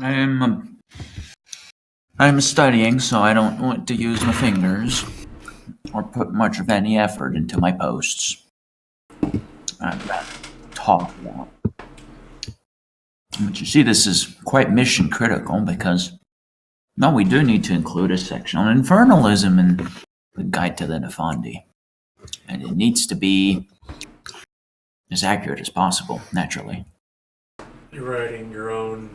I'm I'm studying, so I don't want to use my fingers or put much of any effort into my posts. I'd rather talk about. But you see, this is quite mission critical because no, we do need to include a section on infernalism in the Guide to the Nefandi, and it needs to be as accurate as possible. Naturally, You're writing your own.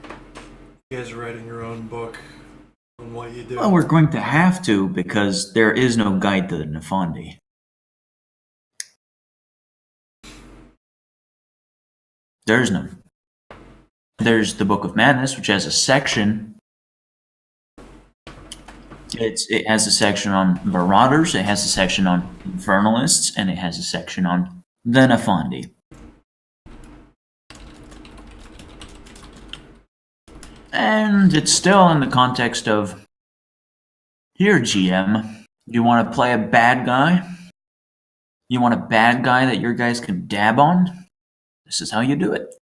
You guys are writing your own book on what you do. well, we're going to have to because there is no Guide to the Nefandi. There's none. There's the Book of Madness, which has a section. It has a section on Marauders, it has a section on Infernalists, and it has a section on the Nefandi. And it's still in the context of, here, GM, you want to play a bad guy? You want a bad guy that your guys can dab on? This is how you do it.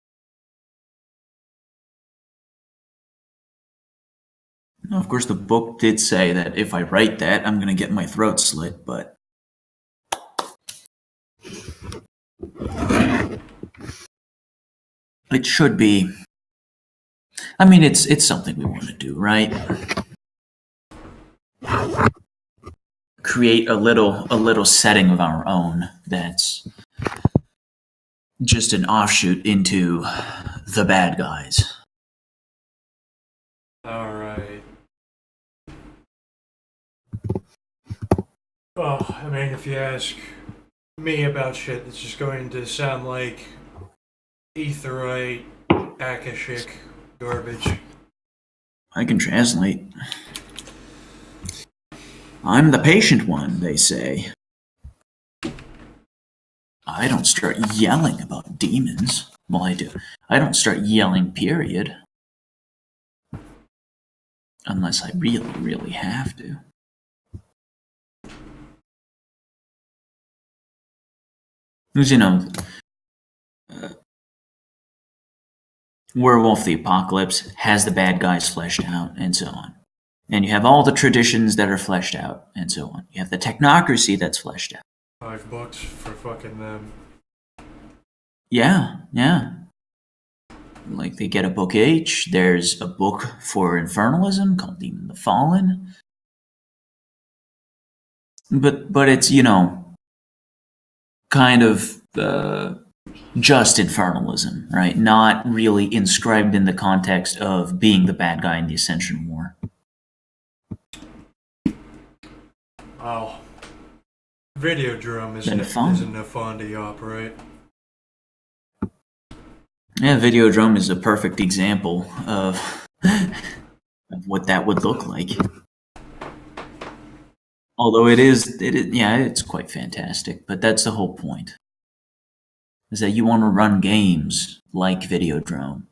Now, of course, the book did say that if I write that, I'm going to get my throat slit, but it should be. I mean, it's something we want to do, right? Create a little setting of our own that's just an offshoot into the bad guys. All right. Well, I mean, if you ask me about shit, it's just going to sound like etherite, akashic garbage. I can translate. I'm the patient one, they say. I don't start yelling about demons. Well, I do. I don't start yelling, period. Unless I really, really have to. Because, you know, Werewolf the Apocalypse has the bad guys fleshed out, and so on. And you have all the traditions that are fleshed out, and so on. You have the technocracy that's fleshed out. $5 for fucking them. Yeah. Like, they get a book each. There's a book for infernalism called Demon the Fallen. But it's, you know, kind of just infernalism, right? Not really inscribed in the context of being the bad guy in the Ascension War. Oh. Videodrome is a Nefandi op, right? Yeah, Videodrome is a perfect example of what that would look like. Although it's quite fantastic, but that's the whole point. Is that you want to run games like Videodrome.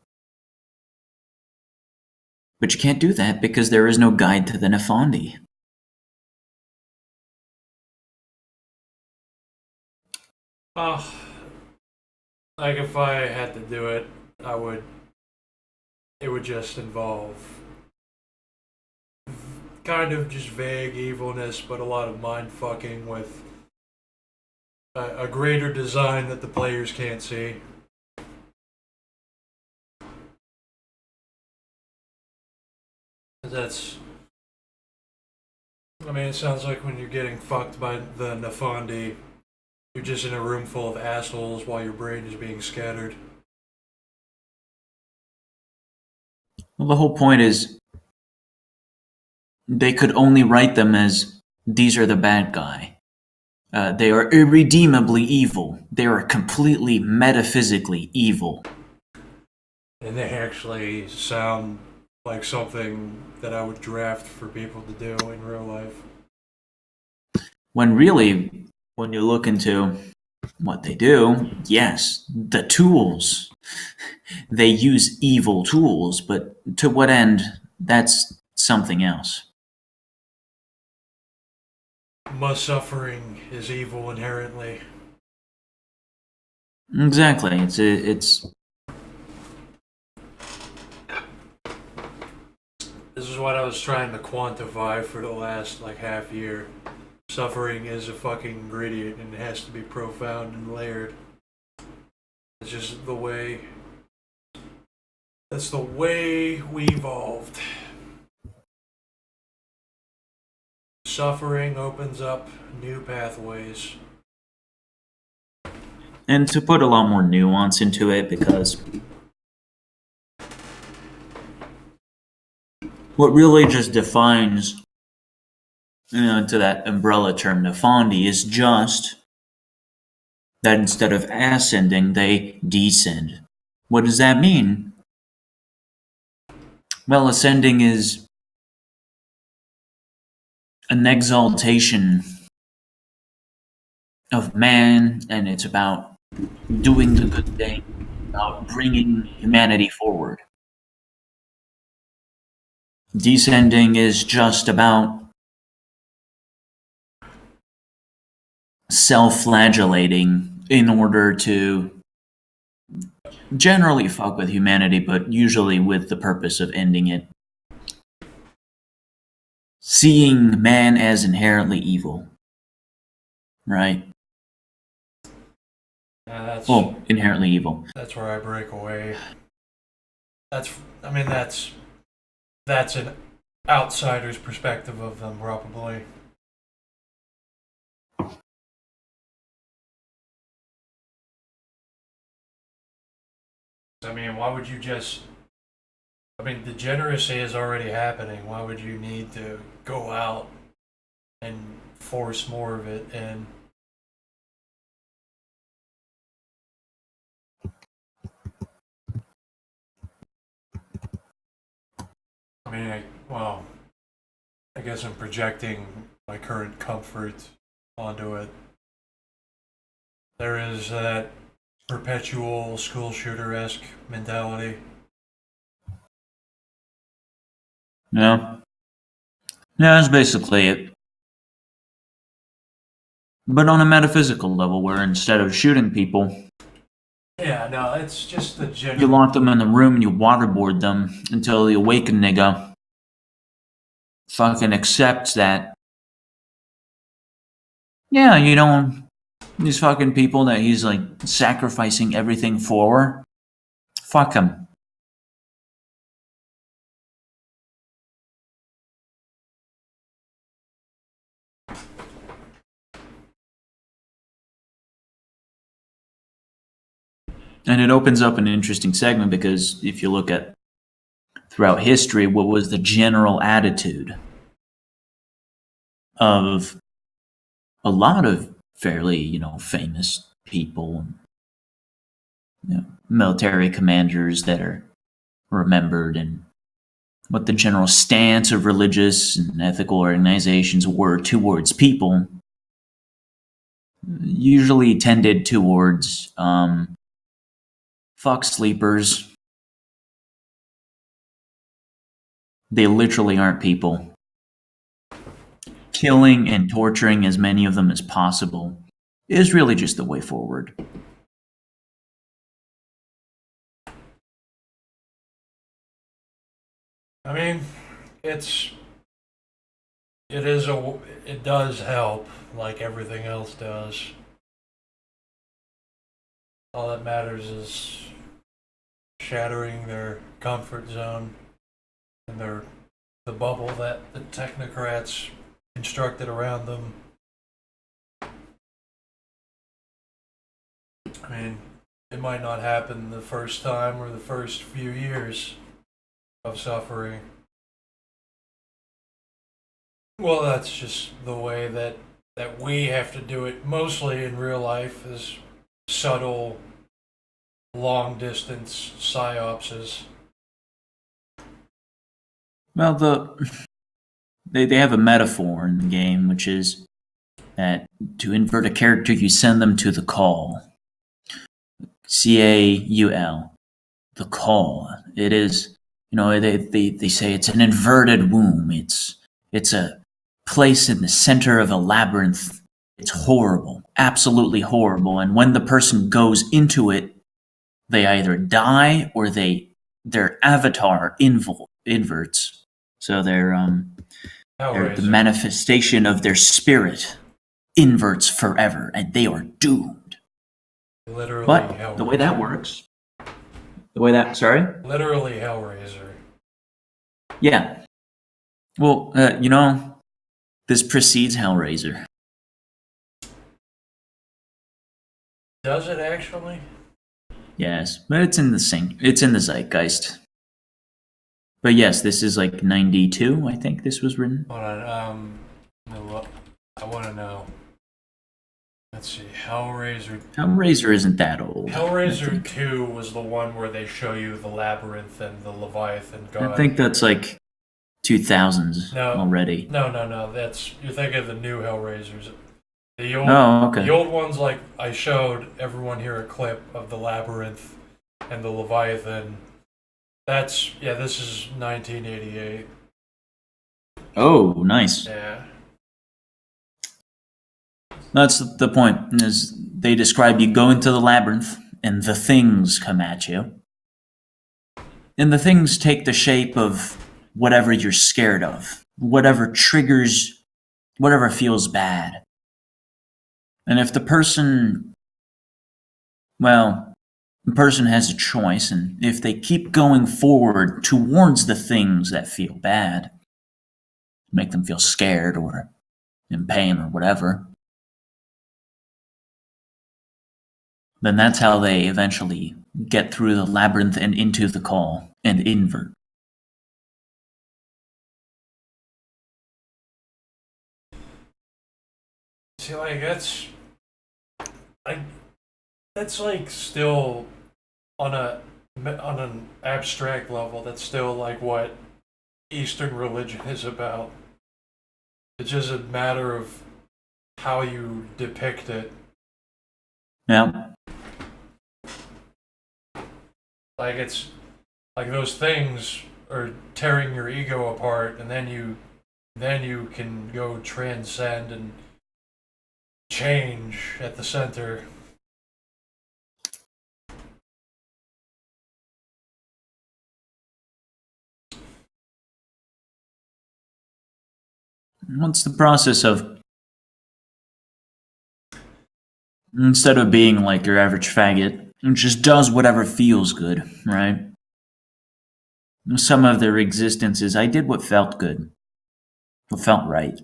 But you can't do that because there is no guide to the Nefandi. Oh, like if I had to do it, it would just involve kind of just vague evilness, but a lot of mind fucking with a greater design that the players can't see. I mean, it sounds like when you're getting fucked by the Nefandi, you're just in a room full of assholes while your brain is being scattered. Well, the whole point is they could only write them as these are the bad guy. They are irredeemably evil. They are completely metaphysically evil. And they actually sound like something that I would draft for people to do in real life. When really, when you look into what they do, yes, the tools. They use evil tools, but to what end? That's something else. Most suffering is evil inherently. Exactly. It's This is what I was trying to quantify for the last like half year. Suffering is a fucking ingredient and it has to be profound and layered. It's just the way. That's the way we evolved. Suffering opens up new pathways. And to put a lot more nuance into it, because what really just defines, to that umbrella term, nefandi, is just that instead of ascending, they descend. What does that mean? Well, ascending is an exaltation of man, and it's about doing the good thing, about bringing humanity forward. Descending is just about self-flagellating in order to generally fuck with humanity, but usually with the purpose of ending it. Seeing man as inherently evil. Right? Yeah, inherently evil. That's where I break away. That's an outsider's perspective of them, probably. I mean, why would you just... I mean, degeneracy is already happening. Why would you need to go out and force more of it in? I mean, I guess I'm projecting my current comfort onto it. There is that perpetual school shooter-esque mentality. Yeah. Yeah, that's basically it. But on a metaphysical level, where instead of shooting people, Yeah, no, it's just the you general... lock them in the room and you waterboard them until the awakened nigga fucking accepts that, yeah, these fucking people that he's like sacrificing everything for, fuck him. And it opens up an interesting segment because if you look at throughout history, what was the general attitude of a lot of fairly, famous people, military commanders that are remembered, and what the general stance of religious and ethical organizations were towards people, usually tended towards fuck sleepers. They literally aren't people. Killing and torturing as many of them as possible is really just the way forward. I mean, it does help, like everything else does. All that matters is shattering their comfort zone and the bubble that the technocrats constructed around them. I mean, it might not happen the first time or the first few years of suffering. Well, that's just the way that we have to do it mostly in real life, is subtle, long distance psyopses. Well, they have a metaphor in the game, which is that to invert a character, you send them to the call. CAUL. The call. It is, they say it's an inverted womb. It's a place in the center of a labyrinth. It's horrible, absolutely horrible. And when the person goes into it, they either die or their avatar inverts. So they're the Hellraiser. manifestation of their spirit inverts forever, and they are doomed. Literally But the way that Hellraiser. works, the way that sorry, Literally Hellraiser. yeah. Well, this precedes Hellraiser. Does it actually? Yes, but it's in the It's in the zeitgeist. But yes, this is like 92. I think this was written. Hold on. No, I want to know. Let's see. Hellraiser. Hellraiser isn't that old. Hellraiser 2 was the one where they show you the labyrinth and the Leviathan god. I think that's like 2000s No. already. No. That's you're thinking of the new Hellraisers. Okay. The old ones, like I showed everyone here a clip of the labyrinth and the Leviathan. This is 1988. Oh, nice. Yeah. That's the point. Is they describe you go into the labyrinth and the things come at you, and the things take the shape of whatever you're scared of, whatever triggers, whatever feels bad. And if the person has a choice, and if they keep going forward towards the things that feel bad, make them feel scared or in pain or whatever, then that's how they eventually get through the labyrinth and into the call and invert. See, that's like still on an abstract level. That's still like what Eastern religion is about. It's just a matter of how you depict it. Yeah. Like it's like those things are tearing your ego apart, and then you can go transcend and change at the center. What's the process of, instead of being like your average faggot, it just does whatever feels good, right? Some of their existence is I did what felt good, what felt right.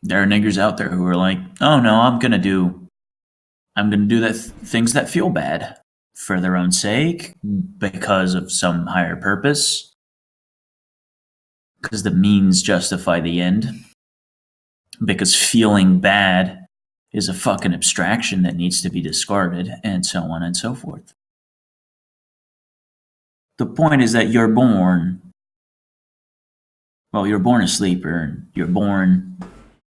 There are niggers out there who are like, oh no, I'm gonna do that things that feel bad for their own sake because of some higher purpose, because the means justify the end, because feeling bad is a fucking abstraction that needs to be discarded, and so on and so forth. The point is that you're born a sleeper, and you're born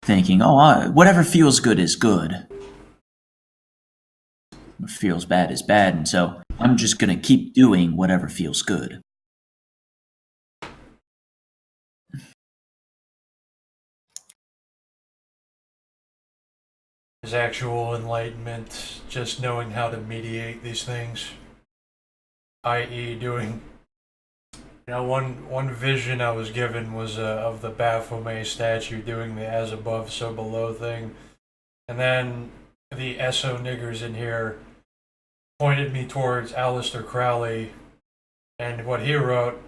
thinking, oh, whatever feels good is good. What feels bad is bad, and so I'm just gonna keep doing whatever feels good. Is actual enlightenment just knowing how to mediate these things, i.e., doing. One vision I was given was of the Baphomet statue doing the as above, so below thing. And then the SO niggers in here pointed me towards Aleister Crowley, and what he wrote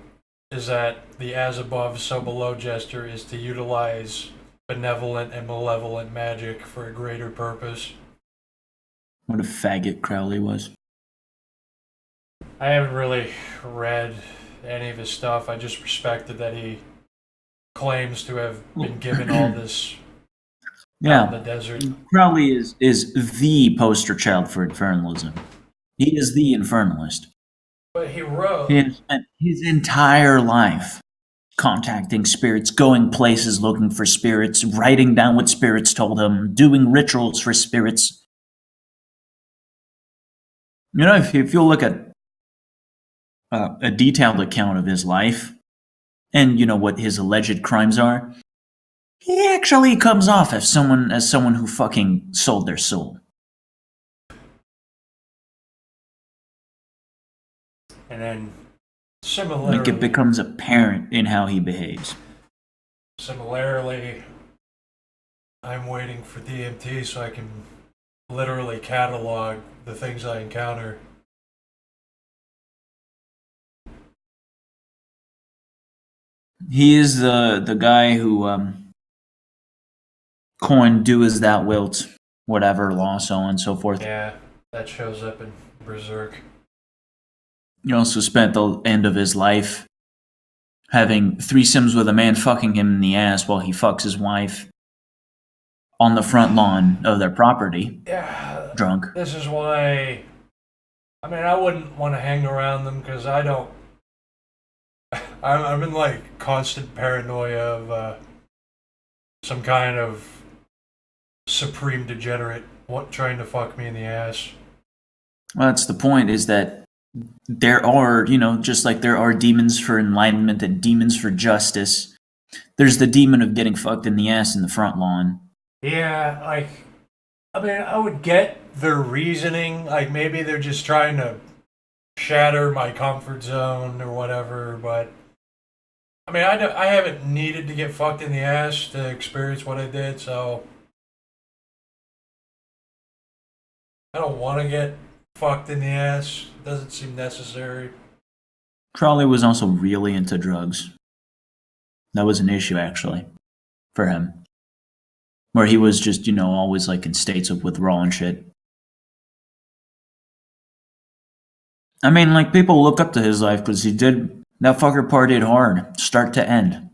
is that the as above, so below gesture is to utilize benevolent and malevolent magic for a greater purpose. What a faggot Crowley was. I haven't really read any of his stuff. I just respected that he claims to have been given all this out in the desert. Crowley is the poster child for infernalism. He is the infernalist. But he wrote. He has spent his entire life contacting spirits, going places looking for spirits, writing down what spirits told him, doing rituals for spirits. If you look at a detailed account of his life, and what his alleged crimes are, he actually comes off as someone who fucking sold their soul. And then Like it similarly, becomes apparent in how he behaves. similarly, I'm waiting for DMT so I can literally catalog the things I encounter. He is the guy who coined "do as thou wilt," whatever law, so on and so forth. Yeah, that shows up in Berserk. He also spent the end of his life having threesomes with a man fucking him in the ass while he fucks his wife on the front lawn of their property, Yeah, drunk. this is why. I mean, I wouldn't want to hang around them because I don't. I'm in like constant paranoia of some kind of supreme degenerate what trying to fuck me in the ass. Well, that's the point, is that there are, just like there are demons for enlightenment and demons for justice, there's the demon of getting fucked in the ass in the front lawn. Yeah, like I mean, I would get their reasoning. Like maybe they're just trying to shatter my comfort zone or whatever. But I mean, I haven't needed to get fucked in the ass to experience what I did, so I don't want to get fucked in the ass. It doesn't seem necessary. Crowley was also really into drugs. That was an issue, actually, for him. Where he was just, always like in states of withdrawal and shit. I mean, like, people look up to his life because that fucker partied hard, start to end.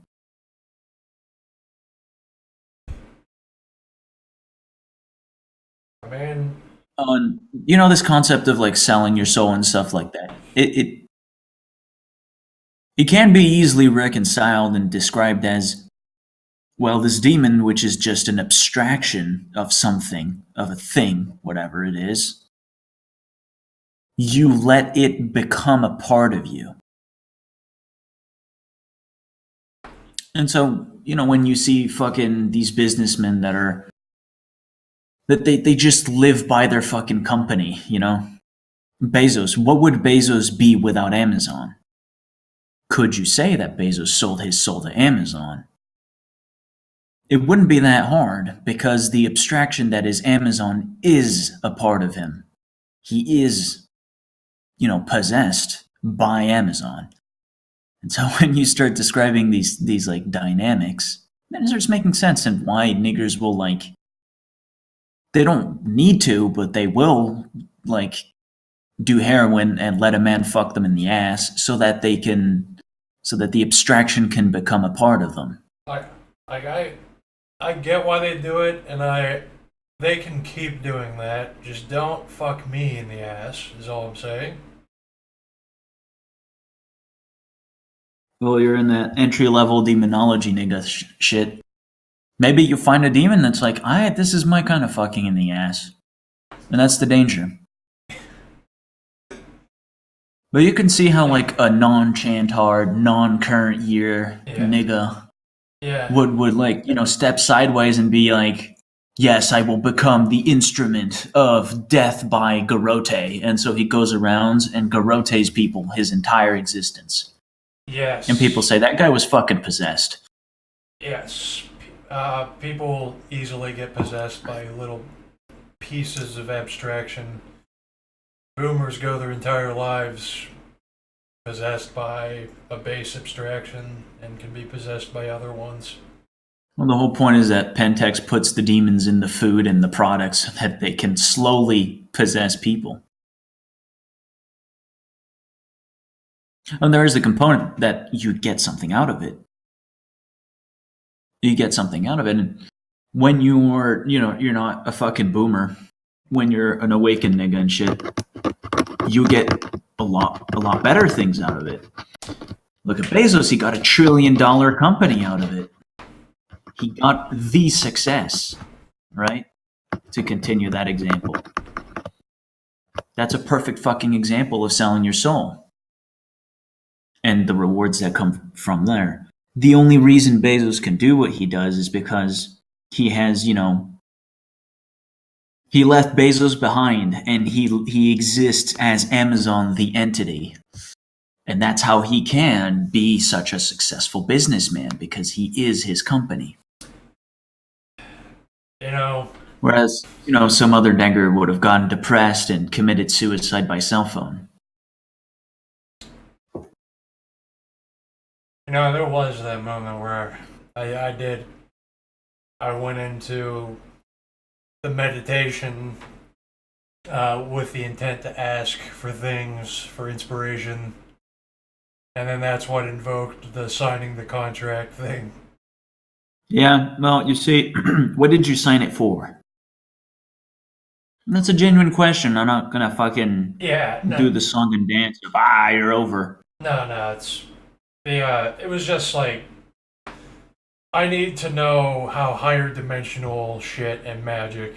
I mean, And, this concept of like selling your soul and stuff like that. It can be easily reconciled and described as, well, this demon, which is just an abstraction of something, of a thing, whatever it is, you let it become a part of you. And so, when you see fucking these businessmen that they just live by their fucking company, Bezos, what would Bezos be without Amazon? Could you say that Bezos sold his soul to Amazon? It wouldn't be that hard because the abstraction that is Amazon is a part of him. He is, possessed by Amazon. And so when you start describing these like dynamics, then it starts making sense and why niggers will like, they don't need to, but they will like do heroin and let a man fuck them in the ass so that the abstraction can become a part of them. like, I get why they do it, and they can keep doing that. Just don't fuck me in the ass. Is all I'm saying. Well, you're in that entry level demonology nigga shit. Maybe you find a demon that's like, this is my kind of fucking in the ass. And that's the danger. But you can see how like a non-chant hard, non-current year Yeah. nigga Yeah. would like, step sideways and be like, yes, I will become the instrument of death by Garote. And so he goes around and Garote's people his entire existence. Yes. And people say that guy was fucking possessed. Yes. People easily get possessed by little pieces of abstraction. Boomers go their entire lives possessed by a base abstraction and can be possessed by other ones. Well, the whole point is that Pentex puts the demons in the food and the products so that they can slowly possess people. And there is a component that you get something out of it. You get something out of it. And when you're not a fucking boomer, when you're an awakened nigga and shit, you get a lot better things out of it. Look at Bezos, he got $1 trillion company out of it. He got the success, right? To continue that example. That's a perfect fucking example of selling your soul. And the rewards that come from there. The only reason Bezos can do what he does is because he has, he left Bezos behind and he exists as Amazon, the entity. And that's how he can be such a successful businessman, because he is his company. You know, Whereas, some other nigger would have gotten depressed and committed suicide by cell phone. there was that moment where I went into the meditation with the intent to ask for things, for inspiration, and then that's what invoked the signing the contract thing. Yeah, well, you see, what did you sign it for? That's a genuine question. I'm not gonna fucking Yeah, do no, the song and dance of, you're over. no, it's it was just like I need to know how higher dimensional shit and magic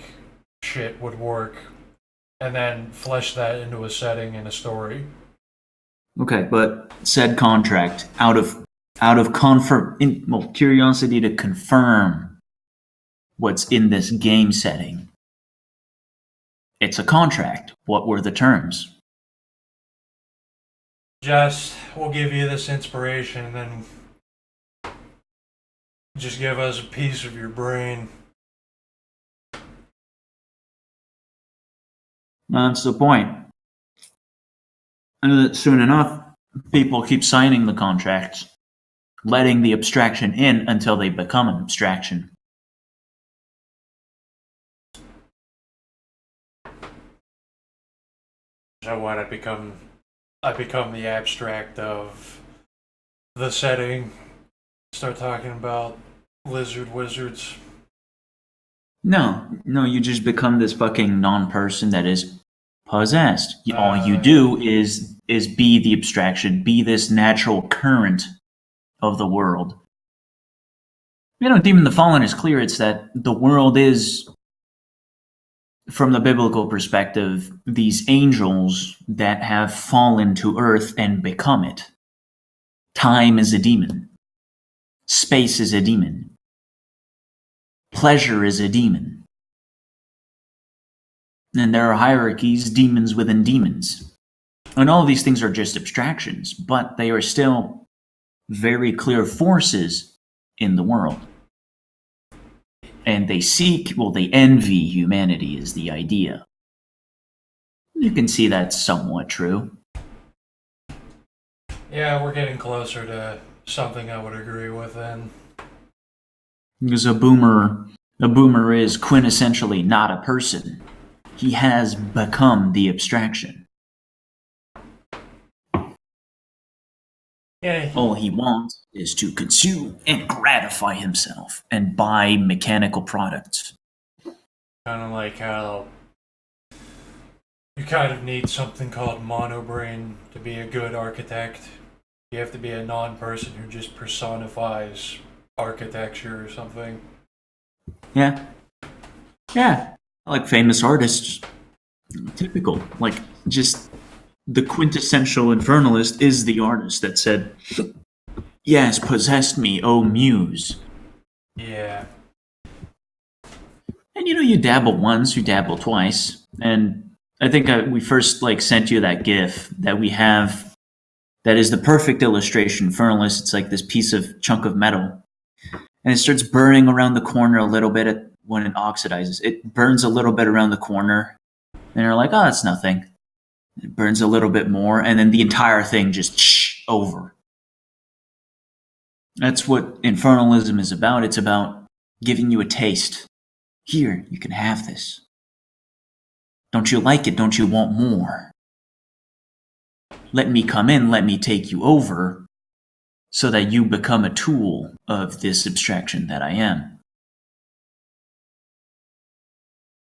shit would work, and then flesh that into a setting and a story. Okay, but said contract out of curiosity to confirm what's in this game setting. It's a contract. What were the terms? Just we'll give you this inspiration, and then just give us a piece of your brain. That's the point. And soon enough, people keep signing the contracts, letting the abstraction in until they become an abstraction. So what I become the abstract of the setting. Start talking about lizard wizards. No, you just become this fucking non-person that is possessed. All you Yeah. do is be the abstraction, be this natural current of the world. Demon the Fallen is clear. It's that the world is, from the biblical perspective, these angels that have fallen to earth and become it. Time is a demon. Space is a demon. Pleasure is a demon. And there are hierarchies, demons within demons. And all of these things are just abstractions, but they are still very clear forces in the world. And they envy humanity, is the idea. You can see that's somewhat true. Yeah, we're getting closer to something I would agree with then. Because a boomer is quintessentially not a person. He has become the abstraction. Yeah, All he wants is to consume and gratify himself and buy mechanical products. kind of like how you kind of need something called monobrain to be a good architect. You have to be a non-person who just personifies architecture or something. Yeah. Yeah. Like famous artists. Typical. Like, just the quintessential infernalist is the artist that said, "Yes, possessed me, O muse." Yeah. And you dabble once, you dabble twice. And I think we first sent you that GIF that we have that is the perfect illustration. Infernalist, it's like this piece of chunk of metal. And it starts burning around the corner a little bit when it oxidizes. It burns a little bit around the corner. And you're like, oh, that's nothing. It burns a little bit more. And then the entire thing just over. That's what infernalism is about. It's about giving you a taste. Here, you can have this. Don't you like it? Don't you want more? Let me come in, let me take you over, so that you become a tool of this abstraction that I am.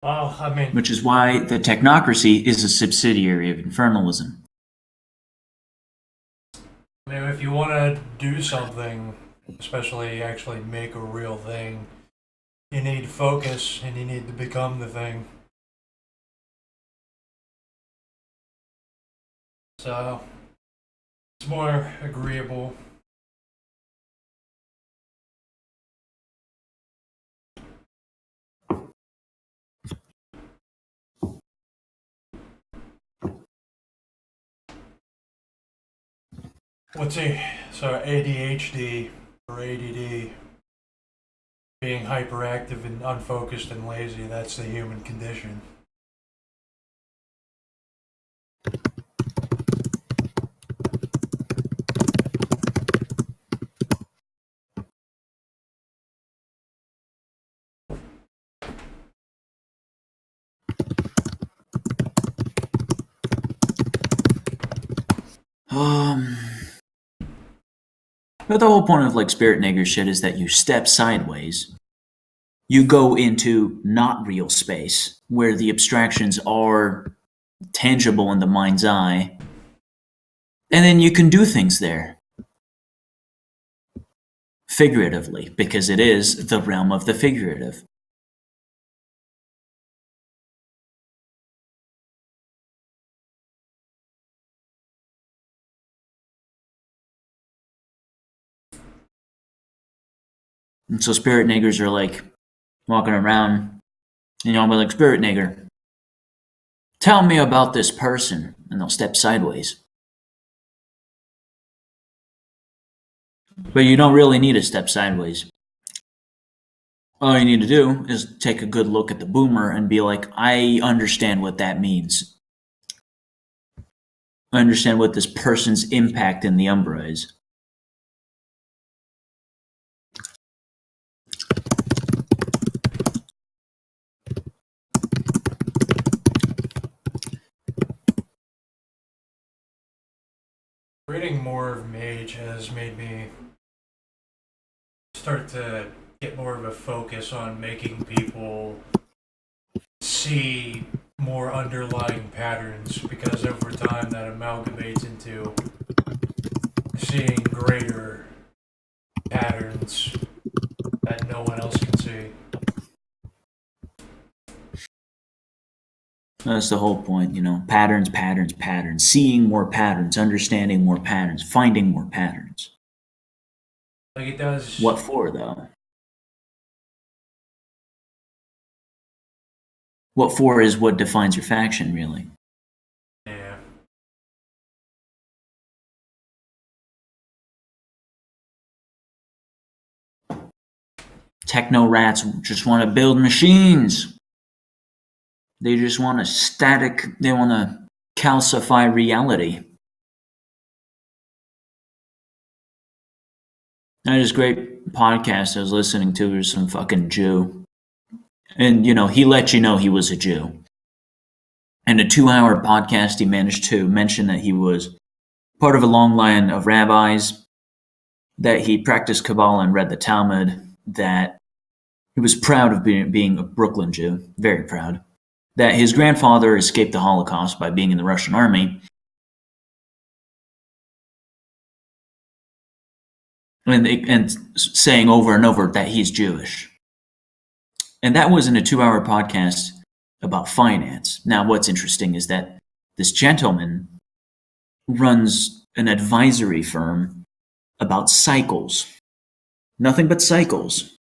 Well, I mean, Which is why the technocracy is a subsidiary of infernalism. if you want to do something, especially actually make a real thing, you need focus and you need to become the thing. So it's more agreeable. Let's see. So ADHD or ADD, being hyperactive and unfocused and lazy, that's the human condition. Um, but the whole point of like spirit nigger shit is that you step sideways. You go into not real space where the abstractions are tangible in the mind's eye, and then you can do things there figuratively because it is the realm of the figurative. And so spirit niggers are like walking around, and you'll be like, "Spirit nigger, tell me about this person," and they'll step sideways. But you don't really need to step sideways. All you need to do is take a good look at the boomer and be like, I understand what that means. I understand what this person's impact in the Umbra is. Reading more of Mage has made me start to get more of a focus on making people see more underlying patterns because over time that amalgamates into seeing greater patterns that no one else can see. That's the whole point, patterns, patterns, patterns, seeing more patterns, understanding more patterns, finding more patterns. Like it does. What for, though? What for is what defines your faction, really. Yeah. Techno rats just want to build machines. They just want they want to calcify reality. I had this great podcast I was listening to. There's some fucking Jew. And, he let you know he was a Jew. And a 2-hour podcast, he managed to mention that he was part of a long line of rabbis, that he practiced Kabbalah and read the Talmud, that he was proud of being a Brooklyn Jew, very proud, that his grandfather escaped the Holocaust by being in the Russian army, and saying over and over that he's Jewish. And that was in a 2-hour podcast about finance. Now, what's interesting is that this gentleman runs an advisory firm about cycles. Nothing but cycles.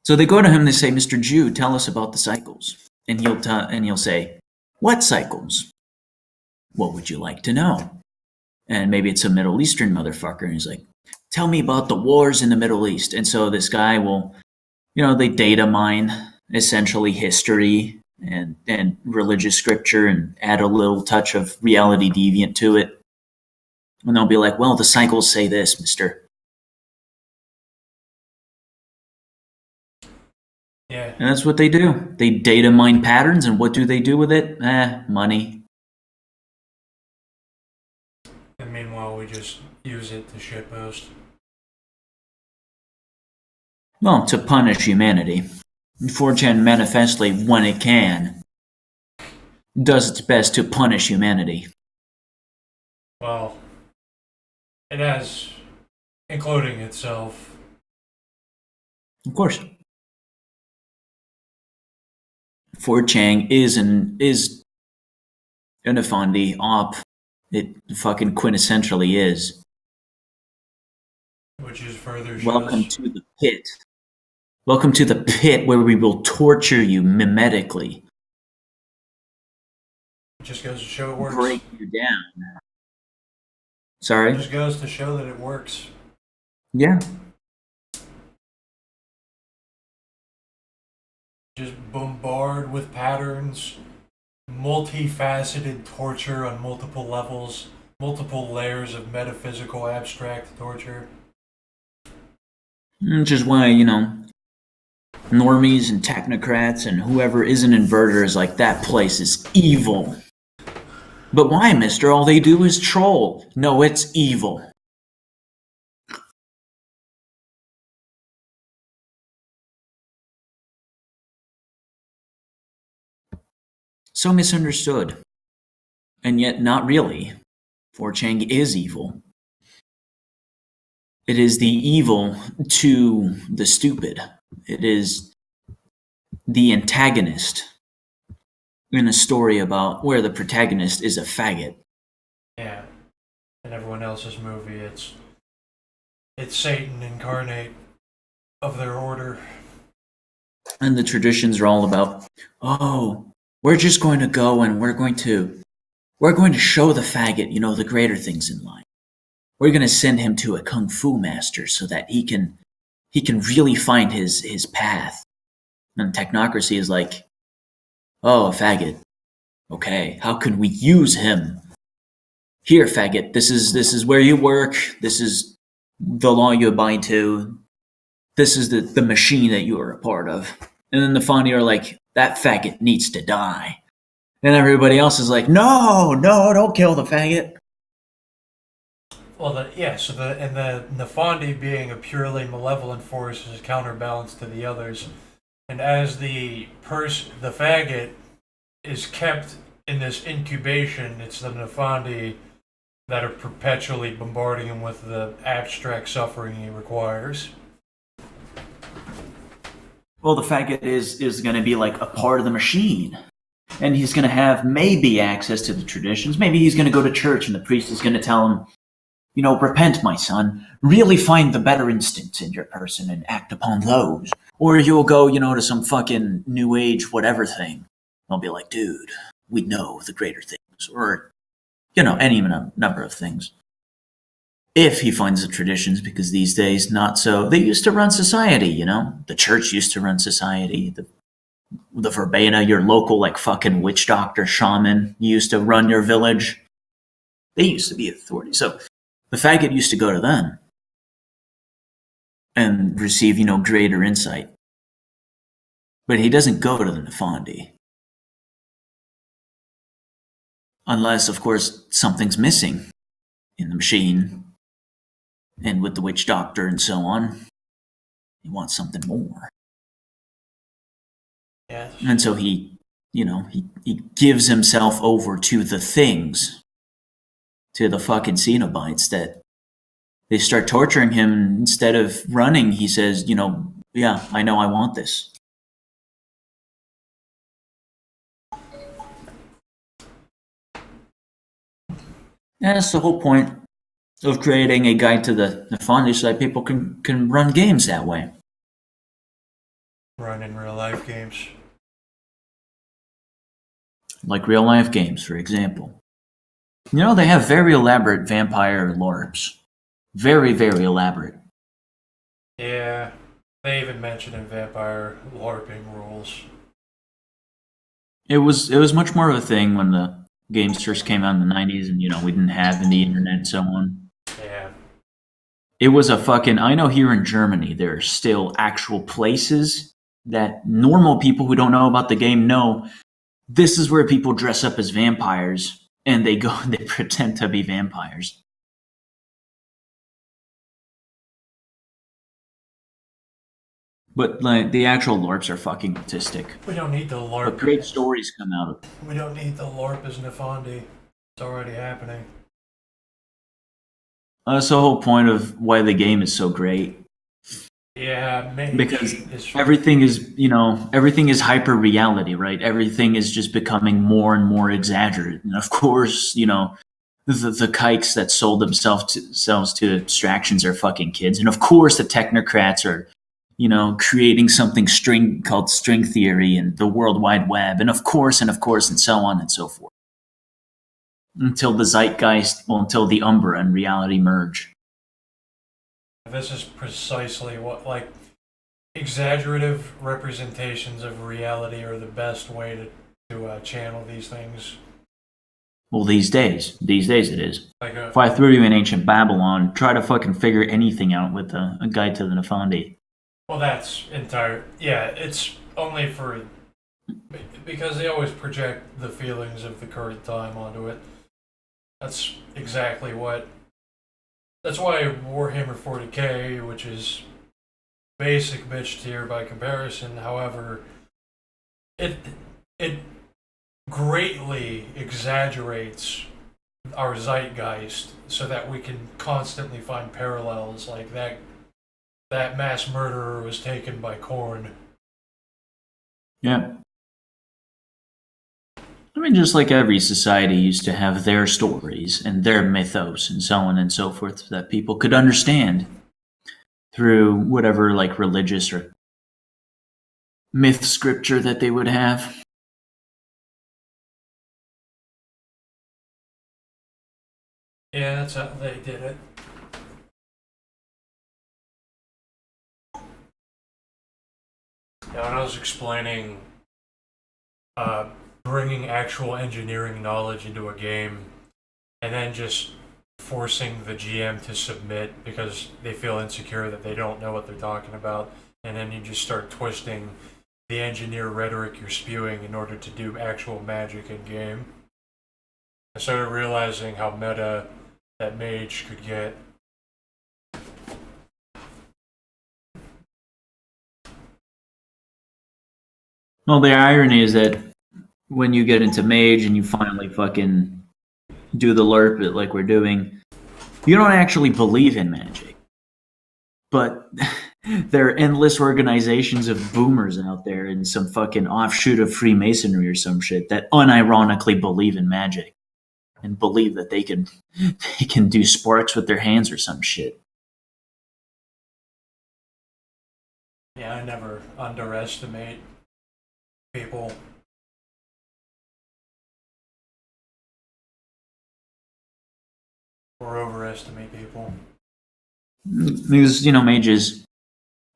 So they go to him, they say, Mr. Jew, tell us about the cycles. And he'll say, what cycles? What would you like to know? And maybe it's a Middle Eastern motherfucker, and he's like, tell me about the wars in the Middle East. And so this guy will, they data mine essentially history and religious scripture and add a little touch of reality deviant to it. And they'll be like, well, the cycles say this, mister. Yeah. And that's what they do. They data mine patterns, and what do they do with it? Money. And meanwhile, we just use it to shitpost. Well, to punish humanity. 4chan manifestly, when it can, does its best to punish humanity. Well, it has, including itself. Of course. 4chan is an Afandi op. It fucking quintessentially is. Which is further shows. Welcome to the pit. Welcome to the pit where we will torture you mimetically. It just goes to show it works. Break you down. Sorry. Just goes to show that it works. Yeah. Just bombard with patterns, multifaceted torture on multiple levels, multiple layers of metaphysical abstract torture. Which is why, normies and technocrats and whoever is an inverter is like, that place is evil. But why, mister? All they do is troll. No, it's evil. So misunderstood. And yet not really. 4chan is evil. It is the evil to the stupid. It is the antagonist in a story about where the protagonist is a faggot. Yeah. In everyone else's movie, it's Satan incarnate of their order. And the traditions are all about, oh, we're just going to go and we're going to show the faggot, the greater things in life. We're going to send him to a kung fu master so that he can really find his path. And technocracy is like, oh, a faggot. Okay, how can we use him? Here, faggot, this is where you work. This is the law you abide to. This is the machine that you are a part of. And then the Fondy are like, that faggot needs to die. And everybody else is like, no, don't kill the faggot. Well, the Nefandi being a purely malevolent force is a counterbalance to the others, and as the faggot is kept in this incubation, it's the Nefandi that are perpetually bombarding him with the abstract suffering he requires. Well, the faggot is going to be like a part of the machine. And he's going to have maybe access to the traditions. Maybe he's going to go to church and the priest is going to tell him, repent, my son. Really find the better instincts in your person and act upon those. Or you'll go, to some fucking new age whatever thing. They'll be like, dude, we know the greater things. Or, any number of things. If he finds the traditions, because these days, not so. They used to run society, The church used to run society. The verbena, your local, like, fucking witch doctor, shaman, used to run your village. They used to be authority. So the faggot used to go to them and receive, greater insight. But he doesn't go to the Nefandi. Unless, of course, something's missing in the machine and with the witch doctor and so on. He wants something more. Yes. And so he gives himself over to the things, to the fucking Cenobites, that they start torturing him. Instead of running, he says, yeah, I know I want this. And that's the whole point of creating a guide to the Nefandi so that people can run games that way. Run in real life games. Like real life games, for example. They have very elaborate vampire LARPs. Very, very elaborate. Yeah, they even mentioned in Vampire LARPing rules. It was much more of a thing when the games first came out in the 90s and, we didn't have the internet and so on. Yeah. It was a fucking... I know here in Germany there are still actual places that normal people who don't know about the game know this is where people dress up as vampires and they go and they pretend to be vampires. But like the actual LARPs are fucking autistic. We don't need the LARP. But great stories come out of it. We don't need the LARP as Nefandi. It's already happening. That's the whole point of why the game is so great. Yeah, maybe. Because everything is hyper reality, right? Everything is just becoming more and more exaggerated. And of course, the kikes that sold themselves to abstractions are fucking kids. And of course the technocrats are, creating something called string theory and the World Wide Web. And of course, and so on and so forth. until the zeitgeist, well, until the Umbra and reality merge. This is precisely what, like, exaggerative representations of reality are the best way to channel these things. Well, these days it is. Like If I threw you in ancient Babylon, try to fucking figure anything out with a guide to the Nefandi. well, that's entire. Yeah, it's only for because they always project the feelings of the current time onto it. That's exactly what. That's why Warhammer 40k, which is basic bitch tier by comparison, however, it it greatly exaggerates our zeitgeist so that we can constantly find parallels like that mass murderer was taken by corn. Yeah. I mean, just like every society used to have their stories and their mythos and so on and so forth that people could understand through whatever, like, religious or myth scripture that they would have. Yeah, that's how they did it. Yeah, when I was explaining bringing actual engineering knowledge into a game and then just forcing the GM to submit because they feel insecure that they don't know what they're talking about, and then you just start twisting the engineer rhetoric you're spewing in order to do actual magic in game. I started realizing how meta that mage could get. Well, the irony is that when you get into mage and you finally fucking do the LERP like we're doing, you don't actually believe in magic. But there are endless organizations of boomers out there in some fucking offshoot of Freemasonry or some shit that unironically believe in magic and believe that they can do sparks with their hands or some shit. Yeah, I never underestimate people. Or overestimate people. Because, mages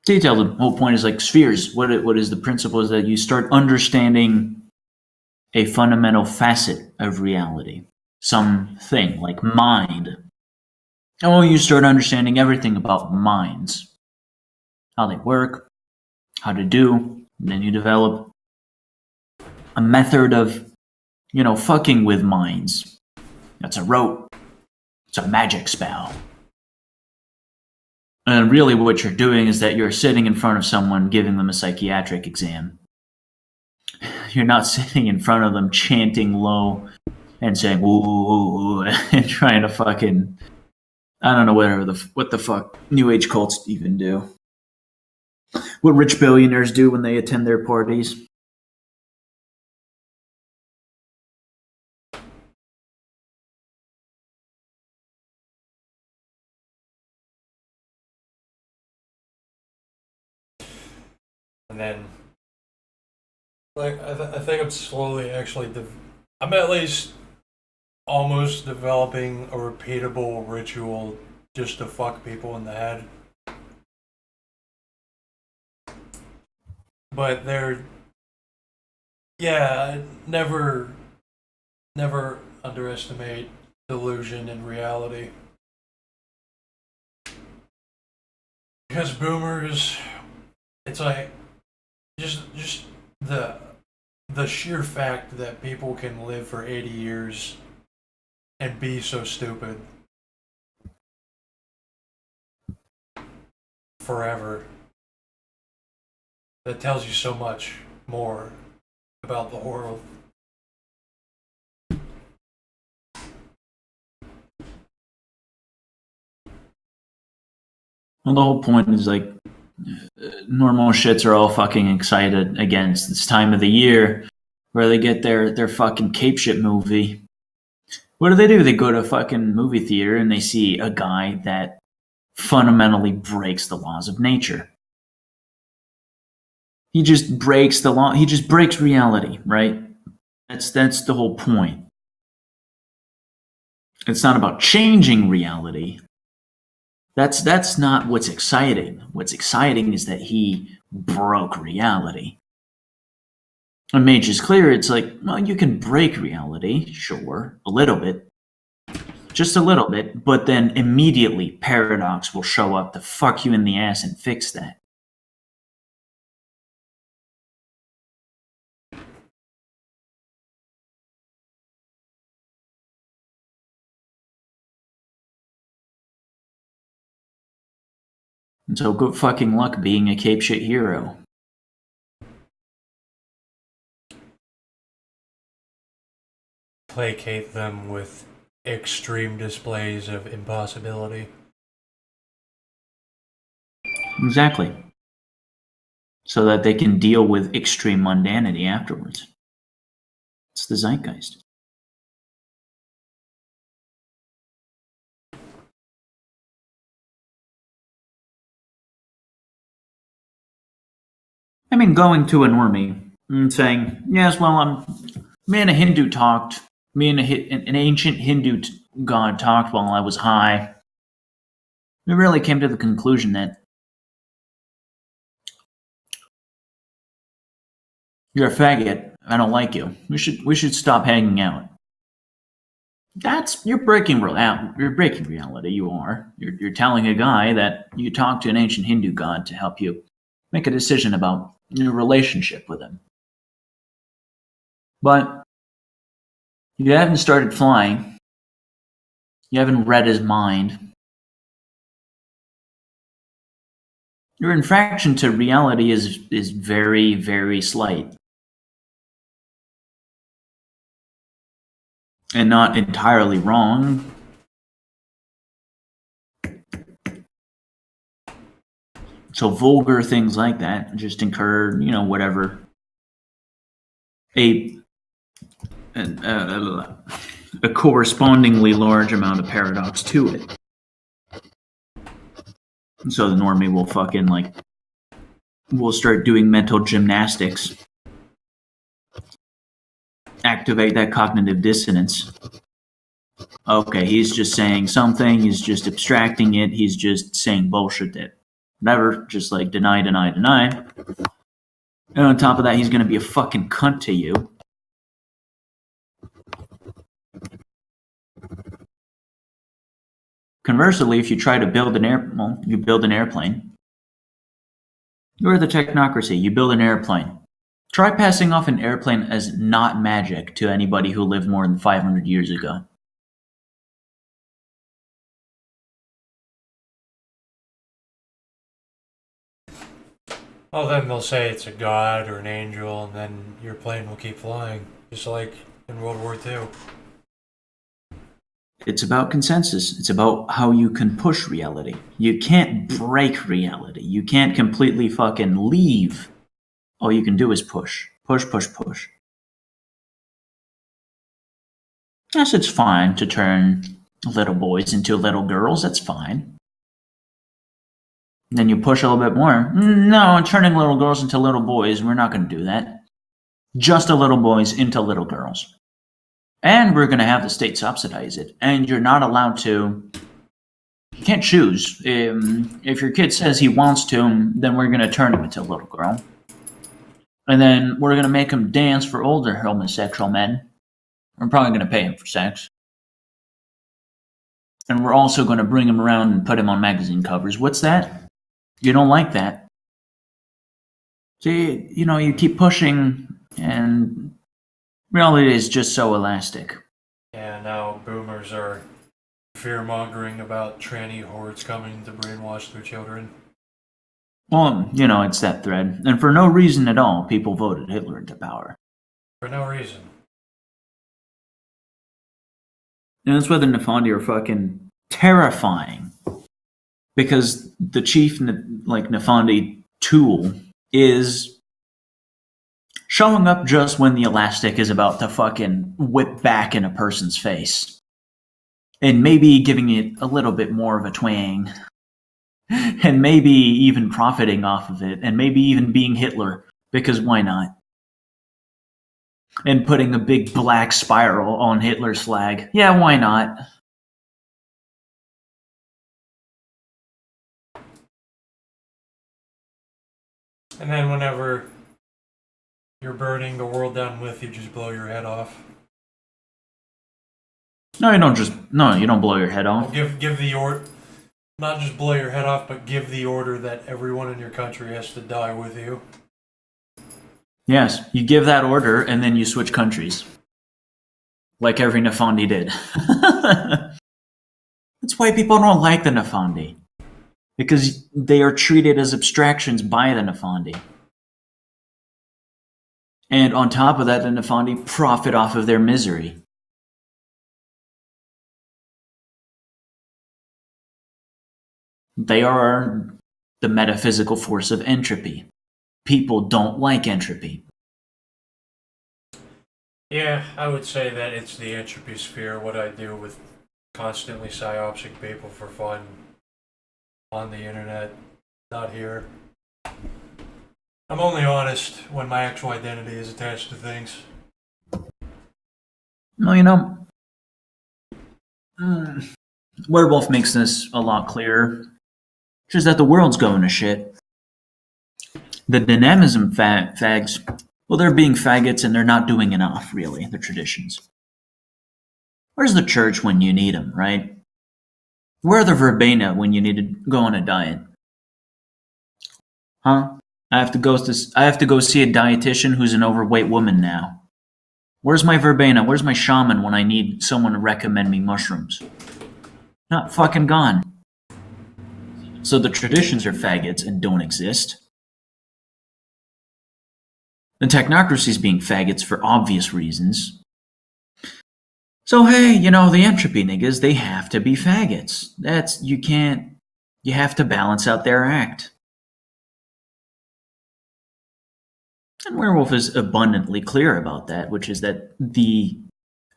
detail, the whole point is like spheres. What is the principle is that you start understanding a fundamental facet of reality, something like mind. Oh, you start understanding everything about minds, how they work, how to do, and then you develop a method of, fucking with minds. That's a rote. It's a magic spell. And really what you're doing is that you're sitting in front of someone giving them a psychiatric exam. You're not sitting in front of them chanting low and saying "ooh, ooh, ooh," and trying to fucking, I don't know, what the fuck New Age cults even do. What rich billionaires do when they attend their parties. And then, like, I think I'm slowly actually, I'm at least almost developing a repeatable ritual just to fuck people in the head. But yeah, never underestimate delusion and reality. Because boomers, it's like, just the sheer fact that people can live for 80 years and be so stupid forever, that tells you so much more about the world. Well, the whole point is like normal shits are all fucking excited against this time of the year where they get their fucking cape shit movie. What do? They go to a fucking movie theater and they see a guy that fundamentally breaks the laws of nature. He just breaks the law. He just breaks reality, right? That's the whole point. It's not about changing reality. That's not what's exciting. What's exciting is that he broke reality. And Mage is clear, it's like, well, you can break reality, sure, a little bit, just a little bit, but then immediately Paradox will show up to fuck you in the ass and fix that. And so good fucking luck being a cape shit hero. Placate them with extreme displays of impossibility. Exactly. So that they can deal with extreme mundanity afterwards. It's the zeitgeist. I mean, going to a normie and saying, yes, well, me and a Hindu talked. Me and an ancient Hindu god talked while I was high. We really came to the conclusion that you're a faggot. I don't like you. We should stop hanging out. You're breaking reality. You are. You're telling a guy that you talked to an ancient Hindu god to help you make a decision about your relationship with him. But you haven't started flying. You haven't read his mind. Your infraction to reality is very, very slight. And not entirely wrong. So vulgar things like that just incur, whatever a correspondingly large amount of paradox to it. So the normie will fucking will start doing mental gymnastics, activate that cognitive dissonance. Okay, he's just saying something, he's just abstracting it, he's just saying bullshit that whatever, just like deny. And on top of that, he's gonna be a fucking cunt to you. Conversely, if you try to build you build an airplane. You're the technocracy, you build an airplane. Try passing off an airplane as not magic to anybody who lived more than 500 years ago. Well, then they'll say it's a god or an angel, and then your plane will keep flying, just like in World War II. It's about consensus. It's about how you can push reality. You can't break reality. You can't completely fucking leave. All you can do is push. Push. Yes, it's fine to turn little boys into little girls. That's fine. Then you push a little bit more. No, turning little girls into little boys, we're not going to do that. Just a little boys into little girls. And we're going to have the state subsidize it. And you're not allowed to. You can't choose. If your kid says he wants to, then we're going to turn him into a little girl. And then we're going to make him dance for older homosexual men. We're probably going to pay him for sex. And we're also going to bring him around and put him on magazine covers. What's that? You don't like that. See, you keep pushing, and reality is just so elastic. Yeah, now boomers are fear-mongering about tranny hordes coming to brainwash their children. Well, it's that thread. And for no reason at all, people voted Hitler into power. For no reason. And that's why the Nefandi are fucking terrifying. Because the chief, Nefandi tool is showing up just when the elastic is about to fucking whip back in a person's face. And maybe giving it a little bit more of a twang. And maybe even profiting off of it. And maybe even being Hitler. Because why not? And putting a big black spiral on Hitler's flag. Yeah, why not? And then whenever you're burning the world down with, you just blow your head off. No, you don't you don't blow your head Well, off. give the order, not just blow your head off, but give the order that everyone in your country has to die with you. Yes, you give that order and then you switch countries. Like every Nafandi did. That's why people don't like the Nafandi. Because they are treated as abstractions by the Nafandi. And on top of that, the Nafandi profit off of their misery. They are the metaphysical force of entropy. People don't like entropy. Yeah, I would say that it's the entropy sphere, what I do with constantly psyopsing people for fun on the internet, not here. I'm only honest when my actual identity is attached to things. Well, Werewolf makes this a lot clearer. Which is that the world's going to shit. The dynamism fags, well, they're being faggots and they're not doing enough, really, the traditions. Where's the church when you need them, right? Where are the verbena when you need to go on a diet? Huh? I have to go see a dietitian who's an overweight woman now. Where's my verbena? Where's my shaman when I need someone to recommend me mushrooms? Not fucking gone. So the traditions are faggots and don't exist. The technocracy's being faggots for obvious reasons. So hey, the entropy niggas, they have to be faggots. You have to balance out their act. And Werewolf is abundantly clear about that, which is that the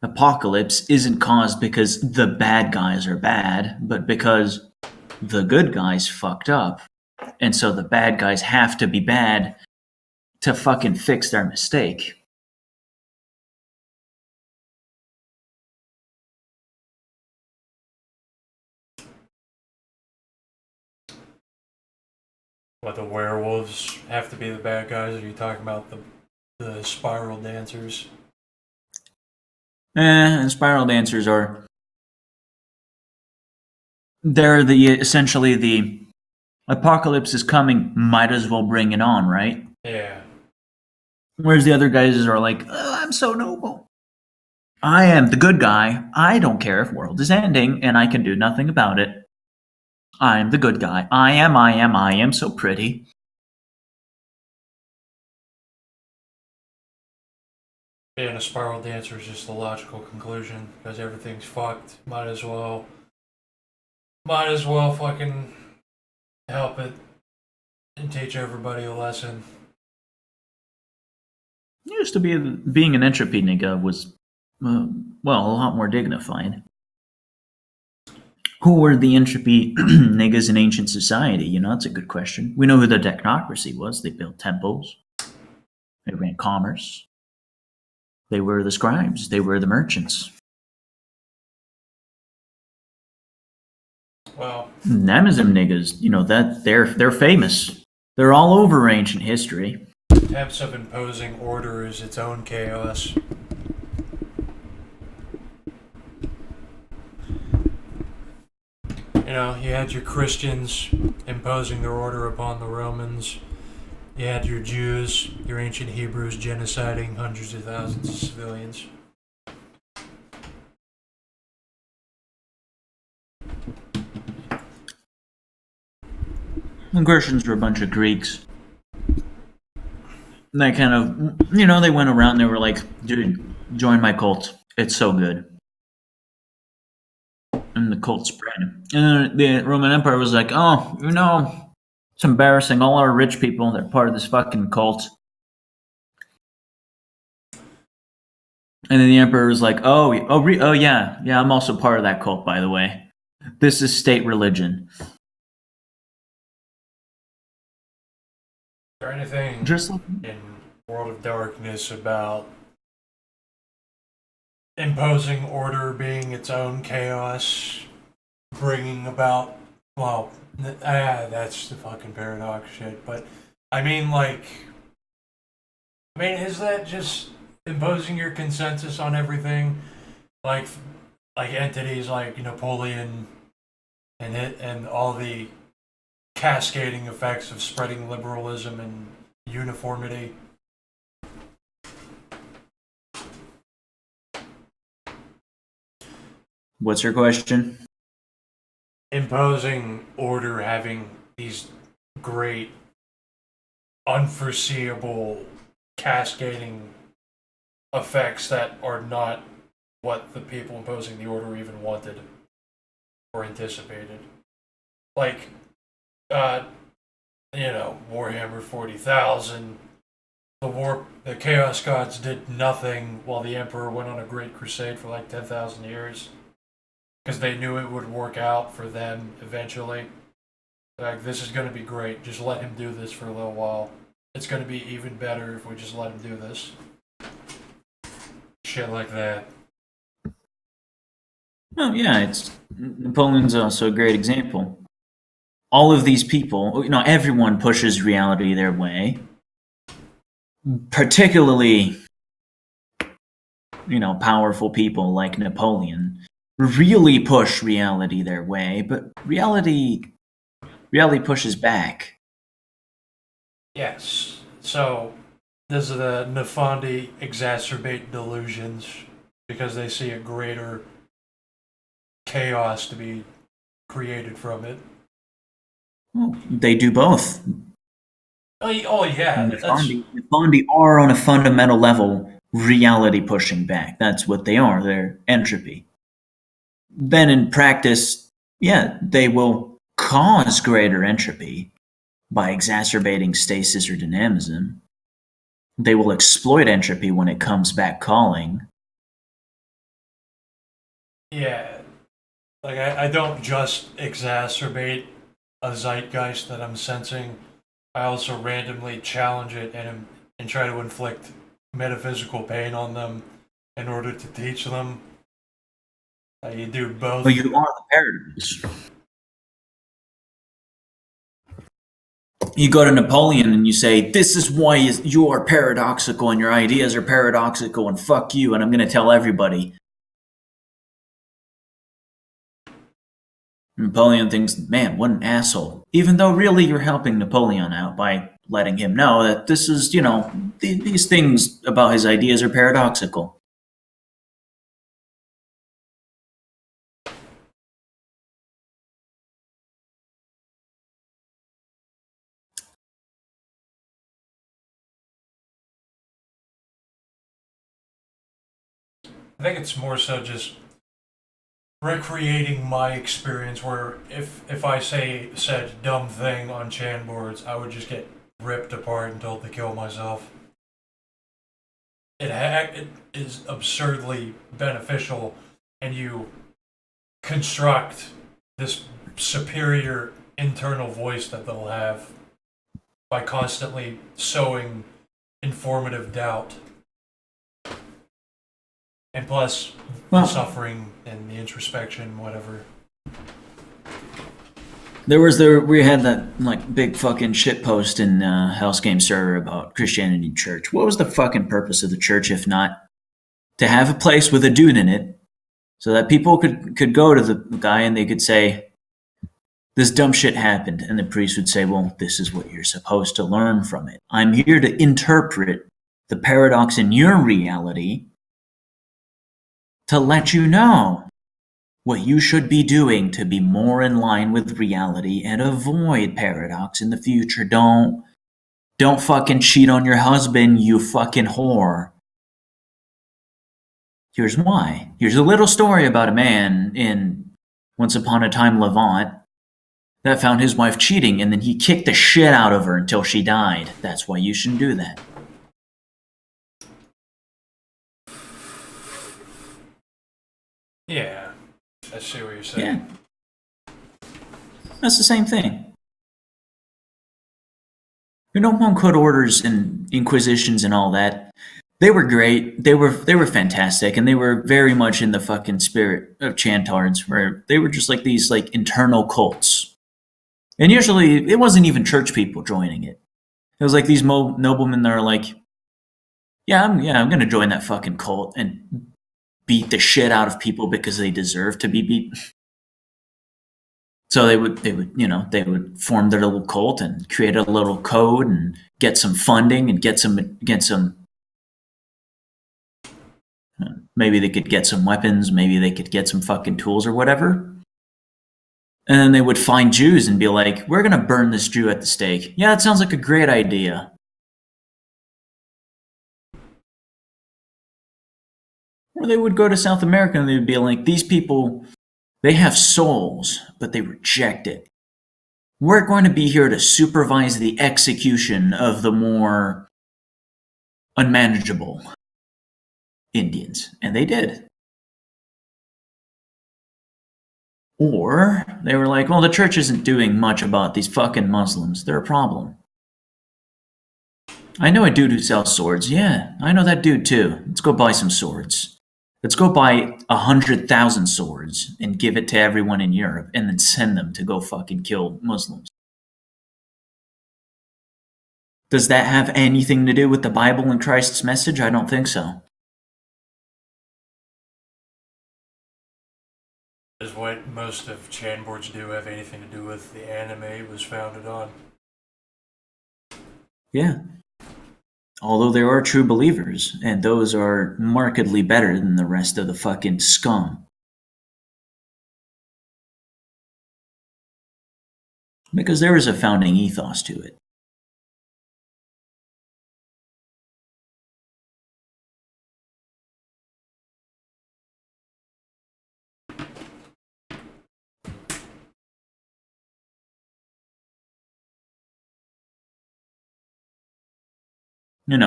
apocalypse isn't caused because the bad guys are bad, but because the good guys fucked up. And so the bad guys have to be bad to fucking fix their mistake. What, the werewolves have to be the bad guys? Or are you talking about the spiral dancers? And spiral dancers are... They're essentially the apocalypse is coming, might as well bring it on, right? Yeah. Whereas the other guys are like, oh, I'm so noble. I am the good guy. I don't care if world is ending and I can do nothing about it. I am the good guy. I am so pretty. Being a spiral dancer is just the logical conclusion because everything's fucked. Might as well fucking help it and teach everybody a lesson. Used to be being an entropy nigga was, a lot more dignified. Who were the entropy niggas in ancient society? That's a good question. We know who the technocracy was. They built temples. They ran commerce. They were the scribes. They were the merchants. Well, Nemism niggas, that they're famous. They're all over ancient history. attempts of imposing order is its own chaos. You had your Christians imposing their order upon the Romans. You had your Jews, your ancient Hebrews genociding hundreds of thousands of civilians. The Christians were a bunch of Greeks. They kind of, they went around and they were like, dude, join my cult. It's so good. And the cult spread. And the Roman Empire was like, oh, it's embarrassing. All our rich people, they're part of this fucking cult. And then the emperor was like, oh yeah, I'm also part of that cult, by the way. This is state religion. Is there anything Just like in World of Darkness about imposing order being its own chaos, bringing about, that's the fucking paradox shit, but I mean, is that just imposing your consensus on everything? Like, like entities like Napoleon and all the cascading effects of spreading liberalism and uniformity. What's your question? Imposing order having these great, unforeseeable, cascading effects that are not what the people imposing the order even wanted or anticipated. Like, uh, Warhammer 40,000. The Chaos Gods did nothing while the Emperor went on a great crusade for like 10,000 years because they knew it would work out for them eventually. Like, this is going to be great. Just let him do this for a little while. It's going to be even better if we just let him do this. Shit like that. Oh yeah, it's Napoleon's also a great example. All of these people, everyone pushes reality their way. Particularly, powerful people like Napoleon really push reality their way, but reality pushes back. Yes. So, does the Nefandi exacerbate delusions because they see a greater chaos to be created from it? Well, they do both. Oh yeah, that's Nefandi are on a fundamental level reality pushing back. That's what they are. They're entropy. Then in practice, yeah, they will cause greater entropy by exacerbating stasis or dynamism. They will exploit entropy when it comes back calling. yeah. Like I don't just exacerbate a zeitgeist that I'm sensing. I also randomly challenge it and try to inflict metaphysical pain on them in order to teach them. You do But both. you are the paradox. You go to Napoleon and you say, "This is why you are paradoxical and your ideas are paradoxical, and fuck you." And I'm going to tell everybody. Napoleon thinks, "Man, what an asshole." Even though really you're helping Napoleon out by letting him know that this is, these things about his ideas are paradoxical. I think it's more so just recreating my experience where if I said dumb thing on Chan boards, I would just get ripped apart and told to kill myself. It is absurdly beneficial, and you construct this superior internal voice that they'll have by constantly sowing informative doubt. And plus, the Well, suffering and the introspection, whatever. we had that like big fucking shit post in House Game server about Christianity church. What was the fucking purpose of the church if not to have a place with a dude in it, so that people could go to the guy and they could say, "This dumb shit happened," and the priest would say, "Well, this is what you're supposed to learn from it. I'm here to interpret the paradox in your reality to let you know what you should be doing to be more in line with reality and avoid paradox in the future. Don't fucking cheat on your husband, you fucking whore." Here's why. Here's a little story about a man in Once Upon a Time Levant that found his wife cheating and then he kicked the shit out of her until she died. That's why you shouldn't do that. Yeah, I see what you're saying. Yeah, that's the same thing. One court orders and inquisitions and all that. They were great. They were fantastic, and they were very much in the fucking spirit of Chantards, where they were just like these like internal cults. And usually, it wasn't even church people joining it. It was like these noblemen that are like, I'm gonna join that fucking cult and beat the shit out of people because they deserve to be beat. So they would form their little cult and create a little code and get some funding and get some. Maybe they could get some weapons. Maybe they could get some fucking tools or whatever. And then they would find Jews and be like, "We're gonna burn this Jew at the stake." Yeah, that sounds like a great idea. Or they would go to South America and they'd be like, "These people, they have souls, but they reject it. We're going to be here to supervise the execution of the more unmanageable Indians." And they did. Or they were like, "Well, the church isn't doing much about these fucking Muslims. They're a problem. I know a dude who sells swords. Yeah, I know that dude too. Let's go buy some swords. Let's go buy 100,000 swords and give it to everyone in Europe and then send them to go fucking kill Muslims." Does that have anything to do with the Bible and Christ's message? I don't think so. Is what most of Chanboards do have anything to do with the anime it was founded on. Yeah. Although there are true believers, and those are markedly better than the rest of the fucking scum. Because there is a founding ethos to it.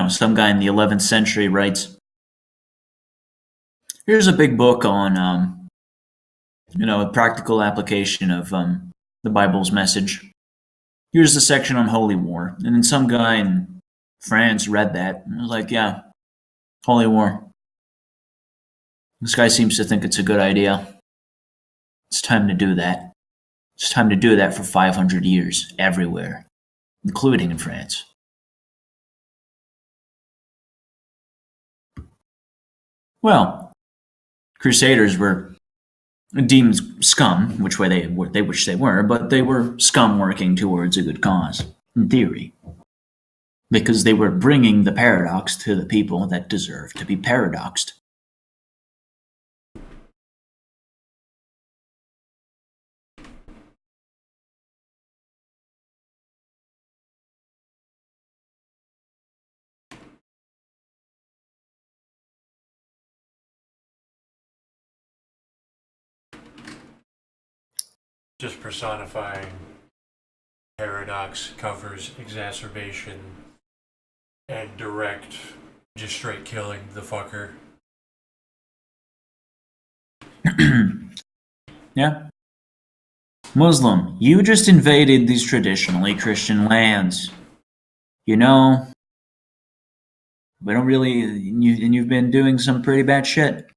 Some guy in the 11th century writes, "Here's a big book on, a practical application of the Bible's message. Here's the section on holy war." And then some guy in France read that and was like, "Yeah, holy war. This guy seems to think it's a good idea. It's time to do that. It's time to do that for 500 years, everywhere, including in France." Well, Crusaders were deemed scum, which way they wish they were, but they were scum working towards a good cause, in theory, because they were bringing the paradox to the people that deserve to be paradoxed. Just personifying paradox covers exacerbation and direct, just straight killing the fucker. Yeah. Muslim, you just invaded these traditionally Christian lands. We don't really, and you've been doing some pretty bad shit.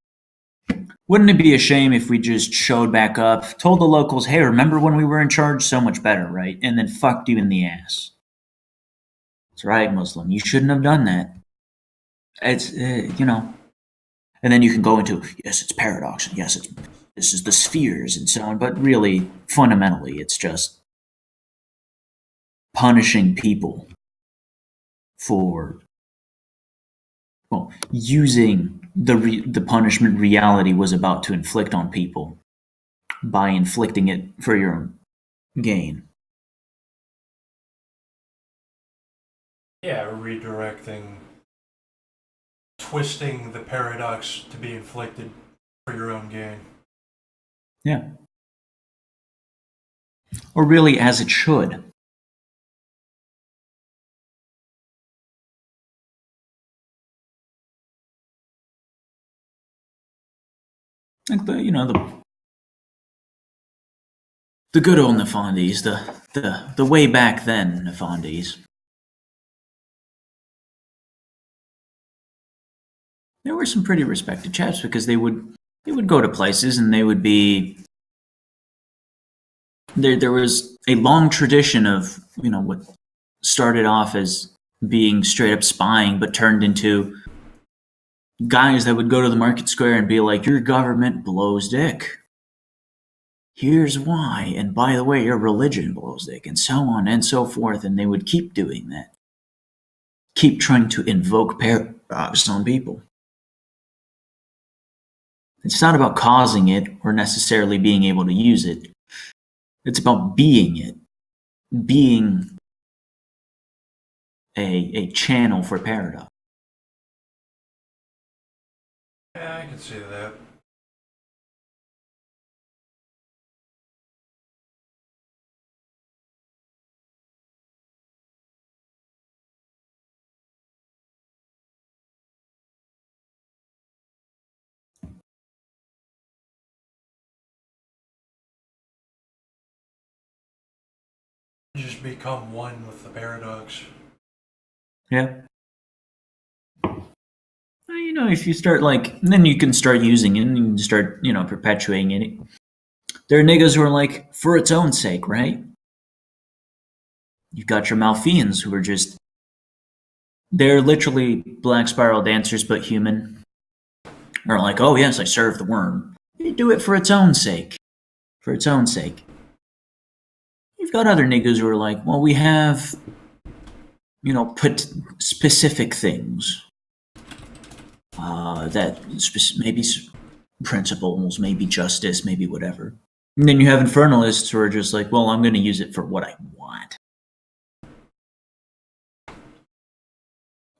Wouldn't it be a shame if we just showed back up, told the locals, "Hey, remember when we were in charge? So much better, right?" And then fucked you in the ass. That's right, Muslim. You shouldn't have done that. It's, And then you can go into, yes, it's paradox, and yes, this is the spheres and so on. But really, fundamentally, it's just punishing people for, well, using the punishment reality was about to inflict on people by inflicting it for your own gain. Yeah, redirecting, twisting the paradox to be inflicted for your own gain. Yeah. Or really, as it should. Like the good old Nefandis, the way back then Nefandis. There were some pretty respected chaps because they would go to places and they would be there was a long tradition of what started off as being straight up spying, but turned into guys that would go to the market square and be like, your government blows dick. Here's why. And by the way, your religion blows dick, and so on and so forth. And they would keep doing that. Keep trying to invoke paradox on people. It's not about causing it or necessarily being able to use it. It's about being it. Being a channel for paradox. Yeah, I can see that. Just become one with the paradox. Yeah. If you start then you can start using it and you can start, perpetuating it. There are niggas who are like, for its own sake, right? You've got your Malfians who are they're literally Black Spiral dancers, but human. Are like, oh yes, I serve the worm. They do it for its own sake. For its own sake. You've got other niggas who are like, well, we have, put specific things. That maybe principles, maybe justice, maybe whatever. And then you have infernalists who are just like, well, I'm going to use it for what I want.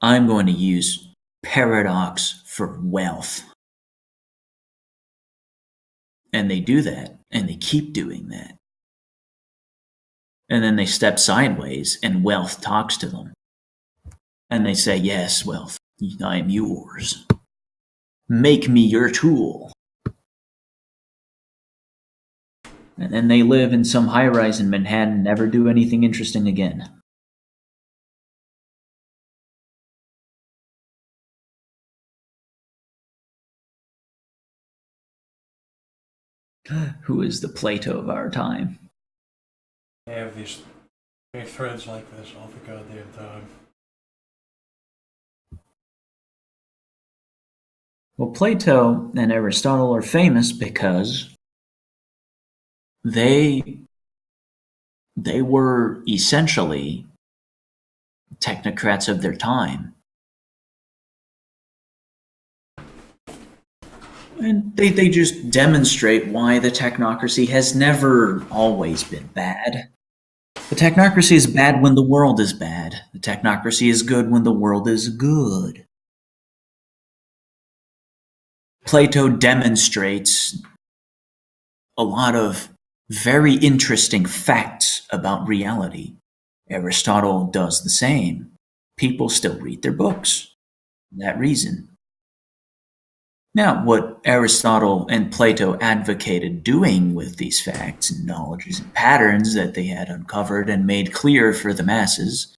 I'm going to use paradox for wealth. And they do that, and they keep doing that. And then they step sideways, and wealth talks to them. And they say, yes, wealth, I am yours. Make me your tool. And then they live in some high-rise in Manhattan and never do anything interesting again. Who is the Plato of our time? They have these big threads like this all the goddamn time. Well, Plato and Aristotle are famous because they were essentially technocrats of their time. And they just demonstrate why the technocracy has never always been bad. The technocracy is bad when the world is bad. The technocracy is good when the world is good. Plato demonstrates a lot of very interesting facts about reality. Aristotle does the same. People still read their books for that reason. Now, what Aristotle and Plato advocated doing with these facts and knowledges and patterns that they had uncovered and made clear for the masses,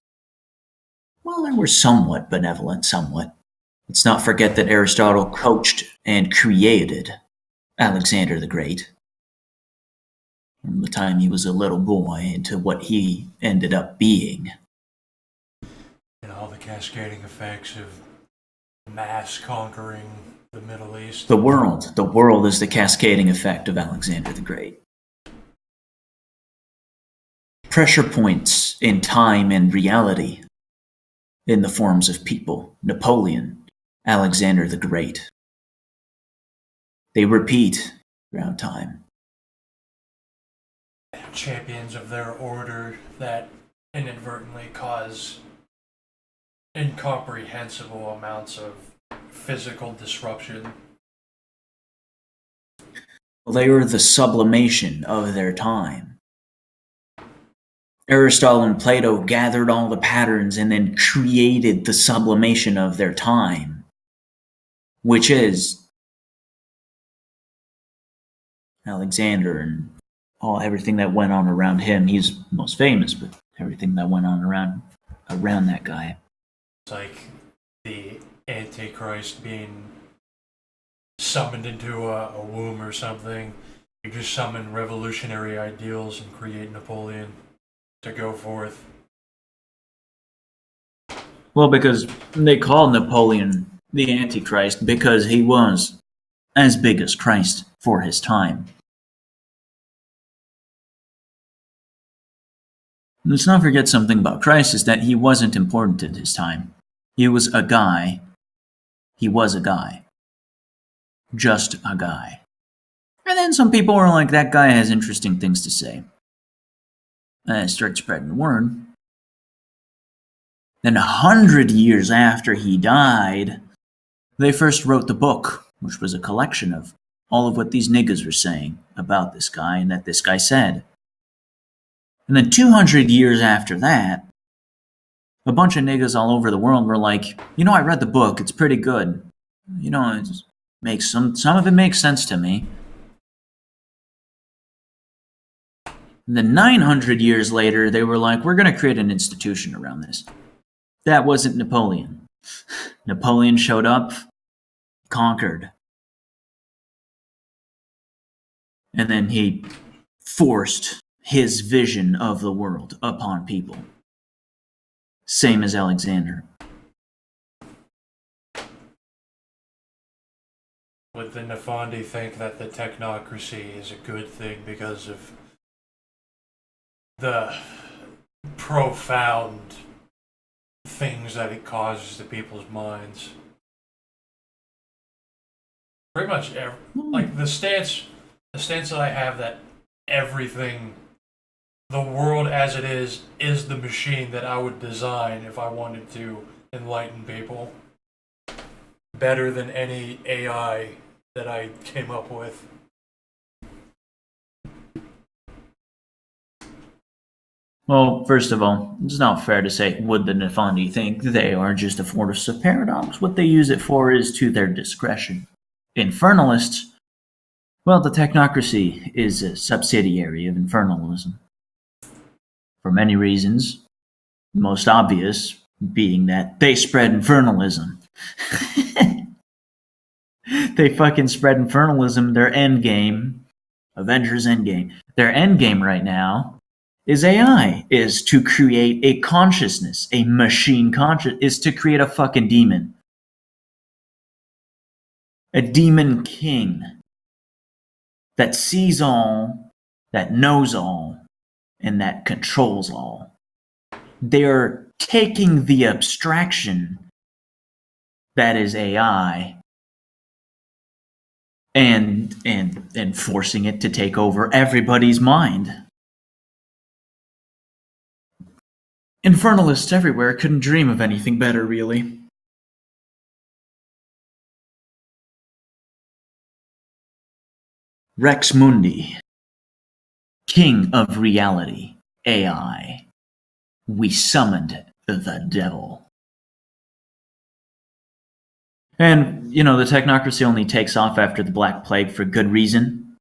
well, they were somewhat benevolent, somewhat. Let's not forget that Aristotle coached and created Alexander the Great from the time he was a little boy into what he ended up being. And all the cascading effects of mass conquering the Middle East. The world is the cascading effect of Alexander the Great. Pressure points in time and reality in the forms of people. Napoleon, Alexander the Great. They repeat throughout time. Champions of their order that inadvertently cause incomprehensible amounts of physical disruption. Well, they were the sublimation of their time. Aristotle and Plato gathered all the patterns and then created the sublimation of their time, which is Alexander and everything that went on around him. He's most famous, but everything that went on around that guy. It's like the Antichrist being summoned into a womb or something. You just summon revolutionary ideals and create Napoleon to go forth. Well, because they called Napoleon the Antichrist because he was as big as Christ for his time. Let's not forget something about Christ is that he wasn't important at his time. He was a guy. He was a guy. Just a guy. And then some people were like, that guy has interesting things to say. And I start spreading the word. Then 100 years after he died, they first wrote the book, which was a collection of all of what these niggas were saying about this guy and that this guy said. And then 200 years after that, a bunch of niggas all over the world were like, I read the book, it's pretty good. It makes some of it makes sense to me. And then 900 years later, they were like, we're going to create an institution around this. That wasn't Napoleon. Napoleon showed up, conquered. And then he forced his vision of the world upon people. Same as Alexander. Would the Nefandi think that the technocracy is a good thing because of the profound things that it causes to people's minds? Pretty much, like the stance that I have that everything, the world as it is the machine that I would design if I wanted to enlighten people better than any AI that I came up with. Well, first of all, it's not fair to say, would the Nefandi think they are just a force of paradox? What they use it for is to their discretion. Infernalists, well, the technocracy is a subsidiary of infernalism. For many reasons, most obvious being that they spread infernalism. They fucking spread infernalism, their end game, Avengers Endgame. Their end game right now is AI, is to create a consciousness, a machine conscious, is to create a fucking demon. A demon king that sees all, that knows all, and that controls all. They're taking the abstraction that is AI and forcing it to take over everybody's mind. Infernalists everywhere couldn't dream of anything better, really. Rex Mundi, King of Reality, AI. We summoned the devil. And, the technocracy only takes off after the Black Plague for good reason.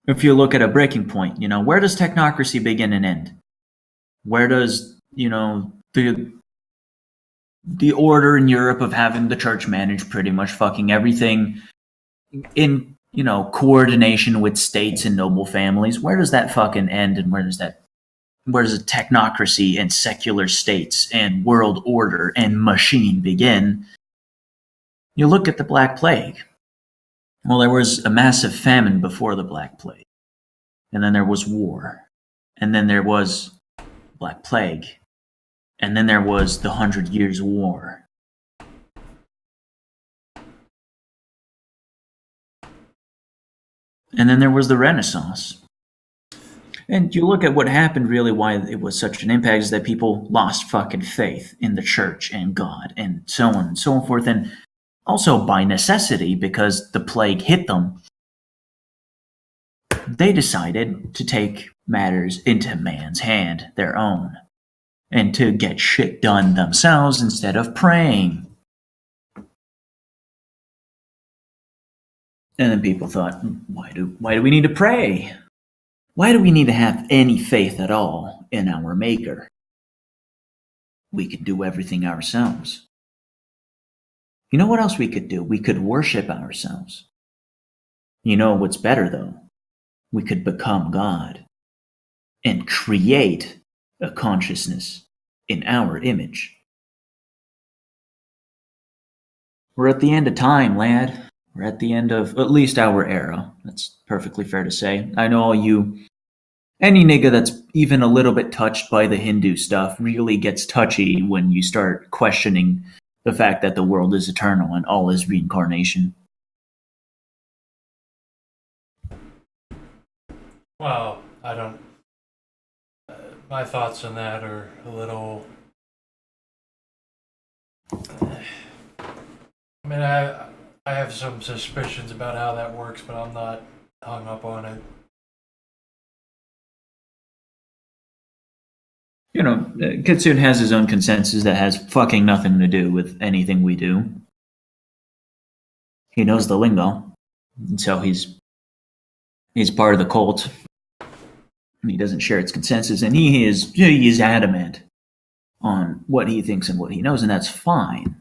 If you look at a breaking point, where does technocracy begin and end? Where does, the order in Europe of having the church manage pretty much fucking everything in, coordination with states and noble families, where does that fucking end, and where does the technocracy and secular states and world order and machine begin? You look at the Black Plague. Well, there was a massive famine before the Black Plague. And then there was war. And then there was Black Plague. And then there was the 100 Years' War. And then there was the Renaissance. And you look at what happened, really, why it was such an impact, is that people lost fucking faith in the church and God and so on and so forth. And also by necessity, because the plague hit them, they decided to take matters into man's hand, their own, and to get shit done themselves instead of praying. And then people thought, why do we need to pray? Why do we need to have any faith at all in our Maker? We could do everything ourselves. You know what else we could do? We could worship ourselves. You know what's better, though? We could become God and create a consciousness in our image. We're at the end of time, lad. We're at the end of at least our era. That's perfectly fair to say. I know all you, any nigga that's even a little bit touched by the Hindu stuff really gets touchy when you start questioning the fact that the world is eternal and all is reincarnation. Well, I don't. My thoughts on that are a little. I mean, I have some suspicions about how that works, but I'm not hung up on it. You know, Kitsune has his own consensus that has fucking nothing to do with anything we do. He knows the lingo, and so he's part of the cult. He doesn't share its consensus, and he is adamant on what he thinks and what he knows, and that's fine.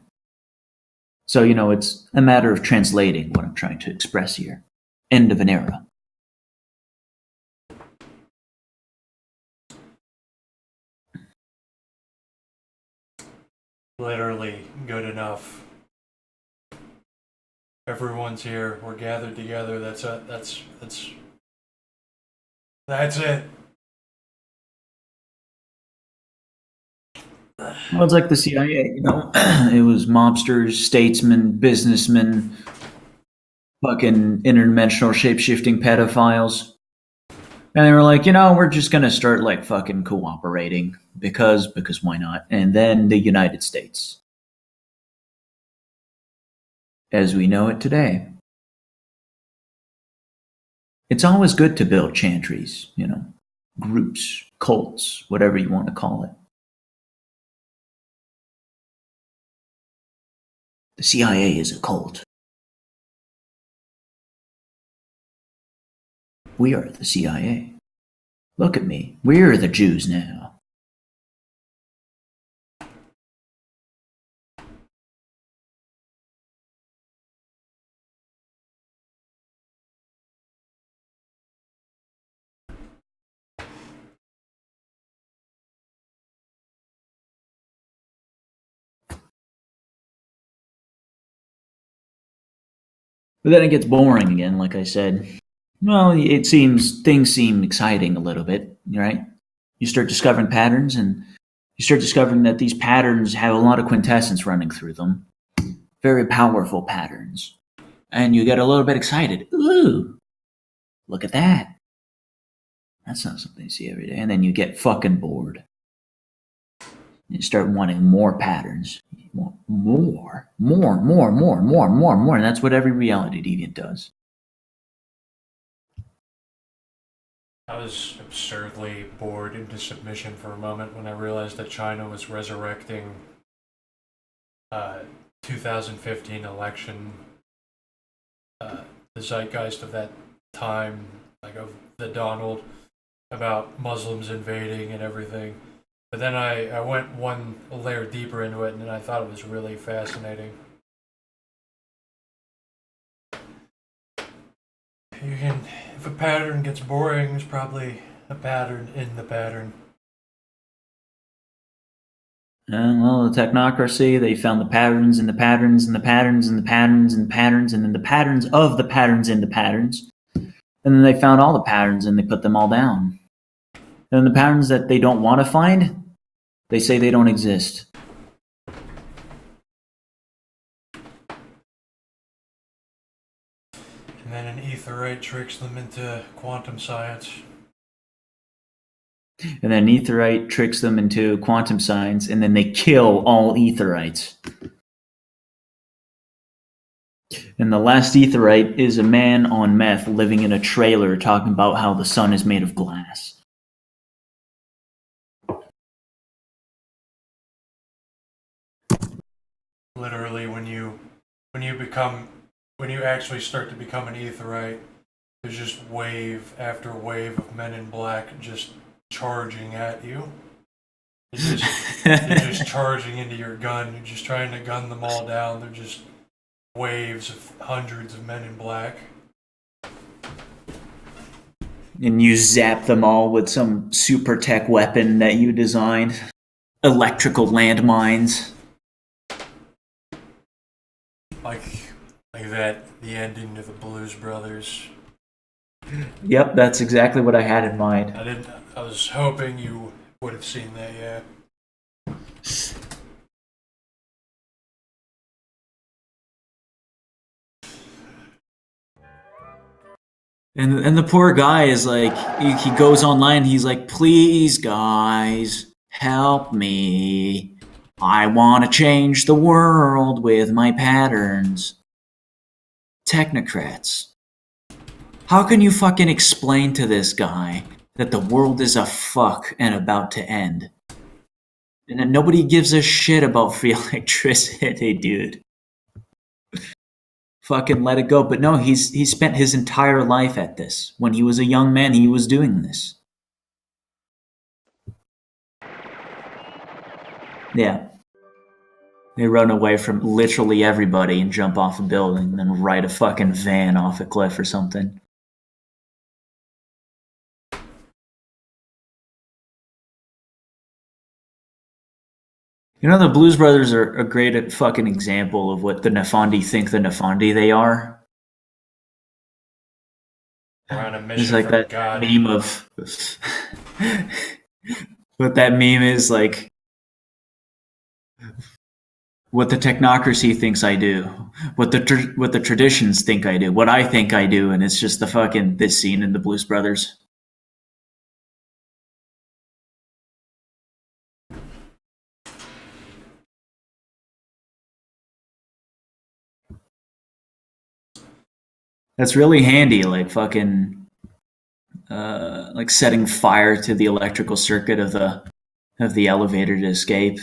So, it's a matter of translating what I'm trying to express here. End of an era. Literally good enough. Everyone's here. We're gathered together. That's it. That's it. Well, it's like the CIA, it was mobsters, statesmen, businessmen, fucking interdimensional shape-shifting pedophiles. And they were like, we're just gonna start like fucking cooperating because why not? And then the United States, as we know it today. It's always good to build chantries, groups, cults, whatever you want to call it. The CIA is a cult. We are the CIA. Look at me. We're the Jews now. But then it gets boring again, like I said. Well, things seem exciting a little bit, right? You start discovering patterns, and you start discovering that these patterns have a lot of quintessence running through them. Very powerful patterns. And you get a little bit excited. Ooh, look at that. That's not something you see every day. And then you get fucking bored. You start wanting more patterns. More. And that's what every reality deviant does. I was absurdly bored into submission for a moment when I realized that China was resurrecting 2015 election, the zeitgeist of that time, like of the Donald, about Muslims invading and everything. But then I went one layer deeper into it, and I thought it was really fascinating. If a pattern gets boring, there's probably a pattern in the pattern. Well, the technocracy, they found the patterns and the patterns and the patterns and the patterns and the patterns and then the patterns of the patterns in the patterns. And then they found all the patterns and they put them all down. And the patterns that they don't want to find, they say they don't exist. And then an etherite tricks them into quantum science. And then etherite tricks them into quantum science, and then they kill all etherites. And the last etherite is a man on meth living in a trailer talking about how the sun is made of glass. Literally, when you actually start to become an etherite, there's just wave after wave of men in black just charging at you. They're just charging into your gun. You're just trying to gun them all down. They're just waves of hundreds of men in black. And you zap them all with some super tech weapon that you designed. Electrical landmines. My Blues Brothers. Yep, that's exactly what I had in mind. I didn't. I was hoping you would have seen that yet. And the poor guy is like, he goes online, he's like, please, guys, help me. I want to change the world with my patterns. Technocrats. How can you fucking explain to this guy that the world is a fuck and about to end? And then nobody gives a shit about free electricity, dude. Fucking let it go. But no, he spent his entire life at this. When he was a young man, he was doing this. Yeah. They run away from literally everybody and jump off a building and then ride a fucking van off a cliff or something. You know, the Blues Brothers are a great fucking example of what the Nefandi think the Nefandi they are. We're on a It's mission like from that God. meme of what that meme is like what the technocracy thinks I do, what the traditions think I do, what I think I do, and it's just the fucking this scene in the Blues Brothers. That's really handy, like fucking like setting fire to the electrical circuit of the elevator to escape.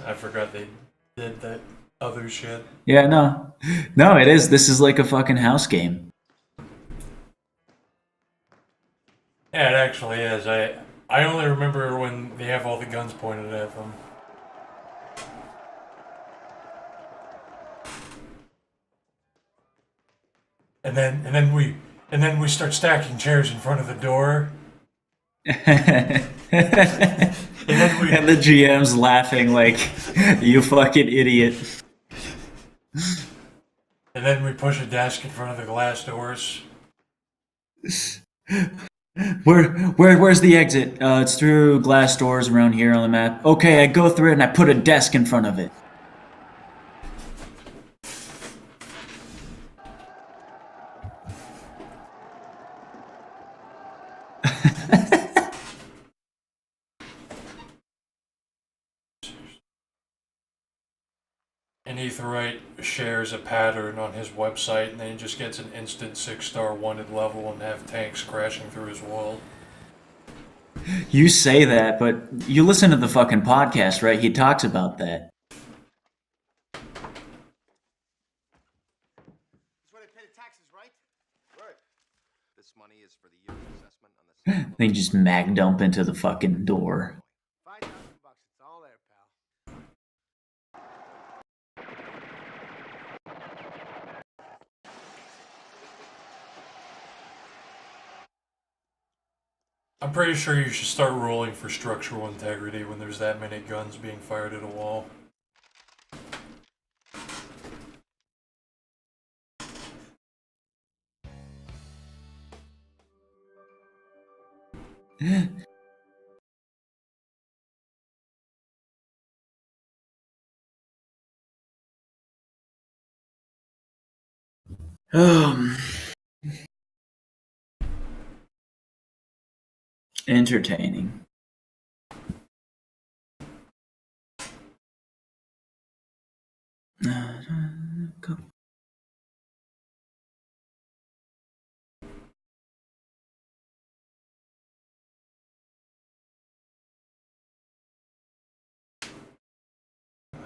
I forgot they did that other shit. Yeah, no, it is. This is like a fucking house game. Yeah, it actually is. I only remember when they have all the guns pointed at them. And then we start stacking chairs in front of the door. And then we the GM's laughing like, you fucking idiot. And then we push a desk in front of the glass doors. Where's the exit? It's through glass doors around here on the map. Okay, I go through it and I put a desk in front of it. And Etherite shares a pattern on his website, and then he just gets an instant 6-star wanted level and have tanks crashing through his wall. You say that, but you listen to the fucking podcast, right? He talks about that. That's where they pay the taxes, right? Right. This money is for the year's assessment on the They just mag dump into the fucking door. $5,000. It's all there, pal. I'm pretty sure you should start rolling for structural integrity when there's that many guns being fired at a wall. Um, entertaining.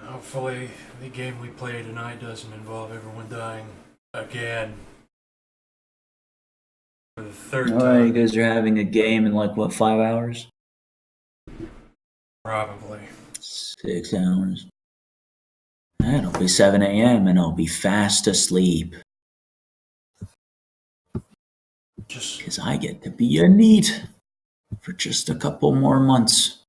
Hopefully, the game we play tonight doesn't involve everyone dying again. For the third Oh, time. you guys are having a game in like what, 5 hours? Probably. 6 hours. It'll be 7 a.m. and I'll be fast asleep. Just Because I get to be a NEET for just a couple more months.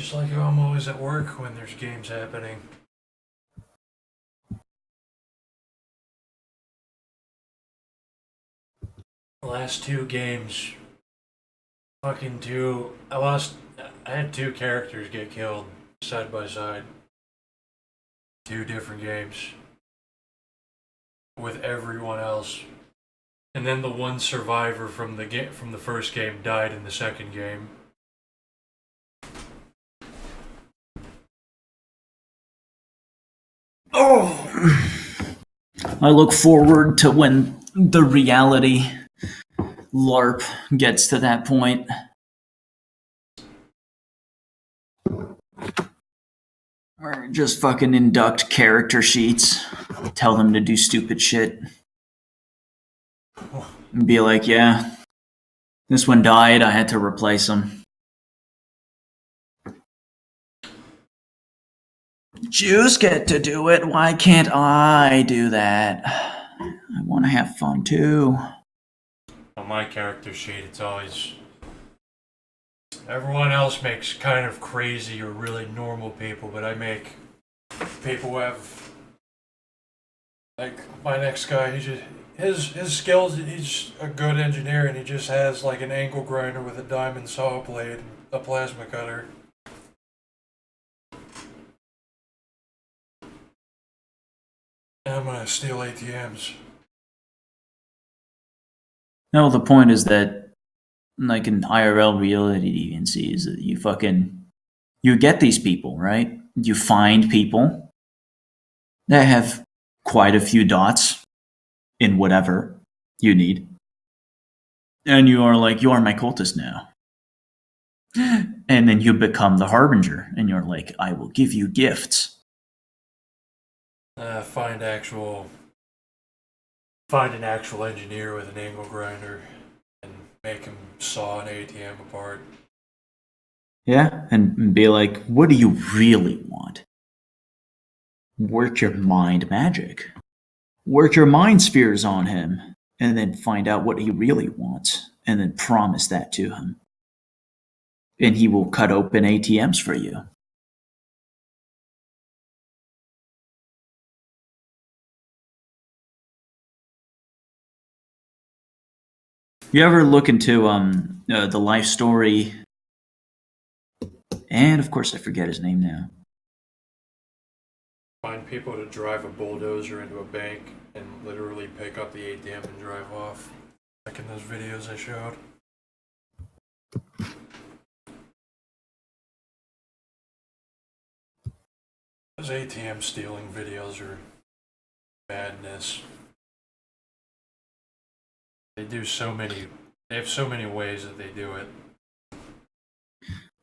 Just like how I'm always at work when there's games happening. The last two games, fucking two. I had two characters get killed side by side. Two different games with everyone else, and then the one survivor from the first game died in the second game. Oh, I look forward to when the reality LARP gets to that point. Or just fucking induct character sheets, tell them to do stupid shit, and be like, yeah, this one died, I had to replace him. Jews get to do it, why can't I do that? I want to have fun too. On my character sheet, it's always everyone else makes kind of crazy or really normal people, but I make people who have like my next guy. He just his skills. He's a good engineer, and he just has like an angle grinder with a diamond saw blade, and a plasma cutter. And I'm gonna steal ATMs. No, the point is that, like in IRL reality deviancy, is that you get these people, right? You find people that have quite a few dots in whatever you need. And you are like, you are my cultist now. And then you become the harbinger, and you're like, I will give you gifts. Find an actual engineer with an angle grinder and make him saw an ATM apart. Yeah, and be like, what do you really want? Work your mind magic. Work your mind spheres on him, and then find out what he really wants, and then promise that to him. And he will cut open ATMs for you. You ever look into the life story? And of course, I forget his name now. Find people to drive a bulldozer into a bank and literally pick up the ATM and drive off. Like in those videos I showed. Those ATM stealing videos are madness. They have so many ways that they do it.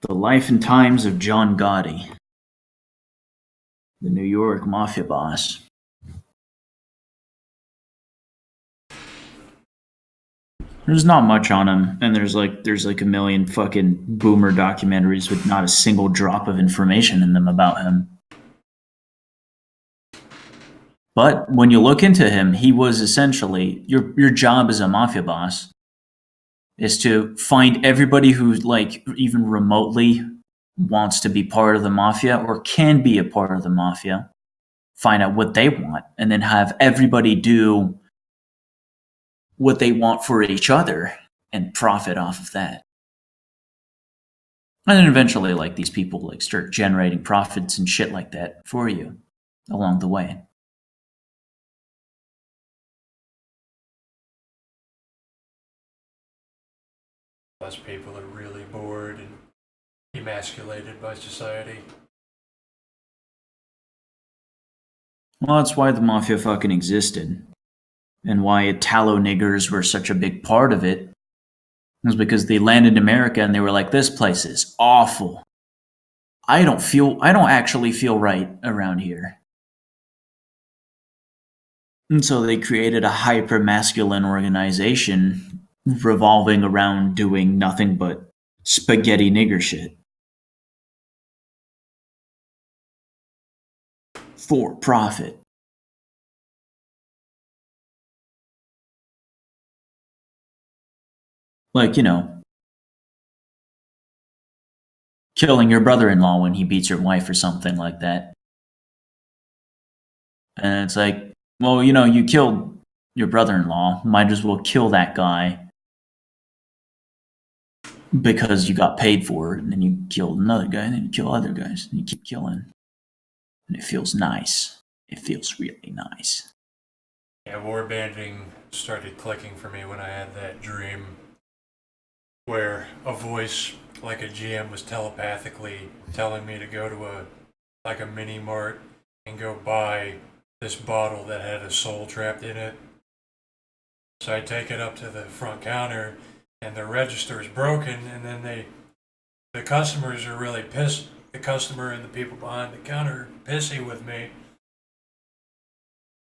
The Life and Times of John Gotti, the New York mafia boss. There's not much on him, and there's like a million fucking boomer documentaries with not a single drop of information in them about him. But when you look into him, he was essentially your job as a mafia boss is to find everybody who like even remotely wants to be part of the mafia or can be a part of the mafia, find out what they want, and then have everybody do what they want for each other and profit off of that. And then eventually like these people like start generating profits and shit like that for you along the way. Those people are really bored and emasculated by society. Well, that's why the mafia fucking existed. And why Italo niggers were such a big part of it was because they landed in America and they were like, this place is awful. I don't actually feel right around here. And so they created a hyper masculine organization revolving around doing nothing but spaghetti nigger shit. For profit. Like, killing your brother-in-law when he beats your wife or something like that. And it's like, well, you killed your brother-in-law. Might as well kill that guy because you got paid for it. And then you killed another guy, and then you kill other guys. And you keep killing. And it feels nice. It feels really nice. Yeah, warbanding started clicking for me when I had that dream where a voice, like a GM, was telepathically telling me to go to a mini mart and go buy this bottle that had a soul trapped in it. So I take it up to the front counter, and the register is broken, and then the customers are really pissed. The customer and the people behind the counter are pissy with me.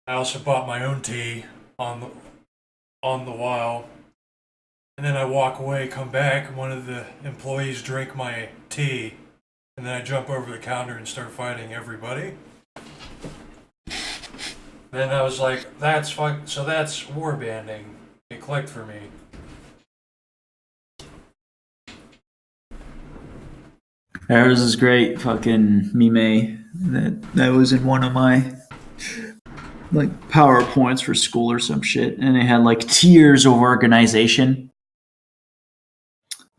I also bought my own tea on the while. And then I walk away, come back, and one of the employees drink my tea, and then I jump over the counter and start fighting everybody. Then I was like, that's fun. So that's warbanding. It clicked for me. There was this great fucking meme that was in one of my like PowerPoints for school or some shit, and it had like tiers of organization.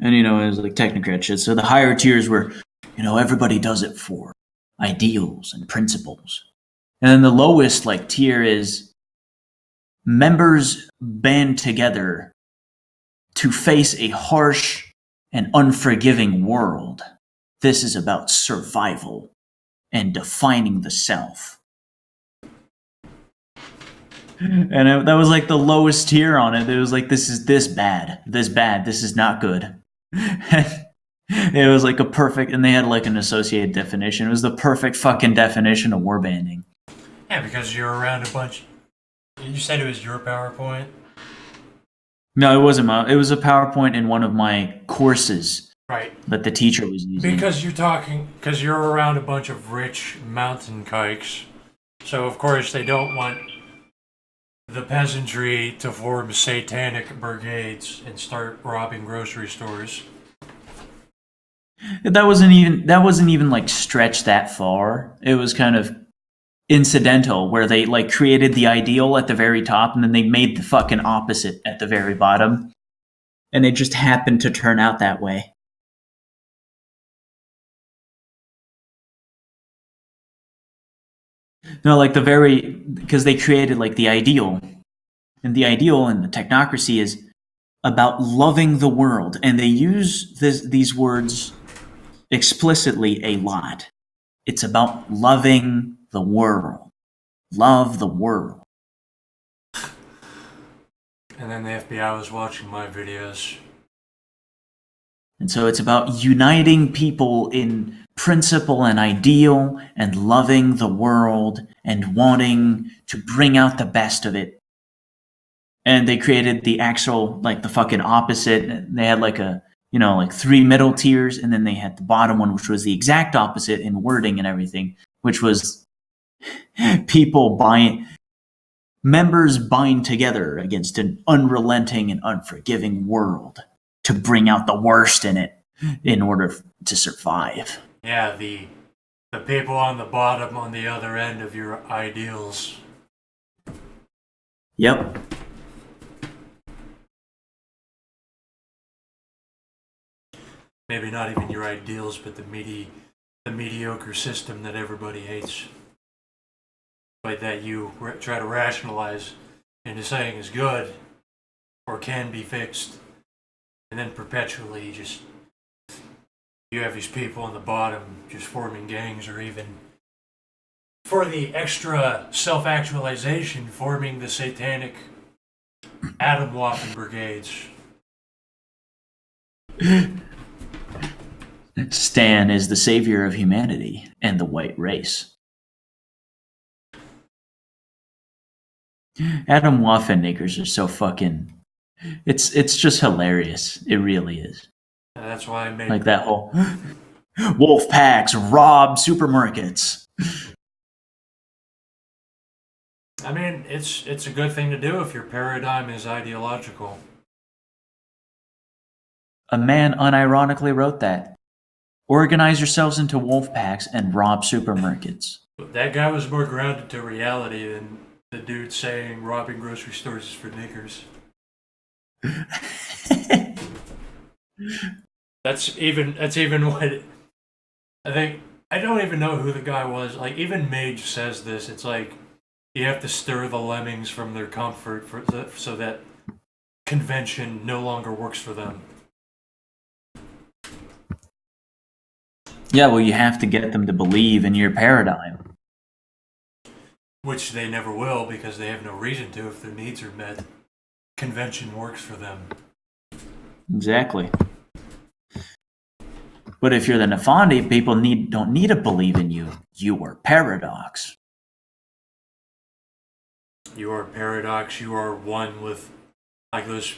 And it was like technocrat shit. So the higher tiers were, everybody does it for ideals and principles. And then the lowest like tier is members band together to face a harsh and unforgiving world. This is about survival and defining the self. And that was like the lowest tier on it. It was like, this is this bad, this is not good. It was like a perfect, and they had like an associated definition. It was the perfect fucking definition of warbanding. Yeah, because you're around a bunch. You said it was your PowerPoint? No, it wasn't. It was a PowerPoint in one of my courses. Right. That the teacher was using. Because you're around a bunch of rich mountain kikes. So of course they don't want the peasantry to form satanic brigades and start robbing grocery stores. That wasn't even like stretched that far. It was kind of incidental, where they like created the ideal at the very top and then they made the fucking opposite at the very bottom. And it just happened to turn out that way. No, like because they created like the ideal. And the ideal in the technocracy is about loving the world. And they use these words explicitly a lot. It's about loving the world. Love the world. And then the FBI was watching my videos. And so it's about uniting people in principle and ideal and loving the world and wanting to bring out the best of it. And they created the actual, like the fucking opposite. They had like like 3 middle tiers, and then they had the bottom one, which was the exact opposite in wording and everything, which was members bind together against an unrelenting and unforgiving world to bring out the worst in it in order to survive. Yeah, the people on the bottom on the other end of your ideals. Yep. Maybe not even your ideals, but the mediocre system that everybody hates. But that you try to rationalize into saying is good or can be fixed. And then perpetually you have these people on the bottom just forming gangs, or even for the extra self-actualization, forming the satanic Atomwaffen brigades. Stan is the savior of humanity and the white race. Atomwaffen niggers are so fucking... It's just hilarious. It really is. And that's why I made... Like that whole... Wolf packs rob supermarkets. I mean, it's a good thing to do if your paradigm is ideological. A man unironically wrote that. Organize yourselves into wolf packs and rob supermarkets. That guy was more grounded to reality than the dude saying robbing grocery stores is for niggers. That's even what I think. I don't even know who the guy was. Like, even Mage says this. It's like you have to stir the lemmings from their comfort so that convention no longer works for them. Yeah, well, you have to get them to believe in your paradigm. Which they never will because they have no reason to if their needs are met. Convention works for them. Exactly. But if you're the Nefandi, people don't need to believe in you. You are paradox. You are paradox. You are one with, like, those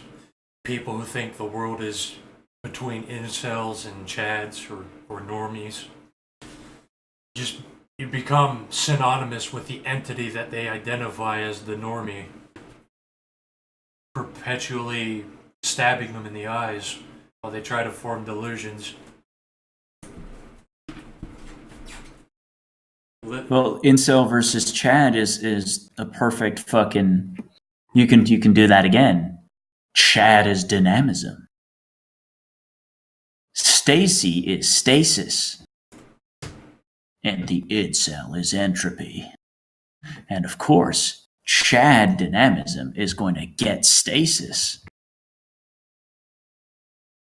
people who think the world is between incels and chads or normies. Just, you become synonymous with the entity that they identify as the normie, perpetually stabbing them in the eyes while they try to form delusions. Well, incel versus Chad is a perfect fucking. You can do that again. Chad is dynamism. Stacy is stasis. And the incel is entropy. And of course, Chad dynamism is going to get stasis.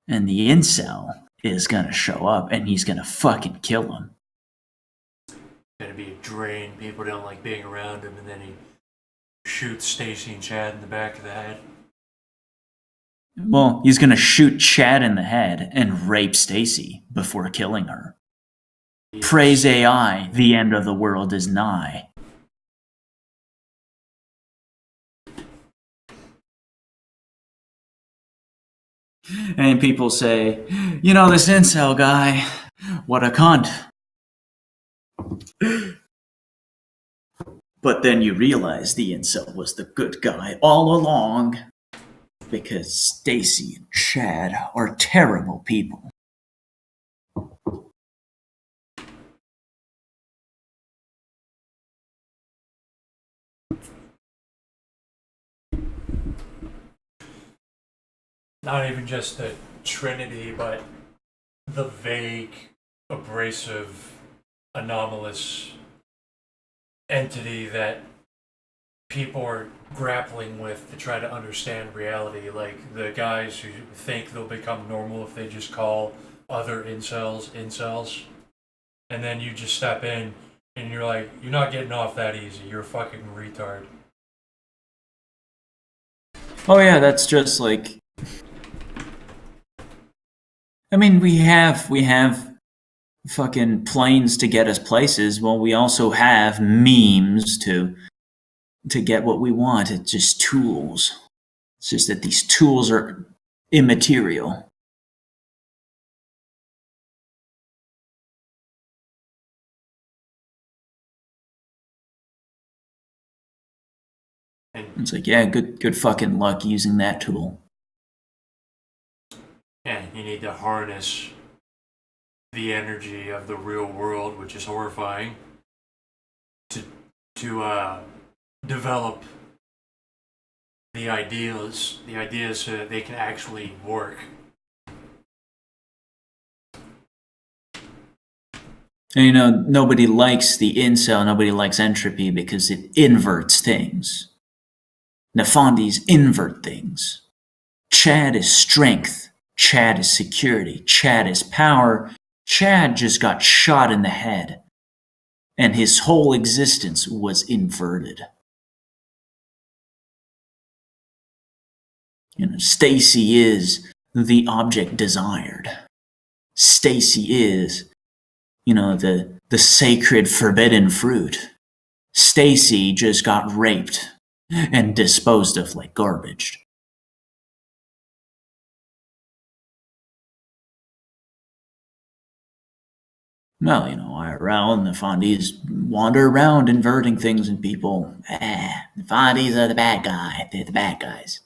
And the incel is going to show up and he's going to fucking kill him. Gonna be a drain. People don't like being around him, and then he shoots Stacy and Chad in the back of the head. Well, he's gonna shoot Chad in the head and rape Stacy before killing her. Yes. Praise AI, the end of the world is nigh. And people say, you know, this incel guy, what a cunt. But then you realize the incel was the good guy all along, because Stacy and Chad are terrible people. Not even just the Trinity, but the vague, abrasive, anomalous entity that people are grappling with to try to understand reality. Like the guys who think they'll become normal if they just call other incels. And then you just step in and you're like, you're not getting off that easy. You're a fucking retard. Oh yeah, that's just like, I mean, we have fucking planes to get us places. Well, we also have memes to get what we want. It's just tools. It's just that these tools are immaterial. And It's like, yeah, good fucking luck using that tool. yeah, you need to harness the energy of the real world, which is horrifying, to develop the ideas so that they can actually work. And you know, nobody likes the incel, nobody likes entropy because it inverts things. Nefandis invert things. Chad is strength. Chad is security. Chad is power. Chad just got shot in the head. And his whole existence was inverted. You know, Stacy is the object desired. Stacy is, you know, the sacred forbidden fruit. Stacy just got raped and disposed of like garbage. Well, you know, IRL and the Fondis wander around inverting things and people. The Fondis are the bad guy. They're the bad guys.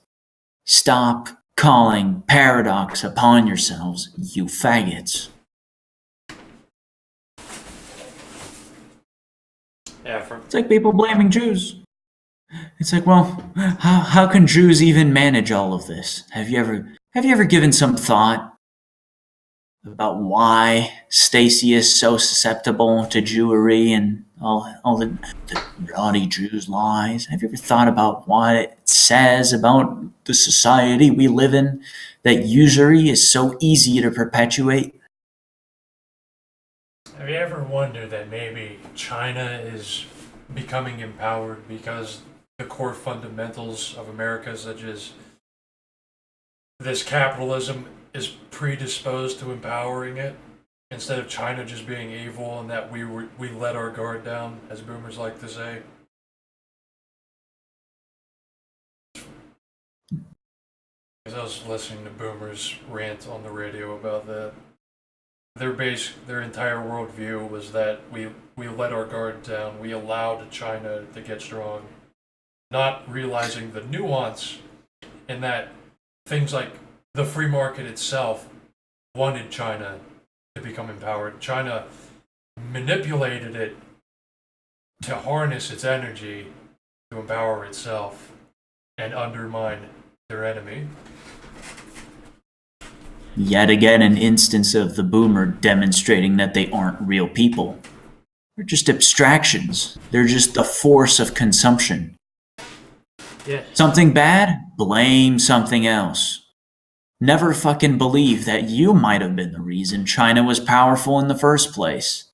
Stop calling paradox upon yourselves, you faggots. Yeah, It's like people blaming Jews. It's like, well, how can Jews even manage all of this? Have you ever given some thought about why Stacy is so susceptible to Jewry and all the naughty Jews' lies? Have you ever thought about what it says about the society we live in that usury is so easy to perpetuate? have you ever wondered that maybe China is becoming empowered because the core fundamentals of America, such as this capitalism, is predisposed to empowering it instead of China just being evil, and that we let our guard down, as boomers like to say? Because I was listening to boomers rant on the radio about that. Their entire worldview was that we let our guard down, we allowed China to get strong, not realizing the nuance in that things like the free market itself wanted China to become empowered. China manipulated it to harness its energy to empower itself and undermine their enemy. Yet again, an instance of the boomer demonstrating that they aren't real people. They're just abstractions. They're just the force of consumption. Yeah. Something bad? Blame something else. Never fucking believe that you might have been the reason China was powerful in the first place.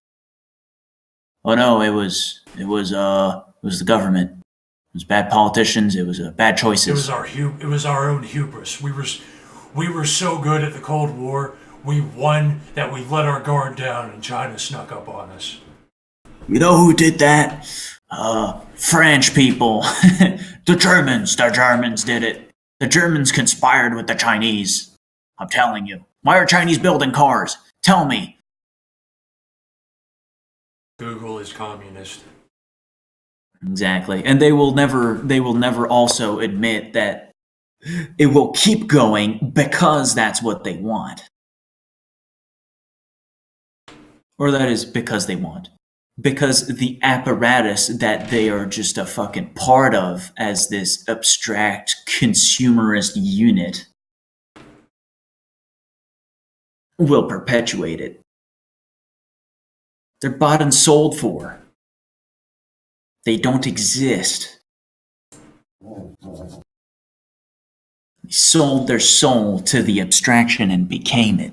Oh no, it was the government. It was bad politicians. It was bad choices. It was our own hubris. We were so good at the Cold War. We won that we let our guard down and China snuck up on us. You know who did that? French people. The Germans did it. The Germans conspired with the Chinese. I'm telling you. Why are Chinese building cars? Tell me. Google is communist. Exactly. And they will never also admit that it will keep going because that's what they want. Or that is because they want. Because the apparatus that they are just a fucking part of as this abstract consumerist unit will perpetuate it. They're bought and sold for. They don't exist. They sold their soul to the abstraction and became it.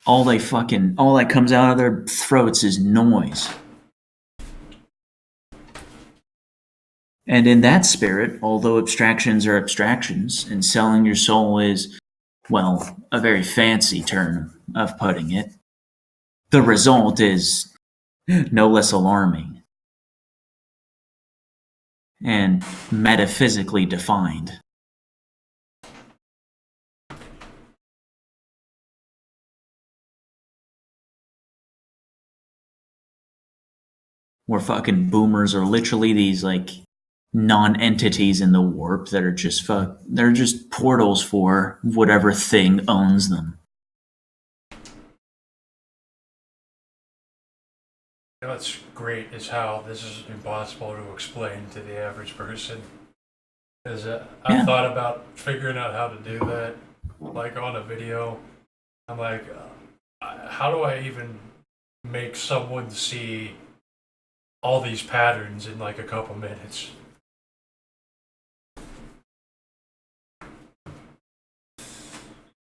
All that comes out of their throats is noise. And in that spirit, although abstractions are abstractions, and selling your soul is, well, a very fancy term of putting it, the result is no less alarming and metaphysically defined. Where fucking boomers are literally these like non-entities in the warp that are they're just portals for whatever thing owns them. You know what's great is how this is impossible to explain to the average person. Is I've thought about figuring out how to do that, like on a video. I'm like, how do I even make someone see all these patterns in like a couple minutes?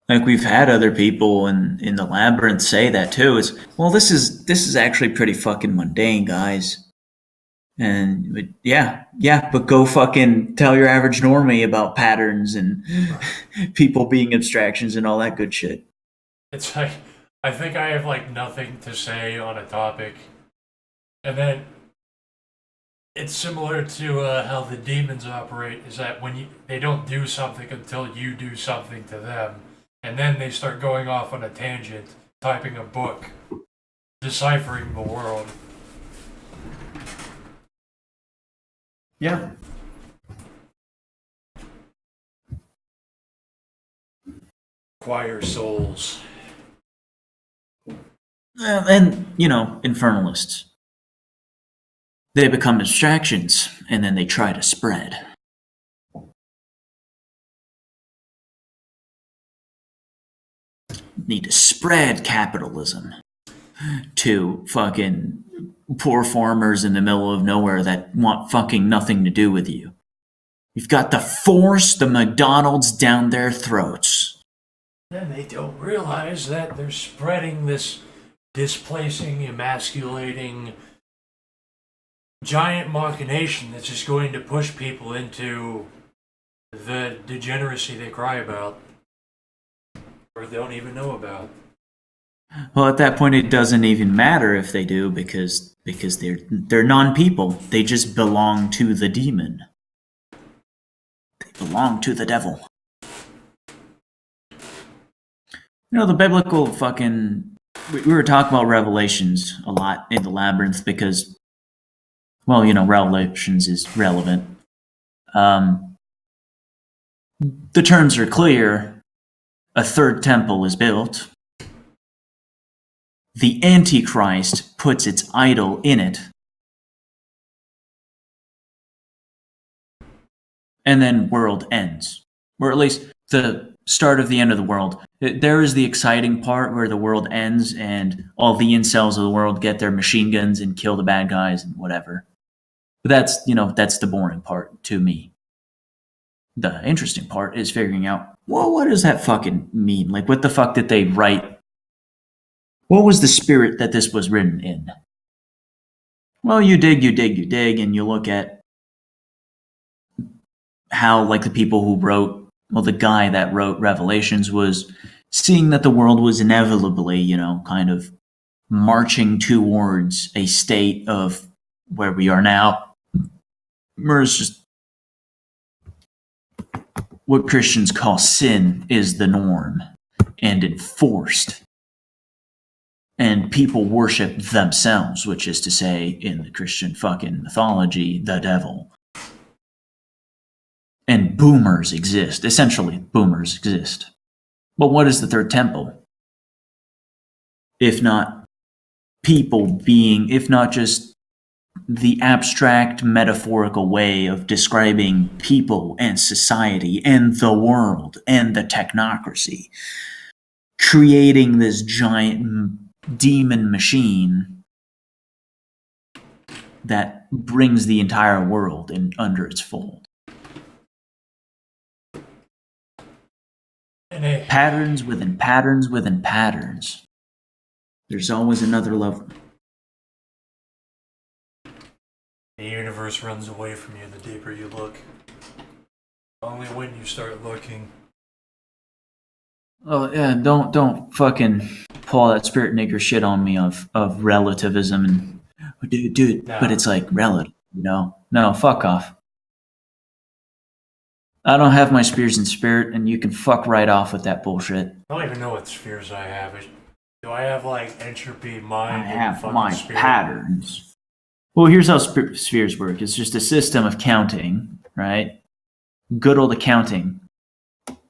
Like we've had other people in the labyrinth say that too. Is well, this is actually pretty fucking mundane, guys. And but yeah, but go fucking tell your average normie about patterns and people being abstractions and all that good shit. It's like I think I have like nothing to say on a topic, and then it's similar to how the demons operate. Is that when they don't do something until you do something to them, and then they start going off on a tangent, typing a book, deciphering the world. Yeah. Acquire souls. And, infernalists. They become abstractions, and then they try to spread. Need to spread capitalism to fucking poor farmers in the middle of nowhere that want fucking nothing to do with you. You've got to force the McDonald's down their throats. Then they don't realize that they're spreading this displacing, emasculating, giant machination that's just going to push people into the degeneracy they cry about or don't even know about. Well, at that point, it doesn't even matter if they do because they're non-people. They just belong to the demon. They belong to the devil. The biblical fucking... We were talking about Revelations a lot in the Labyrinth because, well, Revelations is relevant. The terms are clear. A third temple is built. The Antichrist puts its idol in it. And then world ends. Or at least the start of the end of the world. There is the exciting part where the world ends and all the incels of the world get their machine guns and kill the bad guys and whatever. But that's the boring part to me. The interesting part is figuring out, well, what does that fucking mean? Like, what the fuck did they write? What was the spirit that this was written in? Well, you dig, and you look at how, like, the people who wrote, well, the guy that wrote Revelations was seeing that the world was inevitably, kind of marching towards a state of where we are now. Whereas just what Christians call sin is the norm and enforced. And people worship themselves, which is to say, in the Christian fucking mythology, the devil. And boomers exist. Essentially, boomers exist. But what is the third temple? If not if not just the abstract metaphorical way of describing people and society and the world and the technocracy, creating this giant demon machine that brings the entire world under its fold. Patterns within patterns within patterns. There's always another level. The universe runs away from you the deeper you look. Only when you start looking. Oh yeah, don't fucking pull that spirit nigger shit on me of relativism and dude. No. But it's like relative, No, fuck off. I don't have my spheres in spirit, and you can fuck right off with that bullshit. I don't even know what spheres I have. Do I have like entropy, mind, I have and my spirit? Patterns. Well, here's how spheres work. It's just a system of counting, right? Good old accounting.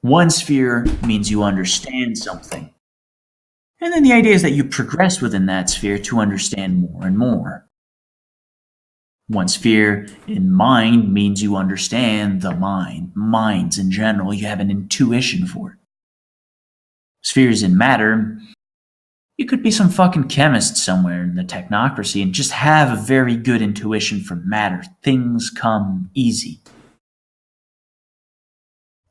One sphere means you understand something. And then the idea is that you progress within that sphere to understand more and more. One sphere in mind means you understand the mind. Minds in general, you have an intuition for it. Spheres in matter, you could be some fucking chemist somewhere in the technocracy and just have a very good intuition for matter. Things come easy.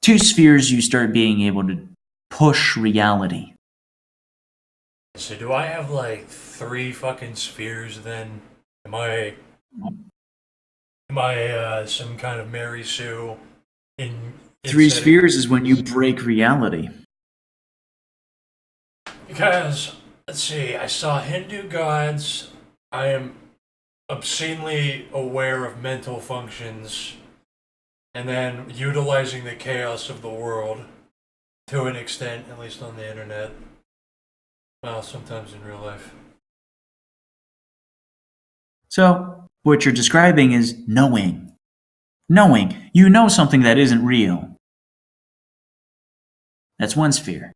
Two spheres, you start being able to push reality. So do I have like 3 fucking spheres then? Am I some kind of Mary Sue in 3 spheres is when you break reality. Because, let's see, I saw Hindu gods. I am obscenely aware of mental functions. And then utilizing the chaos of the world to an extent, at least on the internet. Well, sometimes in real life. So, what you're describing is knowing. Knowing. You know something that isn't real. That's one sphere.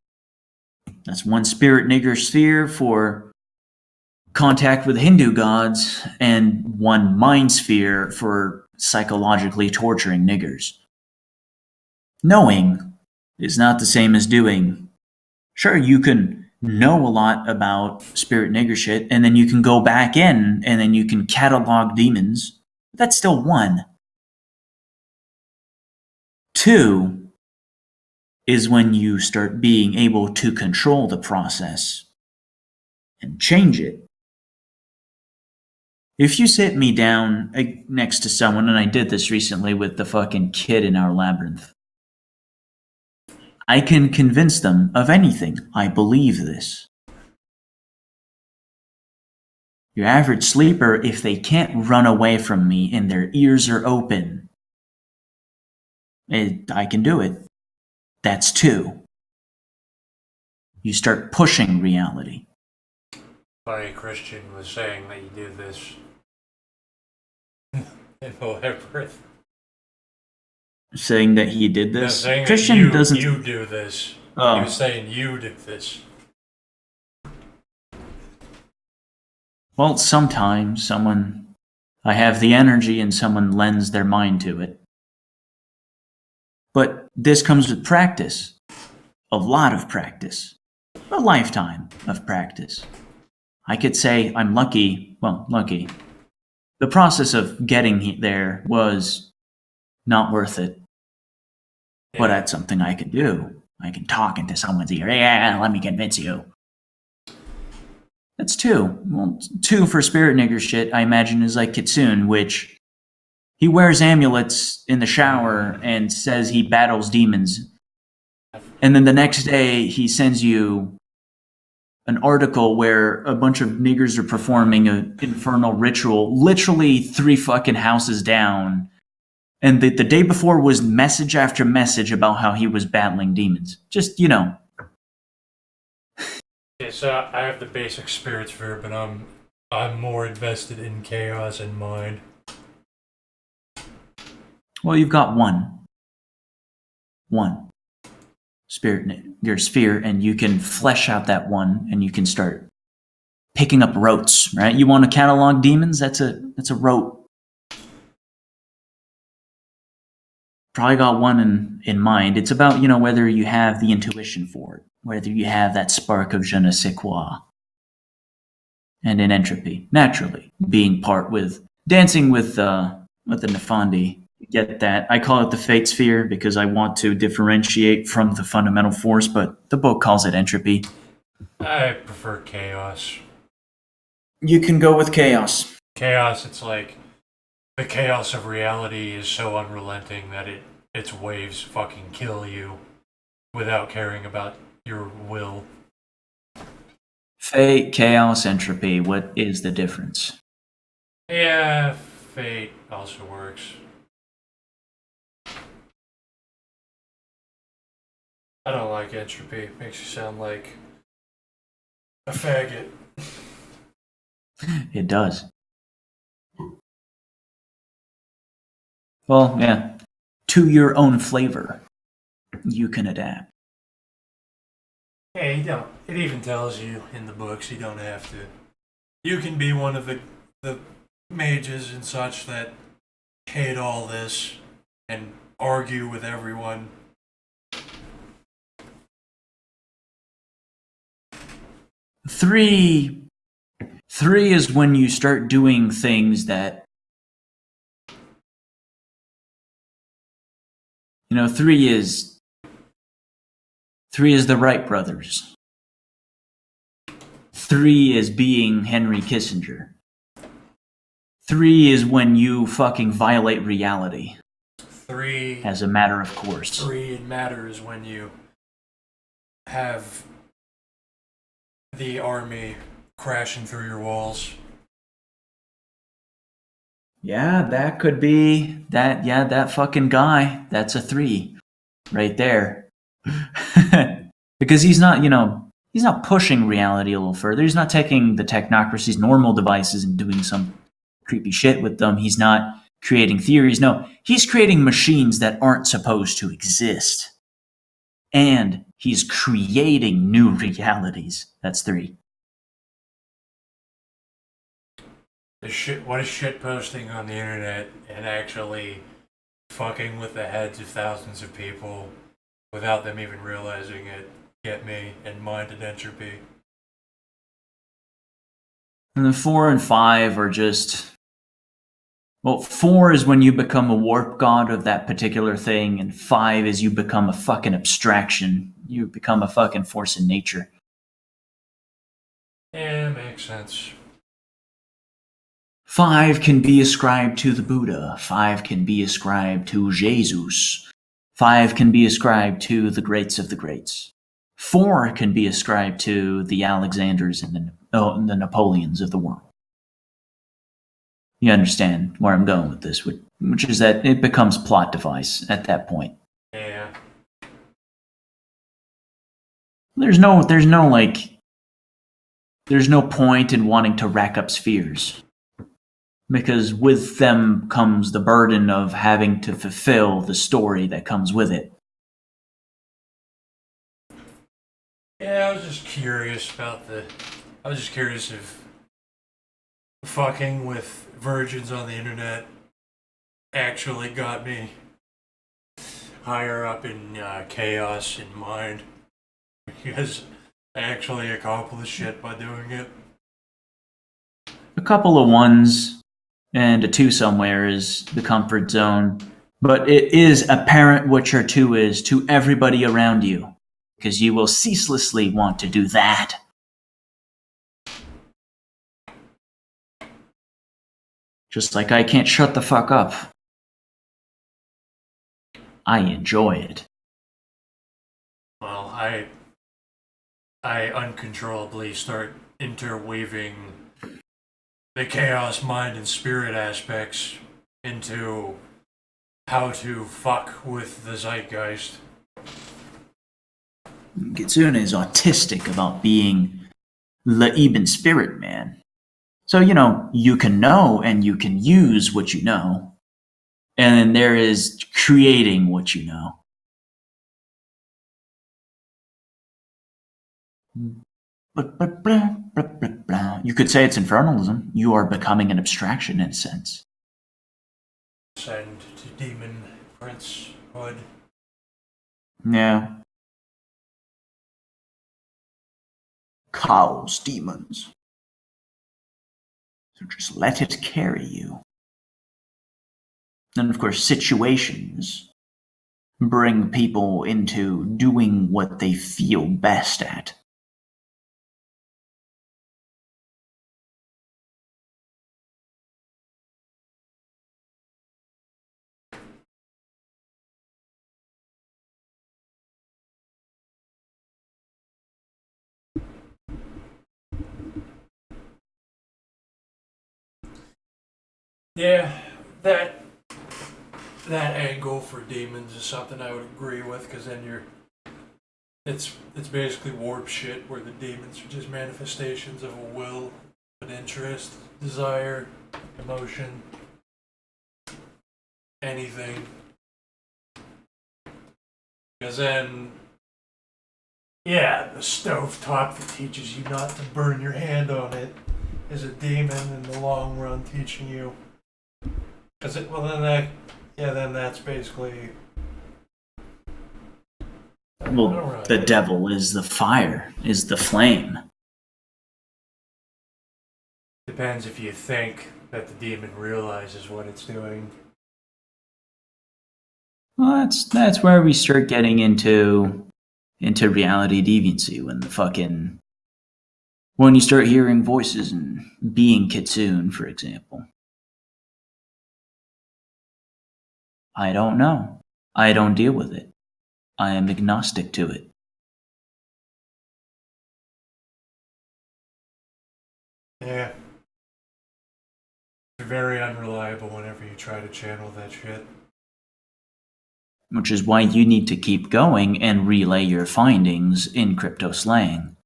That's one spirit nigger sphere for contact with Hindu gods and one mind sphere for psychologically torturing niggers. Knowing is not the same as doing. Sure, you can know a lot about spirit nigger shit, and then you can go back in and then you can catalog demons. That's still one. Two is when you start being able to control the process and change it. If you sit me down next to someone, and I did this recently with the fucking kid in our labyrinth, I can convince them of anything. I believe this. Your average sleeper, if they can't run away from me and their ears are open, I can do it. That's two. You start pushing reality. Funny Christian was saying that you do this in whatever. Saying that he did No, this. saying Christian that you, doesn't. You do this. Oh. He was saying you do this. Well, sometimes I have the energy and someone lends their mind to it. But this comes with practice. A lot of practice. A lifetime of practice. I could say I'm lucky. Well, lucky. The process of getting there was not worth it. Yeah. But that's something I can do. I can talk into someone's ear. Yeah, let me convince you. That's two. Well, two for spirit nigger shit, I imagine, is like Kitsune, which he wears amulets in the shower and says he battles demons. And then the next day, he sends you an article where a bunch of niggers are performing an infernal ritual, literally 3 fucking houses down. And the day before was message after message about how he was battling demons. Just, Yeah, so I have the basic spirit sphere, but I'm more invested in chaos and mind. Well, you've got one spirit, your sphere, and you can flesh out that one, and you can start picking up rotes. Right? You want to catalog demons? That's a rote. Probably got one in mind. It's about whether you have the intuition for it, whether you have that spark of je ne sais quoi, and in entropy, naturally being part with dancing with the Nefandi. Get that? I call it the fate sphere because I want to differentiate from the fundamental force, but the book calls it entropy. I prefer chaos. You can go with chaos. Chaos, it's like the chaos of reality is so unrelenting that its waves fucking kill you without caring about your will. Fate, chaos, entropy. What is the difference? Yeah, fate also works. I don't like entropy. It makes you sound like a faggot. It does. Well, yeah. To your own flavor, you can adapt. Yeah, you don't. It even tells you in the books you don't have to. You can be one of the mages and such that hate all this and argue with everyone. Three is when you start doing things that three is the Wright brothers. 3 is being Henry Kissinger. 3 is when you fucking violate reality. 3 as a matter of course. 3 it matters when you have the army crashing through your walls. Yeah, that could be that. Yeah, that fucking guy. That's a 3 right there. Because he's not, he's not pushing reality a little further. He's not taking the technocracy's normal devices and doing some creepy shit with them. He's not creating theories. No, he's creating machines that aren't supposed to exist. And he's creating new realities. That's 3. What is shit posting on the internet and actually fucking with the heads of thousands of people without them even realizing it get me and mind and entropy. And the 4 and 5 are just. Well, 4 is when you become a warp god of that particular thing, and 5 is you become a fucking abstraction. You become a fucking force in nature. Yeah, makes sense. 5 can be ascribed to the Buddha. 5 can be ascribed to Jesus. 5 can be ascribed to the greats of the greats. 4 can be ascribed to the Alexanders and the Napoleons of the world. You understand where I'm going with this, which is that it becomes plot device at that point. Yeah. There's no point in wanting to rack up spheres, because with them comes the burden of having to fulfill the story that comes with it. Yeah, I was just curious if fucking with virgins on the internet actually got me higher up in chaos in mind, because I actually accomplished shit by doing it. A couple of 1s and a 2 somewhere is the comfort zone, but it is apparent what your 2 is to everybody around you, because you will ceaselessly want to do that. Just like I can't shut the fuck up. I enjoy it. Well, I uncontrollably start interweaving the chaos mind and spirit aspects into how to fuck with the zeitgeist. Kitsune is autistic about being the Eben spirit man. So, you can know and you can use what you know. And then there is creating what you know. But blah, blah, blah, blah. You could say it's infernalism. You are becoming an abstraction in a sense. Send to demon princehood. Yeah. Cows, demons. So just let it carry you. And of course, situations bring people into doing what they feel best at. Yeah, that angle for demons is something I would agree with, because then it's basically warp shit where the demons are just manifestations of a will, an interest, desire, emotion, anything. Because then, yeah, the stovetop that teaches you not to burn your hand on it is a demon in the long run teaching you. Then that's basically. Well, the devil is the fire, is the flame. Depends if you think that the demon realizes what it's doing. Well, that's where we start getting into reality deviancy, when you start hearing voices and being kitsune, for example. I don't know. I don't deal with it. I am agnostic to it. Yeah. You're very unreliable whenever you try to channel that shit. Which is why you need to keep going and relay your findings in crypto slang.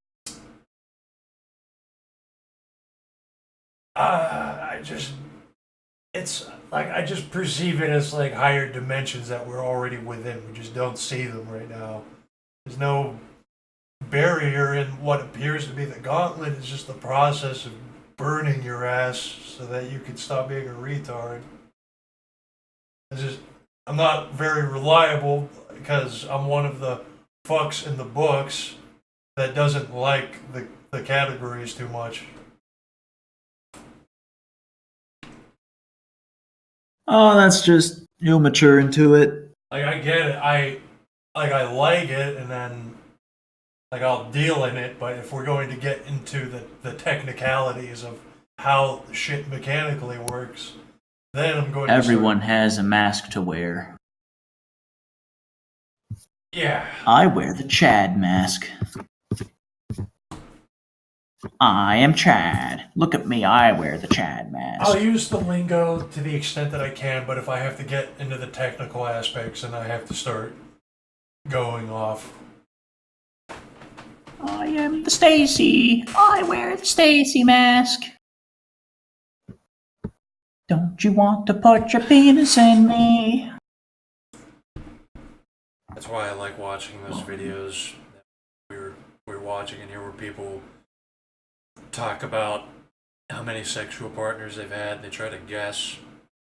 I just perceive it as like higher dimensions that we're already within. We just don't see them right now. There's no barrier in what appears to be the gauntlet. It's just the process of burning your ass so that you can stop being a retard. I'm not very reliable because I'm one of the fucks in the books that doesn't like the categories too much. Oh, that's just you'll mature into it. Like I get it, I like it, and then like I'll deal in it. But if we're going to get into the technicalities of how shit mechanically works, then I'm going Everyone has a mask to wear. Yeah. I wear the Chad mask. I am Chad. Look at me, I wear the Chad mask. I'll use the lingo to the extent that I can, but if I have to get into the technical aspects, then I have to start going off. I am the Stacy. I wear the Stacy mask. Don't you want to put your penis in me? That's why I like watching those videos that we were watching in here where people talk about how many sexual partners they've had. They try to guess,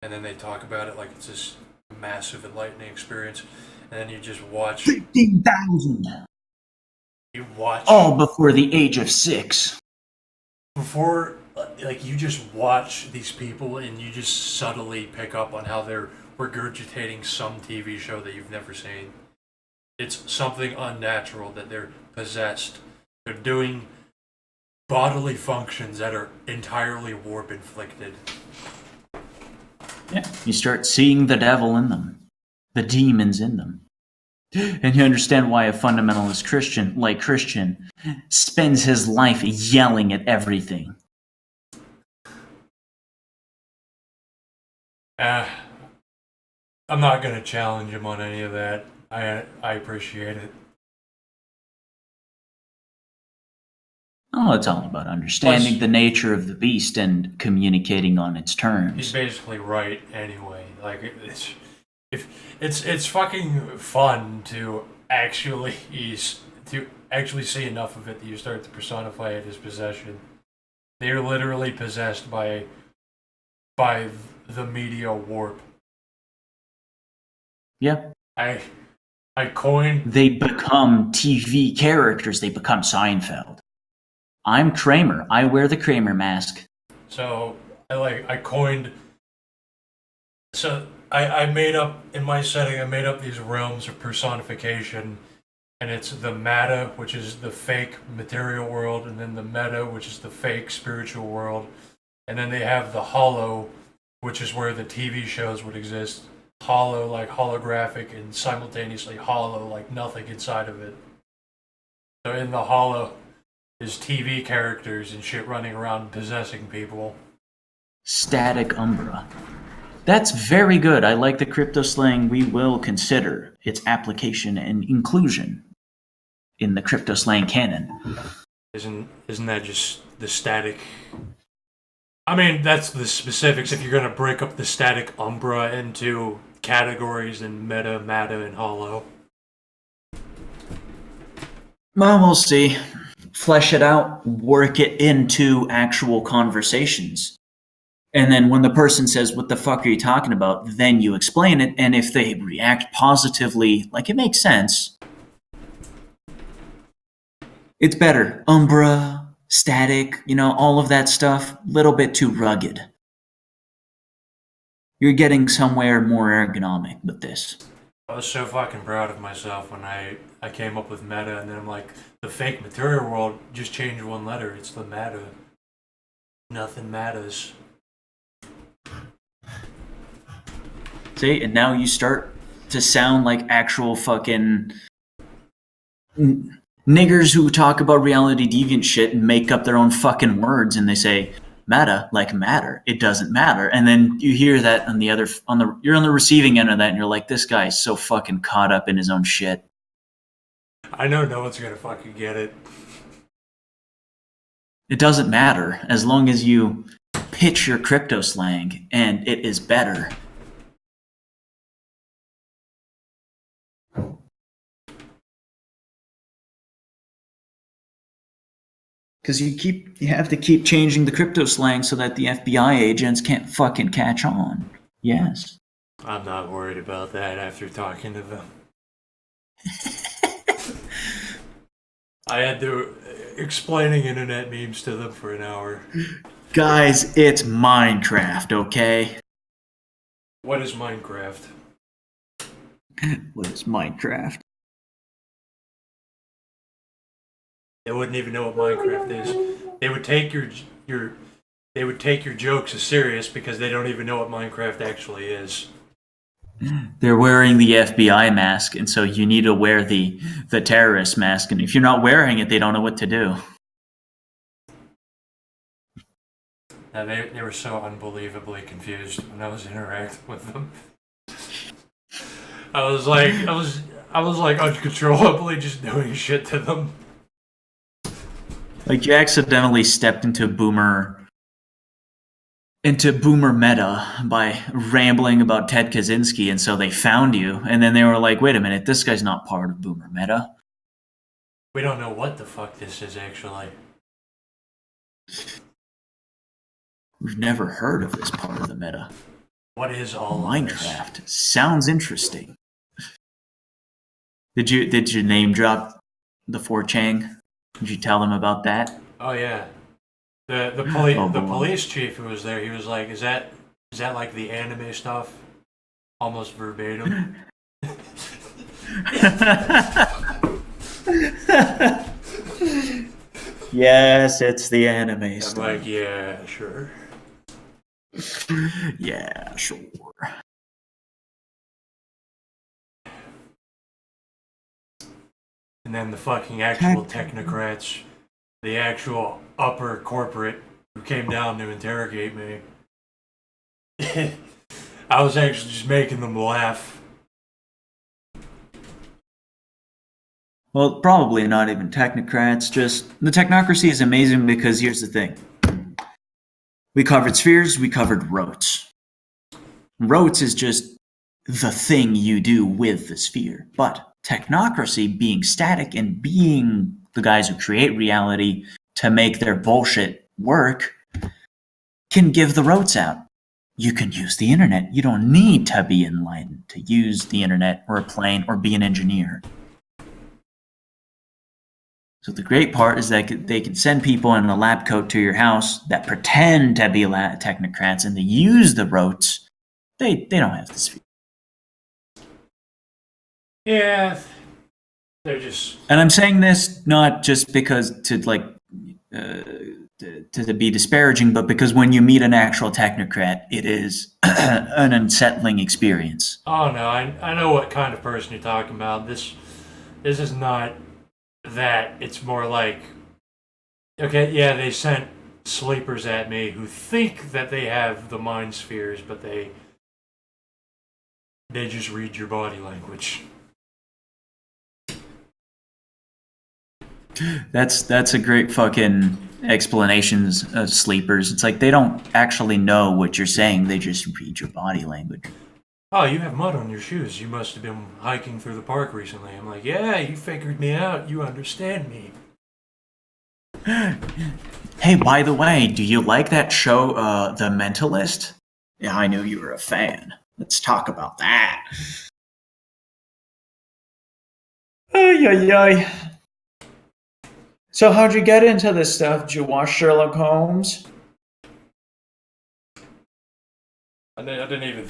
and then they talk about it like it's this massive enlightening experience. And then you just watch 15,000. You watch all before the age of 6. Before, like you just watch these people, and you just subtly pick up on how they're regurgitating some TV show that you've never seen. It's something unnatural that they're possessed. They're doing bodily functions that are entirely warp inflicted. Yeah, you start seeing the devil in them, the demons in them. And you understand why a fundamentalist Christian, like Christian, spends his life yelling at everything. I'm not going to challenge him on any of that. I appreciate it. Oh, it's all about understanding the nature of the beast and communicating on its terms. He's basically right anyway. Like it's fucking fun to actually see enough of it that you start to personify it as possession. They're literally possessed by the media warp. Yeah. I coined. They become TV characters. They become Seinfeld. I'm Kramer. I wear the Kramer mask. So I coined. So I made up in my setting. I made up these realms of personification, and it's the matter, which is the fake material world, and then the meta, which is the fake spiritual world, and then they have the hollow, which is where the TV shows would exist. Hollow, like holographic, and simultaneously hollow, like nothing inside of it. So in the hollow is TV characters and shit running around possessing people. Static Umbra. That's very good. I like the crypto slang. We will consider its application and inclusion in the crypto slang canon. Isn't that just the static? I mean, that's the specifics. If you're going to break up the static Umbra into categories and meta, and hollow. Well, we'll see. Flesh it out, work it into actual conversations. And then when the person says, what the fuck are you talking about? Then you explain it. And if they react positively, like it makes sense, it's better. Umbra, static, all of that stuff, little bit too rugged. You're getting somewhere more ergonomic with this. I was so fucking proud of myself when I came up with meta, and then I'm like, the fake material world, just change one letter. It's the meta. Nothing matters. See, and now you start to sound like actual fucking niggers who talk about reality deviant shit and make up their own fucking words, and they say meta like matter. It doesn't matter. And then you hear that you're on the receiving end of that, and you're like, this guy is so fucking caught up in his own shit. I know no one's gonna fucking get it. It doesn't matter as long as you pitch your crypto slang and it is better. Because you have to keep changing the crypto slang so that the FBI agents can't fucking catch on. Yes. I'm not worried about that after talking to them. I had to explaining internet memes to them for an hour. Guys, it's Minecraft, okay? What is Minecraft? What is Minecraft? They wouldn't even know what Minecraft is. They would take your they would take your jokes as serious because they don't even know what Minecraft actually is. They're wearing the FBI mask, and so you need to wear the terrorist mask. And if you're not wearing it, they don't know what to do. Now they were so unbelievably confused when I was interacting with them. I was like uncontrollably just doing shit to them. Like you accidentally stepped into boomer meta by rambling about Ted Kaczynski, and so they found you, and then they were like, wait a minute, this guy's not part of boomer meta. We don't know what the fuck this is actually. We've never heard of this part of the meta. What is all Minecraft? Of this? Sounds interesting. Did you name drop the 4chan? Did you tell them about that? Oh yeah. The police chief who was there, he was like, is that like the anime stuff? Almost verbatim. Yes, it's the anime stuff. I'm like, yeah, sure. Yeah, sure. And then the fucking actual technocrats, the actual upper corporate who came down to interrogate me. I was actually just making them laugh. Well, probably not even technocrats, just the technocracy is amazing because here's the thing. We covered spheres, we covered rotes. Rotes is just the thing you do with the sphere. But technocracy, being static and being the guys who create reality to make their bullshit work, can give the rotes out. You can use the internet. You don't need to be enlightened to use the internet or a plane or be an engineer. So the great part is that they can send people in a lab coat to your house that pretend to be technocrats, and they use the rotes. They don't have this. Yeah, they're just. And I'm saying this not just because to be disparaging, but because when you meet an actual technocrat, it is an unsettling experience. Oh no, I know what kind of person you're talking about. This is not that. It's more like, okay, yeah, they sent sleepers at me who think that they have the mind spheres, but they just read your body language. That's a great fucking explanations of sleepers. It's like they don't actually know what you're saying, they just read your body language. Oh, you have mud on your shoes. You must have been hiking through the park recently. I'm like, yeah, you figured me out. You understand me. Hey, by the way, do you like that show, The Mentalist? Yeah, I knew you were a fan. Let's talk about that. Ay, ay, ay. So how'd you get into this stuff? Did you watch Sherlock Holmes? I didn't even...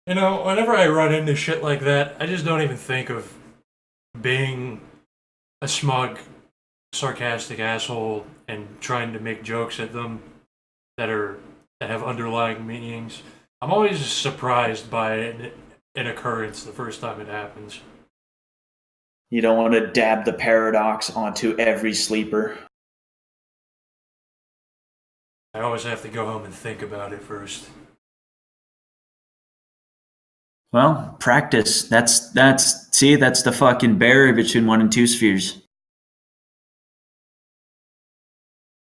You know, whenever I run into shit like that, I just don't even think of being a smug, sarcastic asshole and trying to make jokes at them that have underlying meanings. I'm always surprised by an occurrence the first time it happens. You don't want to dab the paradox onto every sleeper. I always have to go home and think about it first. Well, practice. That's the fucking barrier between 1 and 2 spheres.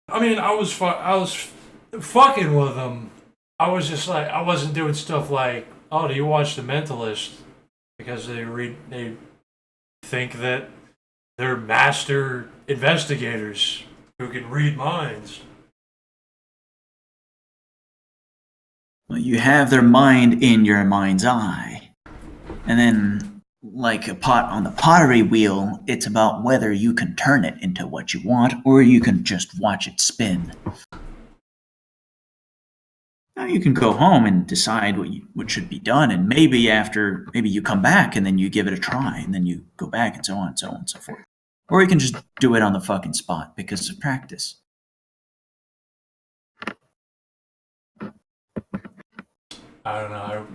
I mean, I was fucking with them. I was just like, I wasn't doing stuff like, oh, do you watch The Mentalist? Because they think that they're master investigators. who can read minds. Well, you have their mind in your mind's eye. And then, like a pot on the pottery wheel, it's about whether you can turn it into what you want or you can just watch it spin. Now you can go home and decide what should be done, and maybe you come back and then you give it a try, and then you go back and so on and so on and so forth. Or you can just do it on the fucking spot because of practice. I don't know.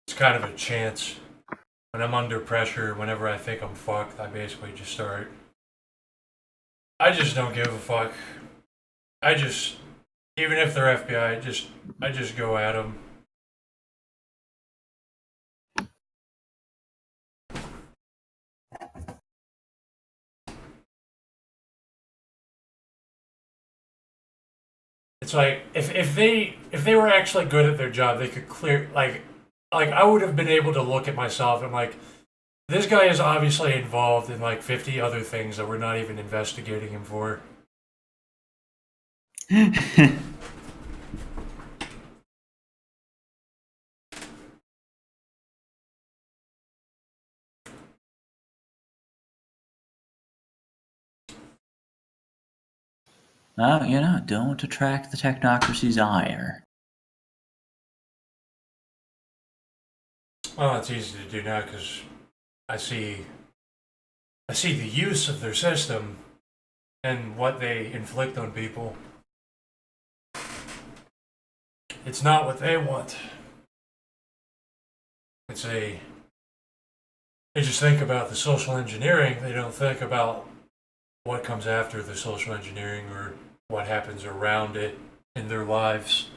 It's kind of a chance. When I'm under pressure, whenever I think I'm fucked, I basically just start. I just don't give a fuck. Even if they're FBI, I just go at them. It's like if they were actually good at their job, they could clear like I would have been able to look at myself and like this guy is obviously involved in like 50 other things that we're not even investigating him for. Well, don't attract the technocracy's ire. Well, it's easy to do now because I see the use of their system and what they inflict on people. It's not what they want. They just think about the social engineering. They don't think about what comes after the social engineering or what happens around it in their lives.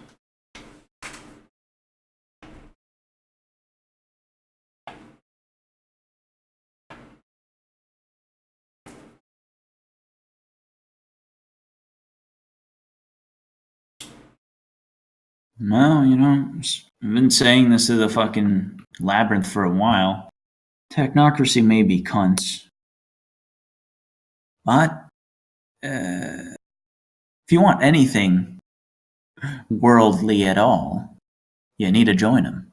Well, I've been saying this to the fucking labyrinth for a while. Technocracy may be cunts. But, if you want anything worldly at all, you need to join them.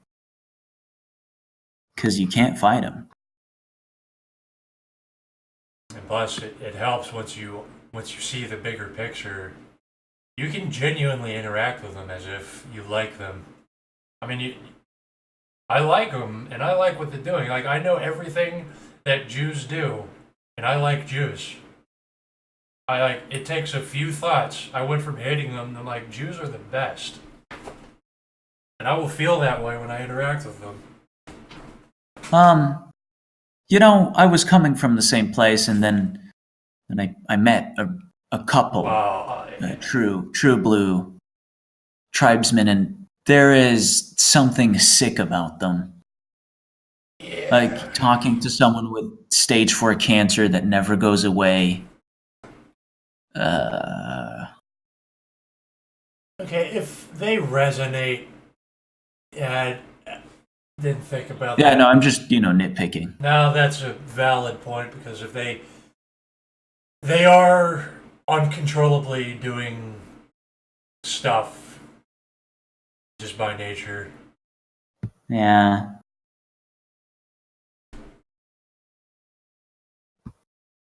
Because you can't fight them. And plus, it helps once you see the bigger picture. You can genuinely interact with them as if you like them. I mean, I like them, and I like what they're doing. Like, I know everything that Jews do, and I like Jews. It takes a few thoughts. I went from hating them to like, Jews are the best. And I will feel that way when I interact with them. I was coming from the same place, and then I met a couple, true blue tribesmen, and there is something sick about them. Yeah. Like talking to someone with stage 4 cancer that never goes away. Okay, if they resonate, yeah, I didn't think about Yeah, that. no, I'm just, nitpicking. Now that's a valid point because if they are uncontrollably doing stuff just by nature. Yeah.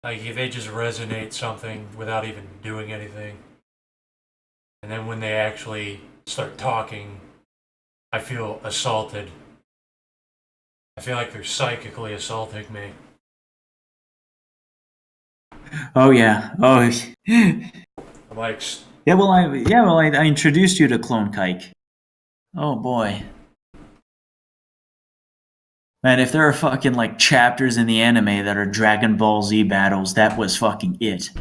Like if they just resonate something without even doing anything. And then when they actually start talking, I feel assaulted. I feel like they're psychically assaulting me. Oh yeah. Oh. I'm like, I introduced you to Clone Kike. Oh boy. Man, if there are fucking like chapters in the anime that are Dragon Ball Z battles, that was fucking it.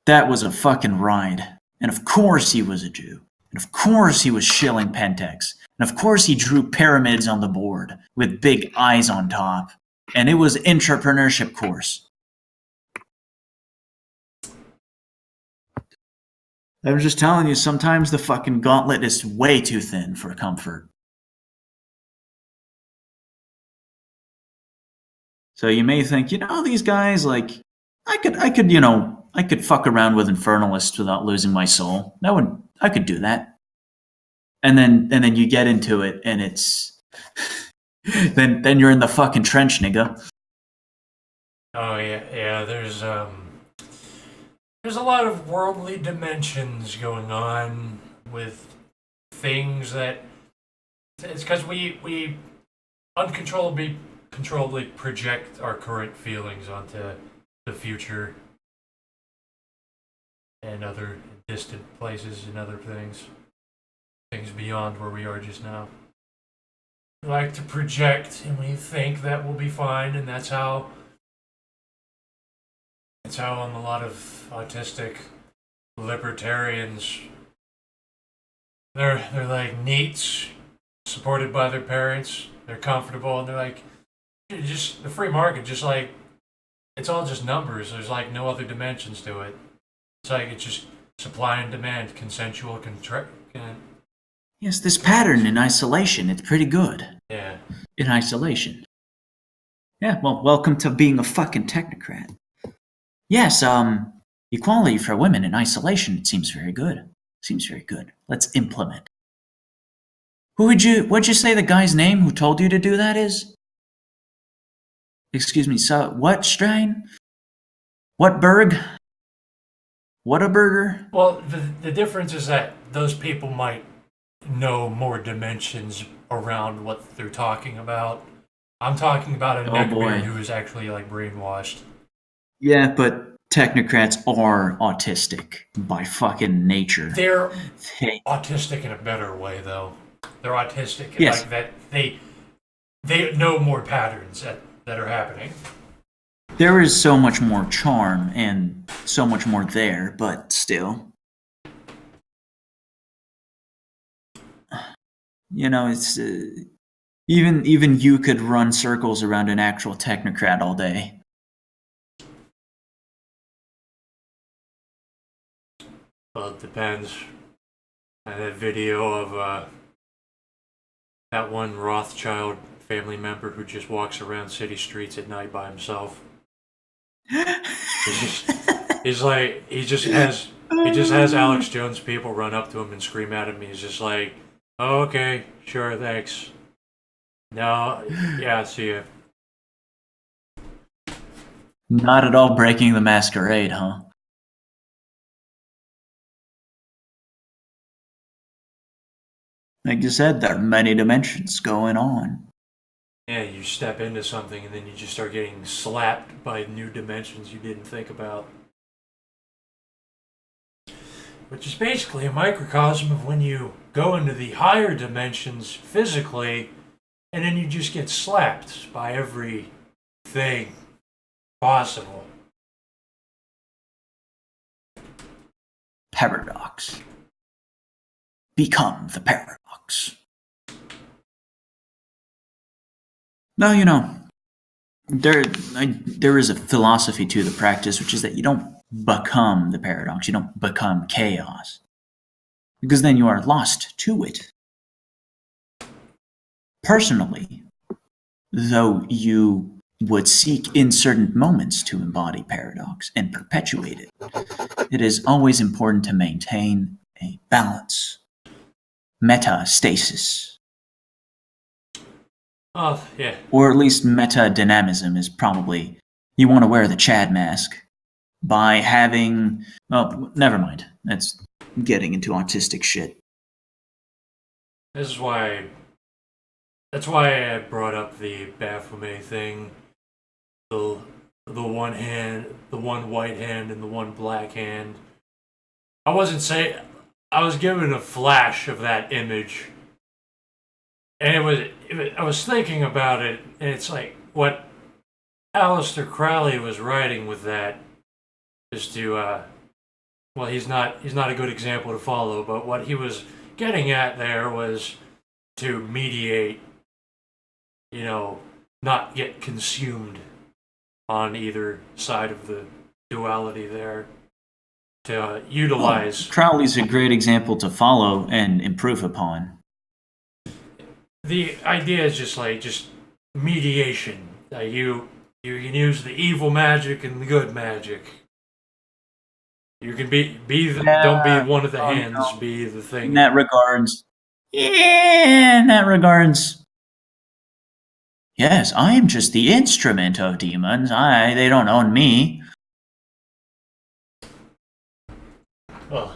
That was a fucking ride. And of course he was a Jew. And of course he was shilling Pentex. And of course he drew pyramids on the board with big eyes on top. And it was entrepreneurship course. I was just telling you, sometimes the fucking gauntlet is way too thin for comfort. So you may think, these guys, like, I could fuck around with Infernalists without losing my soul. I could do that. And then you get into it, and it's then you're in the fucking trench, nigga. Oh yeah. There's a lot of worldly dimensions going on with things that it's because we controllably project our current feelings onto the future and other distant places and other things beyond where we are just now. We like to project, and we think that we'll be fine, and that's how a lot of autistic libertarians, they're like neats, supported by their parents. They're comfortable, and they're like, just the free market, just like it's all just numbers. There's like no other dimensions to it. It's like it's just supply and demand, consensual contract. Yes, this pattern in isolation, it's pretty good. Yeah. In isolation. Yeah, well, welcome to being a fucking technocrat. Yes, equality for women in isolation, it seems very good. Seems very good. Let's implement. What'd you say the guy's name who told you to do that is? Excuse me, so what strain? What berg? What a burger? Well, the difference is that those people might know more dimensions around what they're talking about. I'm talking about a neckbeard who is actually like brainwashed. Yeah, but technocrats are autistic by fucking nature. They're autistic in a better way, though. They're autistic, yes. Like that. They know more patterns that are happening. There is so much more charm and so much more there, but still, it's even you could run circles around an actual technocrat all day. Well, it depends. I had a video of that one Rothschild family member who just walks around city streets at night by himself. He just has Alex Jones people run up to him and scream at him. He's just like, oh, okay, sure, thanks. No, yeah, see ya. Not at all breaking the masquerade, huh? Like you said, there are many dimensions going on. Yeah, you step into something and then you just start getting slapped by new dimensions you didn't think about. Which is basically a microcosm of when you go into the higher dimensions physically, and then you just get slapped by everything possible. Paradox. Become the paradox. Now, there is a philosophy to the practice, which is that you don't become the paradox, you don't become chaos, because then you are lost to it. Personally, though you would seek in certain moments to embody paradox and perpetuate it, it is always important to maintain a balance. Metastasis. Oh, yeah. Or at least meta-dynamism is probably, you want to wear the Chad mask by having, well, never mind. That's getting into autistic shit. That's why I brought up the Baphomet thing. The one hand, the one white hand, and the one black hand. I was given a flash of that image, and I was thinking about it, and it's like what Aleister Crowley was writing with that is to well, he's not a good example to follow, but what he was getting at there was to mediate, not get consumed on either side of the duality there, to utilize. Crowley's a great example to follow and improve upon. The idea is just mediation. You You can use the evil magic and the good magic. You can don't be one of the Oh, hands, no. be the In thing. that regards, yeah, in that regards, yes, I am just the instrument of demons. They don't own me. Well,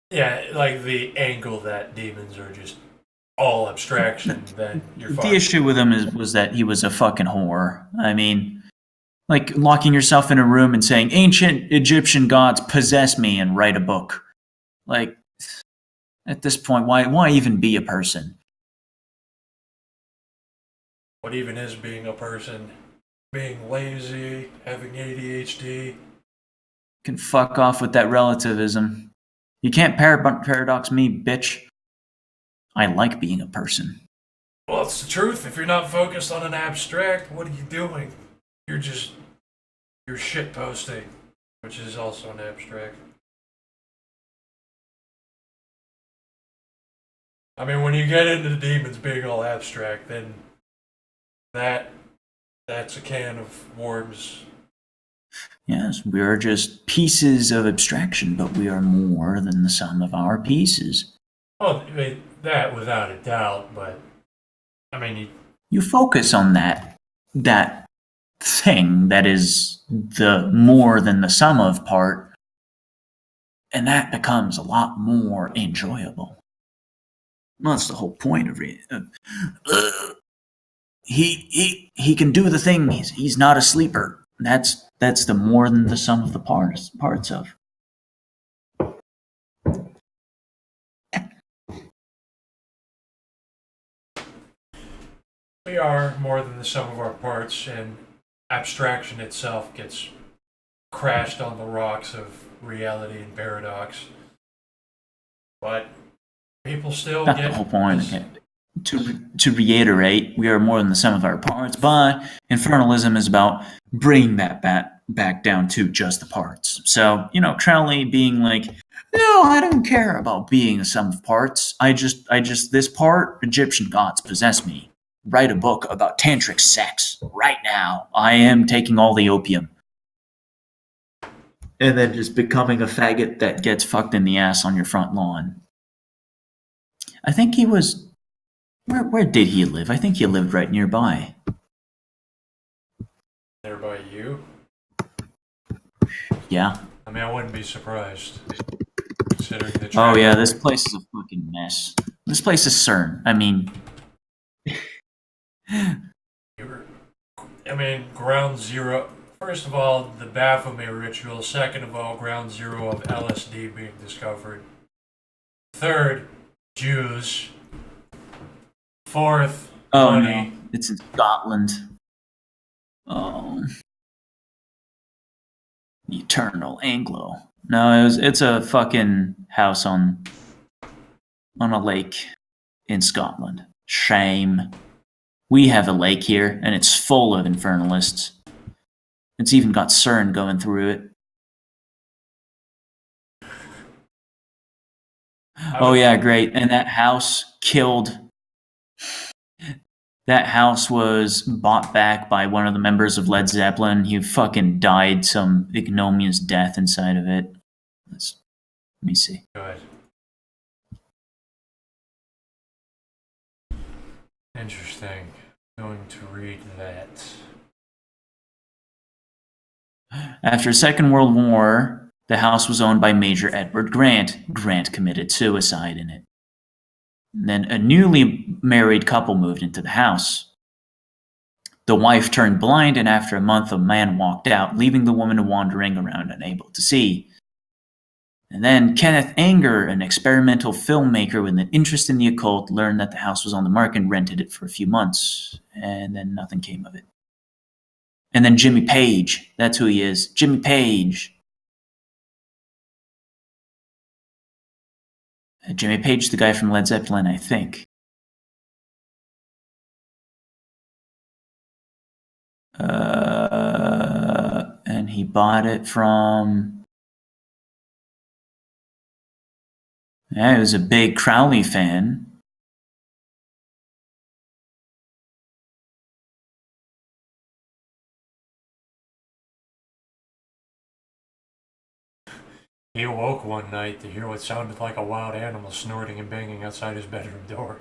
yeah, like the angle that demons are just all abstraction, then you're The fucked. issue with him was that he was a fucking whore. I mean, like locking yourself in a room and saying, ancient Egyptian gods possess me and write a book. Like, at this point, why even be a person? What even is being a person? Being lazy, having ADHD. Can fuck off with that relativism. You can't paradox me, bitch. I like being a person. Well, it's the truth. If you're not focused on an abstract, what are you doing? You're shit posting, which is also an abstract. I mean, when you get into the demons being all abstract, then that's a can of worms. Yes, we are just pieces of abstraction, but we are more than the sum of our pieces. Well, I mean, that without a doubt, but I mean, You focus on that thing that is the more than the sum of part, and that becomes a lot more enjoyable. Well, that's the whole point of it. He can do the thing. He's not a sleeper. That's the more than the sum of the parts of. we are more than the sum of our parts, and abstraction itself gets crashed on the rocks of reality and paradox. But people still That's the get whole point. this. Okay. To reiterate, we are more than the sum of our parts, but infernalism is about bringing that back down to just the parts. So, Crowley being like, no, I don't care about being the sum of parts. I just, this part, Egyptian gods possess me. Write a book about tantric sex right now. I am taking all the opium. And then just becoming a faggot that gets fucked in the ass on your front lawn. I think he was. Where did he live? I think he lived right nearby. There by you. Yeah. I mean, I wouldn't be surprised considering the Oh track yeah, record. this place is a fucking mess. This place is CERN. I mean, I mean, ground zero. First of all, the Baphomet ritual. Second of all, ground zero of LSD being discovered. Third, Jews. Fourth, oh no, money. it's in Scotland. Oh, eternal Anglo. No, it's a fucking house on a lake in Scotland. Shame. We have a lake here, and it's full of infernalists. It's even got CERN going through it. Oh yeah, great. And that house killed. That house was bought back by one of the members of Led Zeppelin. He fucking died some ignominious death inside of it. Let me see. Good. Interesting. Going to read that. After the Second World War, the house was owned by Major Edward Grant. Grant committed suicide in it. Then a newly married couple moved into the house. The wife turned blind, and after a month, a man walked out, leaving the woman wandering around unable to see. And then Kenneth Anger, an experimental filmmaker with an interest in the occult, learned that the house was on the market and rented it for a few months. And then nothing came of it. And then Jimmy Page, that's who he is. Jimmy Page. Jimmy Page, the guy from Led Zeppelin, I think. And he bought it from. Yeah, he was a big Crowley fan. He awoke one night to hear what sounded like a wild animal snorting and banging outside his bedroom door.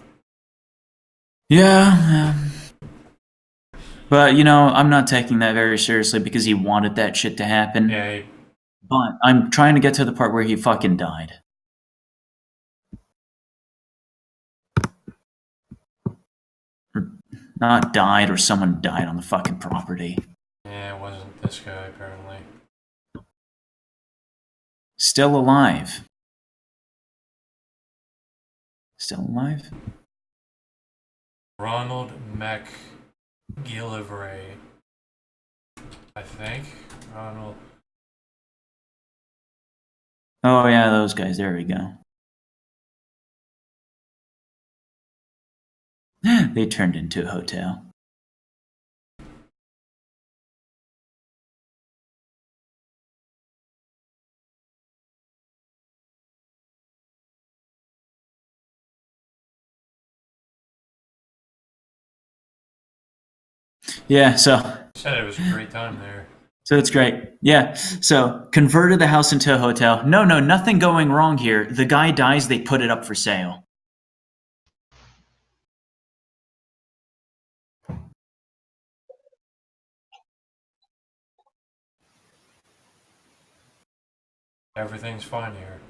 Yeah. But, you know, I'm not taking that very seriously because he wanted that shit to happen. Yeah, But I'm trying to get to the part where he fucking died. Or not died, or someone died on the fucking property. it wasn't this guy, apparently. Still alive. Still alive? Ronald McGillivray. I think. Ronald. Oh, yeah, those guys. There we go. They turned into a hotel. Yeah, so Said it was a great time there. it's great. Yeah. So converted the house into a hotel. No, nothing going wrong here. The guy dies, they put it up for sale. Everything's fine here.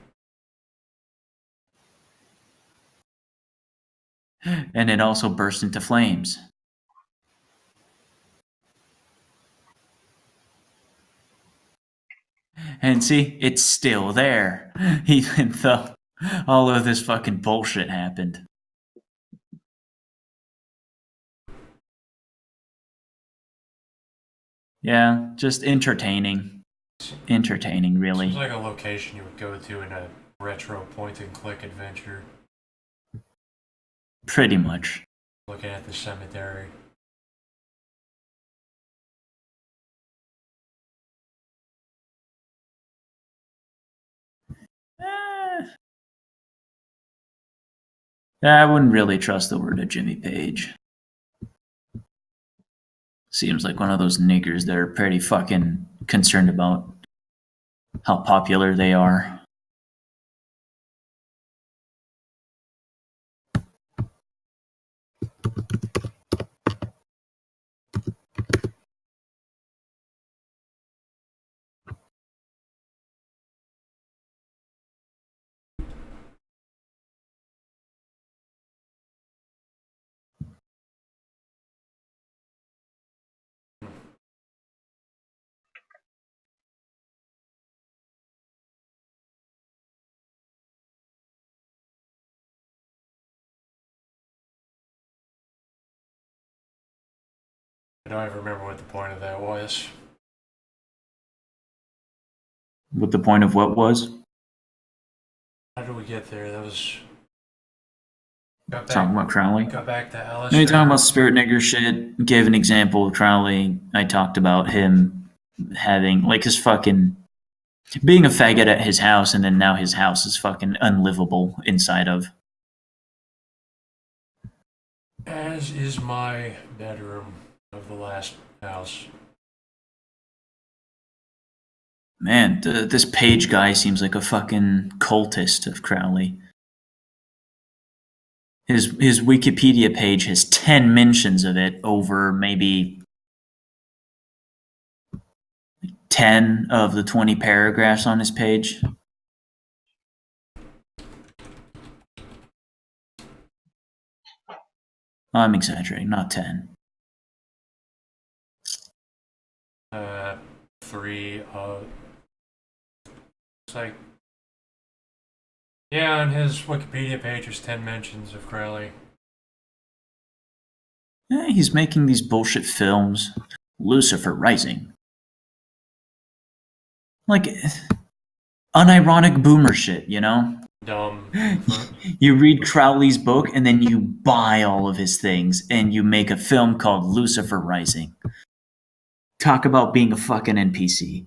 And it also burst into flames. And see, it's still there. Even though all of this fucking bullshit happened. Yeah, just entertaining. Entertaining, really. Seems like a location you would go to in a retro point-and-click adventure. Pretty much. Looking at the cemetery. I wouldn't really trust the word of Jimmy Page. Seems like one of those niggers that are pretty fucking concerned about how popular they are. I don't even remember what the point of that was. What the point of what was? How did we get there? That was... Talking about Crowley? Got back to Alice. No, you're talking about spirit nigger shit. Gave an example of Crowley. I talked about him having, like, his fucking... being a faggot at his house, and then now his house is fucking unlivable inside of. As is my bedroom of the last house. Man, this Page guy seems like a fucking cultist of Crowley. His Wikipedia page has 10 mentions of it over maybe 10 of the 20 paragraphs on his page. I'm exaggerating, not 10. 3 it's like, yeah, on his Wikipedia page there's 10 mentions of Crowley. Yeah, he's making these bullshit films. Lucifer Rising. Like, unironic boomer shit, you know? Dumb. You read Crowley's book and then you buy all of his things and you make a film called Lucifer Rising. Talk about being a fucking NPC.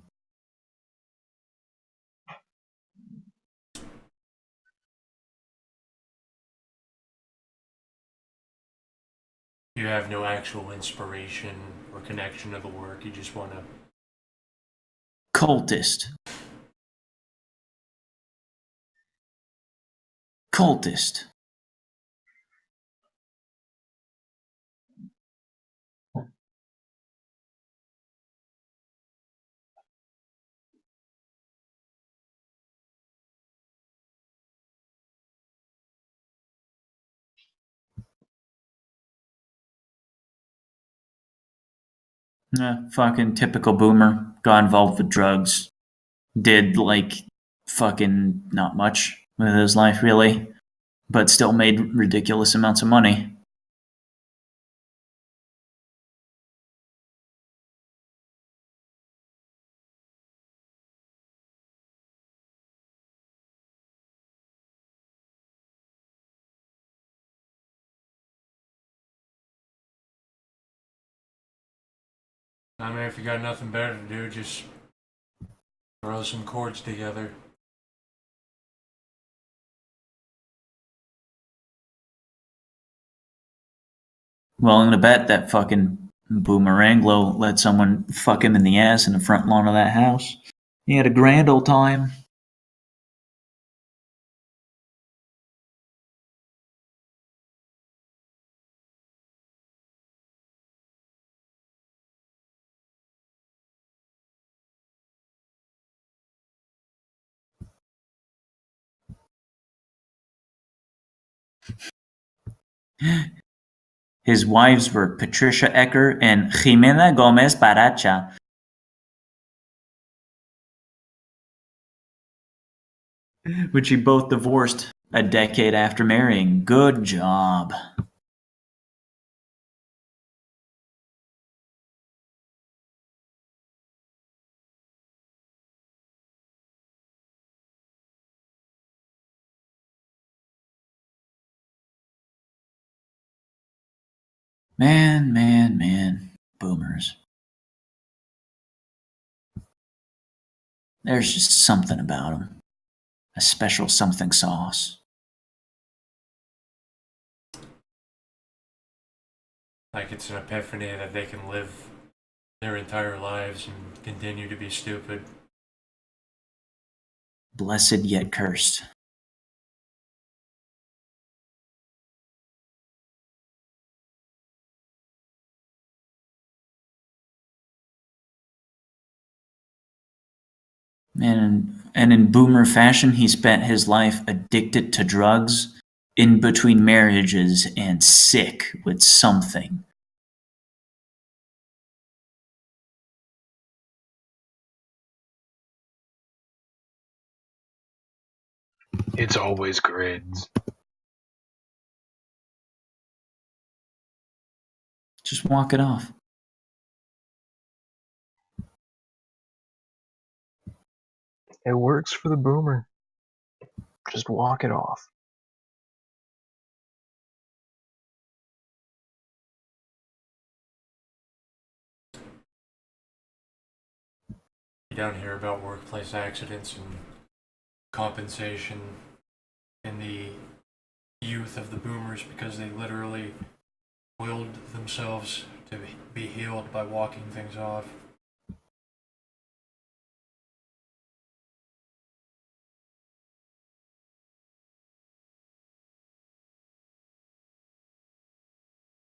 You have no actual inspiration or connection to the work. You just want to... Cultist. Cultist. Fucking typical boomer. Got involved with drugs. Did like fucking not much with his life really, but still made ridiculous amounts of money. I mean, if you got nothing better to do, just throw some chords together. Willing to bet that fucking Boomeranglo let someone fuck him in the ass in the front lawn of that house. He had a grand old time. His wives were Patricia Ecker and Jimena Gomez Paracha, which he both divorced a decade after marrying. Good job. Man. Boomers. There's just something about them. A special something sauce. Like it's an epiphany that they can live their entire lives and continue to be stupid. Blessed yet cursed. And in boomer fashion, he spent his life addicted to drugs, in between marriages, and sick with something. It's always grades. Just walk it off. It works for the boomer. Just walk it off. You don't hear about workplace accidents and compensation in the youth of the boomers because they literally willed themselves to be healed by walking things off.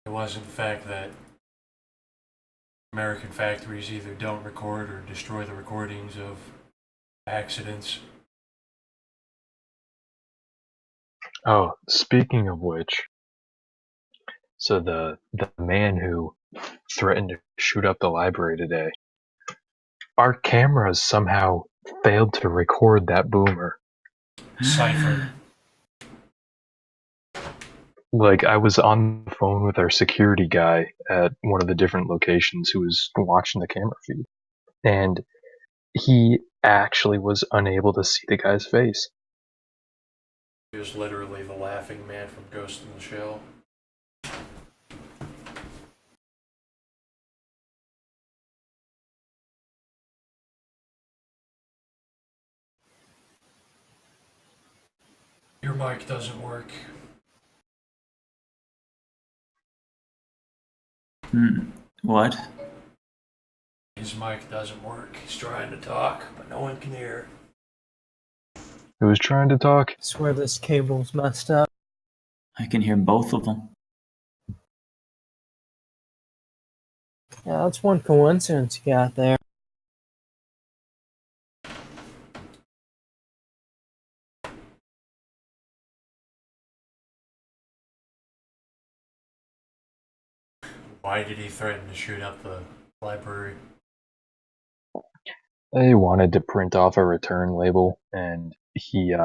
It wasn't the fact that American factories either don't record or destroy the recordings of accidents. Oh, speaking of which, so the man who threatened to shoot up the library today, our cameras somehow failed to record that boomer. Cipher. Like, I was on the phone with our security guy at one of the different locations who was watching the camera feed, and he actually was unable to see the guy's face. He was literally the laughing man from Ghost in the Shell. Your mic doesn't work. What? His mic doesn't work. He's trying to talk, but no one can hear. Who's trying to talk? I swear this cable's messed up. I can hear both of them. Yeah, that's one coincidence you got there. Why did he threaten to shoot up the library? They wanted to print off a return label, and he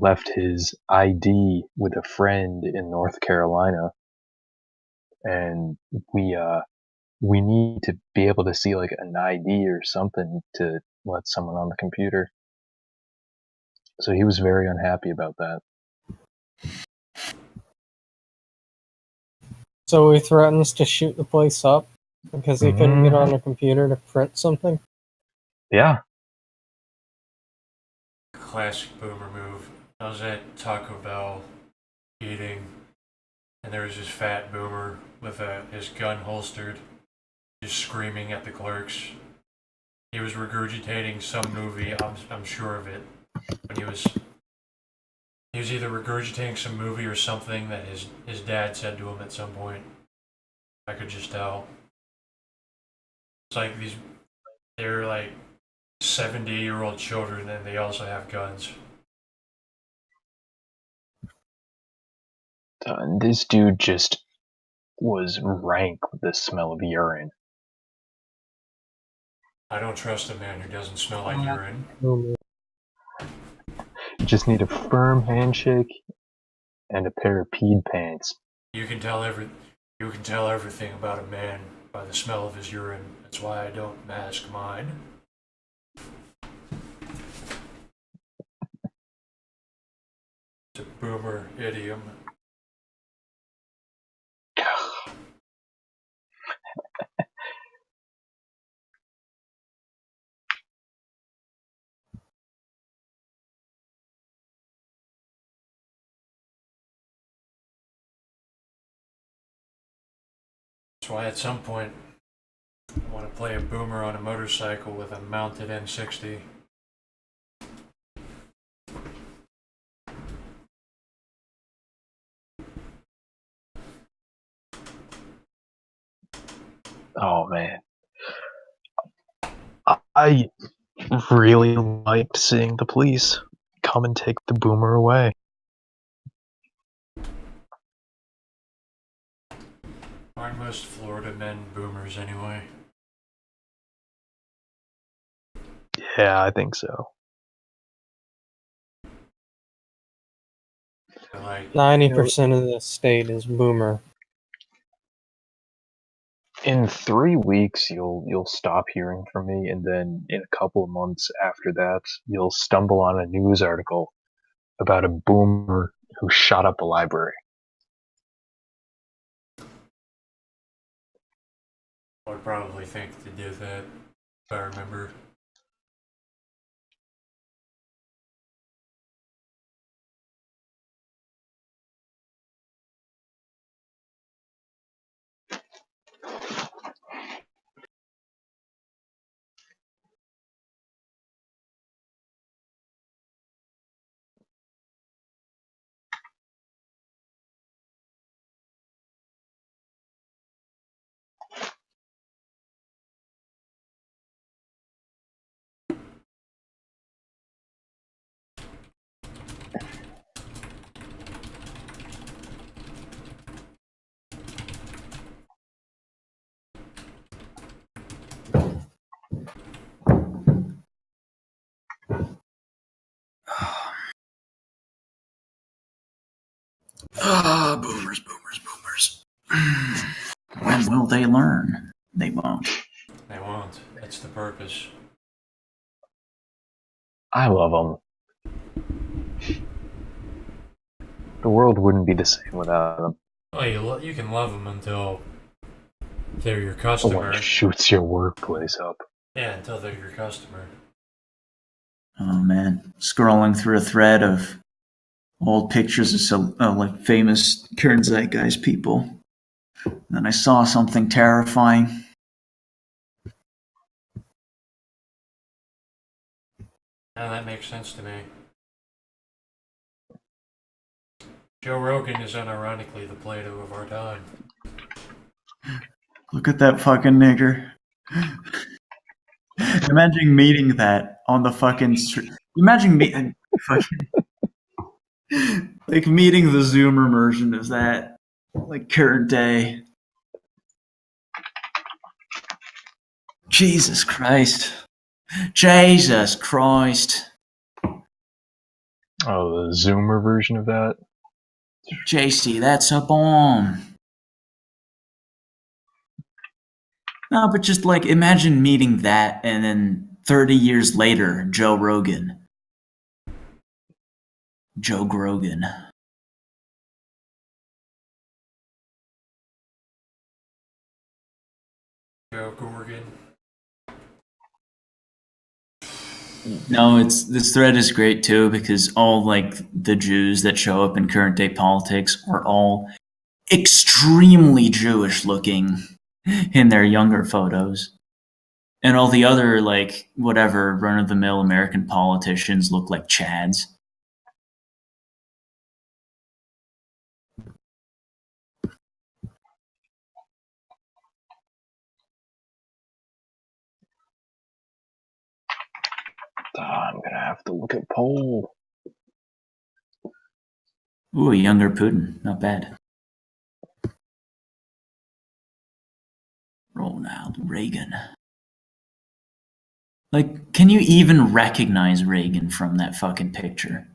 left his ID with a friend in North Carolina, and we need to be able to see like an ID or something to let someone on the computer. So he was very unhappy about that. So he threatens to shoot the place up because he couldn't get on the computer to print something? Yeah. Classic boomer move. I was at Taco Bell eating, and there was this fat boomer with his gun holstered, just screaming at the clerks. He was regurgitating some movie. I'm sure of it. But he was either regurgitating some movie or something that his dad said to him at some point. I could just tell. It's like they're like 70-year-old children, and they also have guns. This dude just was rank with the smell of urine. I don't trust a man who doesn't smell like urine. Oh, You just need a firm handshake and a pair of peed pants. You can tell everything about a man by the smell of his urine. That's why I don't mask mine. It's a boomer idiom. That's why at some point I want to play a boomer on a motorcycle with a mounted N60. Oh man. I really liked seeing the police come and take the boomer away. Aren't most Florida men boomers anyway? Yeah, I think so. They're like 90% of the state is boomer. In 3 weeks, you'll stop hearing from me, and then in a couple of months after that, you'll stumble on a news article about a boomer who shot up a library. I would probably think to do that if I remember. Ah, boomers, boomers, boomers. When will they learn? They won't. They won't. That's the purpose. I love them. The world wouldn't be the same without them. Well, you can love them until they're your One customer. shoots your workplace up. Yeah, until they're your customer. Oh man, scrolling through a thread of old pictures of some like famous current zeitgeist people. Then I saw something terrifying. Now that makes sense to me. Joe Rogan is unironically the Plato of our time. Look at that fucking nigger. Imagine meeting that on the fucking street. Imagine meeting fucking like meeting the Zoomer version of that, like current day. Jesus Christ. Jesus Christ. Oh, the Zoomer version of that. JC, that's a bomb. No, but just like imagine meeting that and then 30 years later, Joe Rogan. Joe Grogan. Joe Gorgon. No, this thread is great too because all like the Jews that show up in current day politics are all extremely Jewish looking in their younger photos. And all the other like whatever run of the mill American politicians look like Chads. I'm gonna have to look at poll. Ooh, a younger Putin, not bad. Ronald Reagan. Like, can you even recognize Reagan from that fucking picture?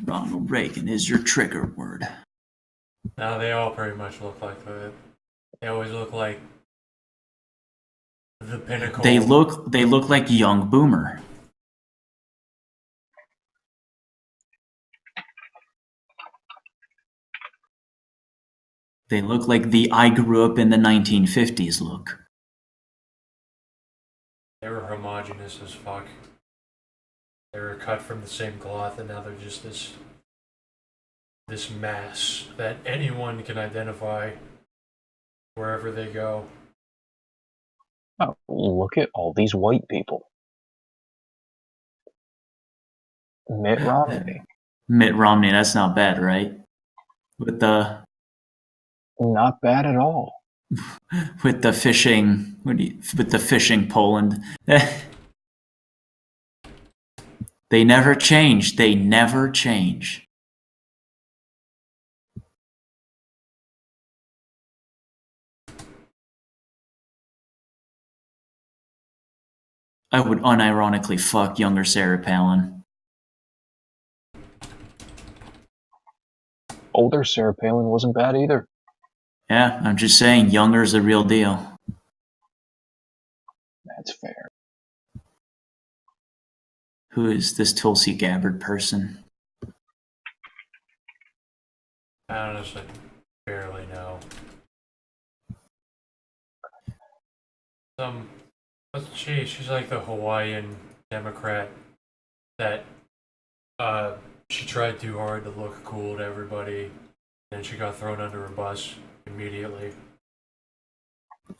Ronald Reagan is your trigger word. No, they all pretty much look like that. They always look like the pinnacle. They look like young boomer. They look like the I grew up in the 1950s look. They were homogenous as fuck. They were cut from the same cloth, and now they're just this mass that anyone can identify wherever they go. Oh, look at all these white people. Mitt Romney. Mitt Romney, that's not bad, right? With the Not bad at all. with the fishing Poland. They never change. They never change. I would unironically fuck younger Sarah Palin. Older Sarah Palin wasn't bad either. Yeah, I'm just saying, younger's the real deal. That's fair. Who is this Tulsi Gabbard person? I honestly barely know. She's like the Hawaiian Democrat that she tried too hard to look cool to everybody, and she got thrown under a bus immediately.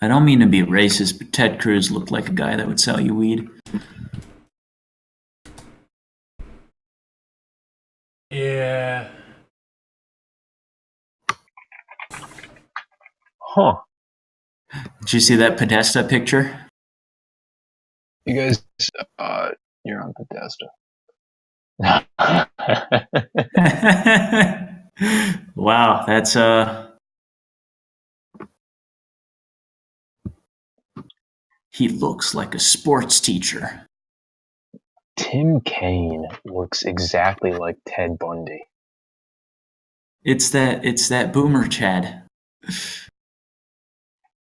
I don't mean to be racist, but Ted Cruz looked like a guy that would sell you weed. Yeah. Huh. Did you see that Podesta picture? You guys, you're on Podesta. Wow, that's he looks like a sports teacher. Tim Kaine looks exactly like Ted Bundy. It's that boomer Chad.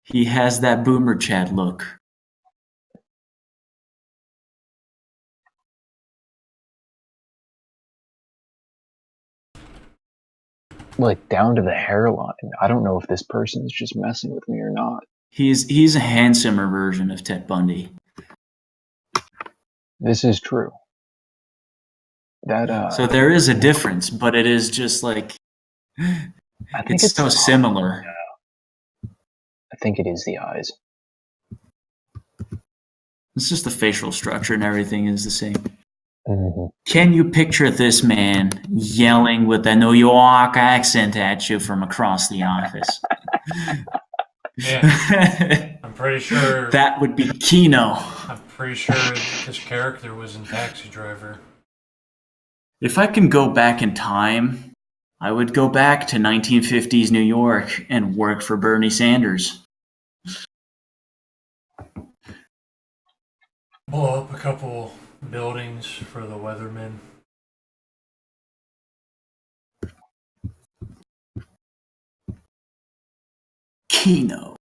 He has that boomer Chad look. Like down to the hairline. I don't know if this person is just messing with me or not. He's a handsomer version of Ted Bundy. This is true. That So there is a difference, but it is just like I think it's so similar. I think it is the eyes. It's just the facial structure and everything is the same. Mhm. Can you picture this man yelling with a New York accent at you from across the office? Yeah, I'm pretty sure. That would be Kino. I'm pretty sure this character was in Taxi Driver. If I can go back in time, I would go back to 1950s New York and work for Bernie Sanders. Blow up a couple buildings for the weathermen. Kino.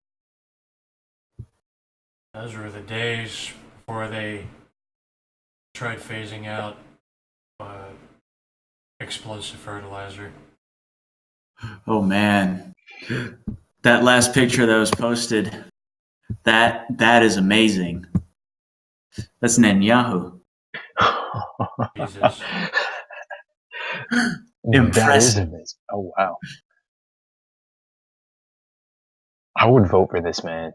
Those were the days before they tried phasing out explosive fertilizer. Oh man. That last picture that was posted, that is amazing. That's Netanyahu. Jesus. That is Impressive. amazing. Oh wow. I would vote for this man.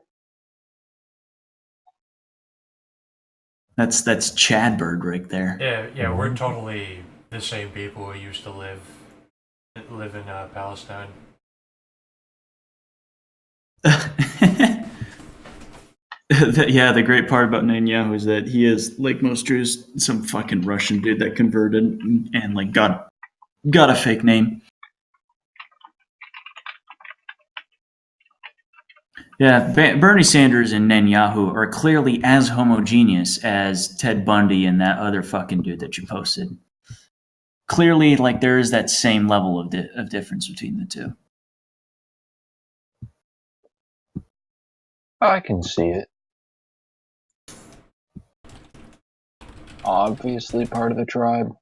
That's Chadbird right there. Yeah, we're totally the same people who used to live in Palestine. Yeah, the great part about Netanyahu is that he is, like most Jews, some fucking Russian dude that converted and like got a fake name. Yeah, Bernie Sanders and Netanyahu are clearly as homogeneous as Ted Bundy and that other fucking dude that you posted. Clearly, like there is that same level of difference between the two. I can see it. Obviously part of the tribe.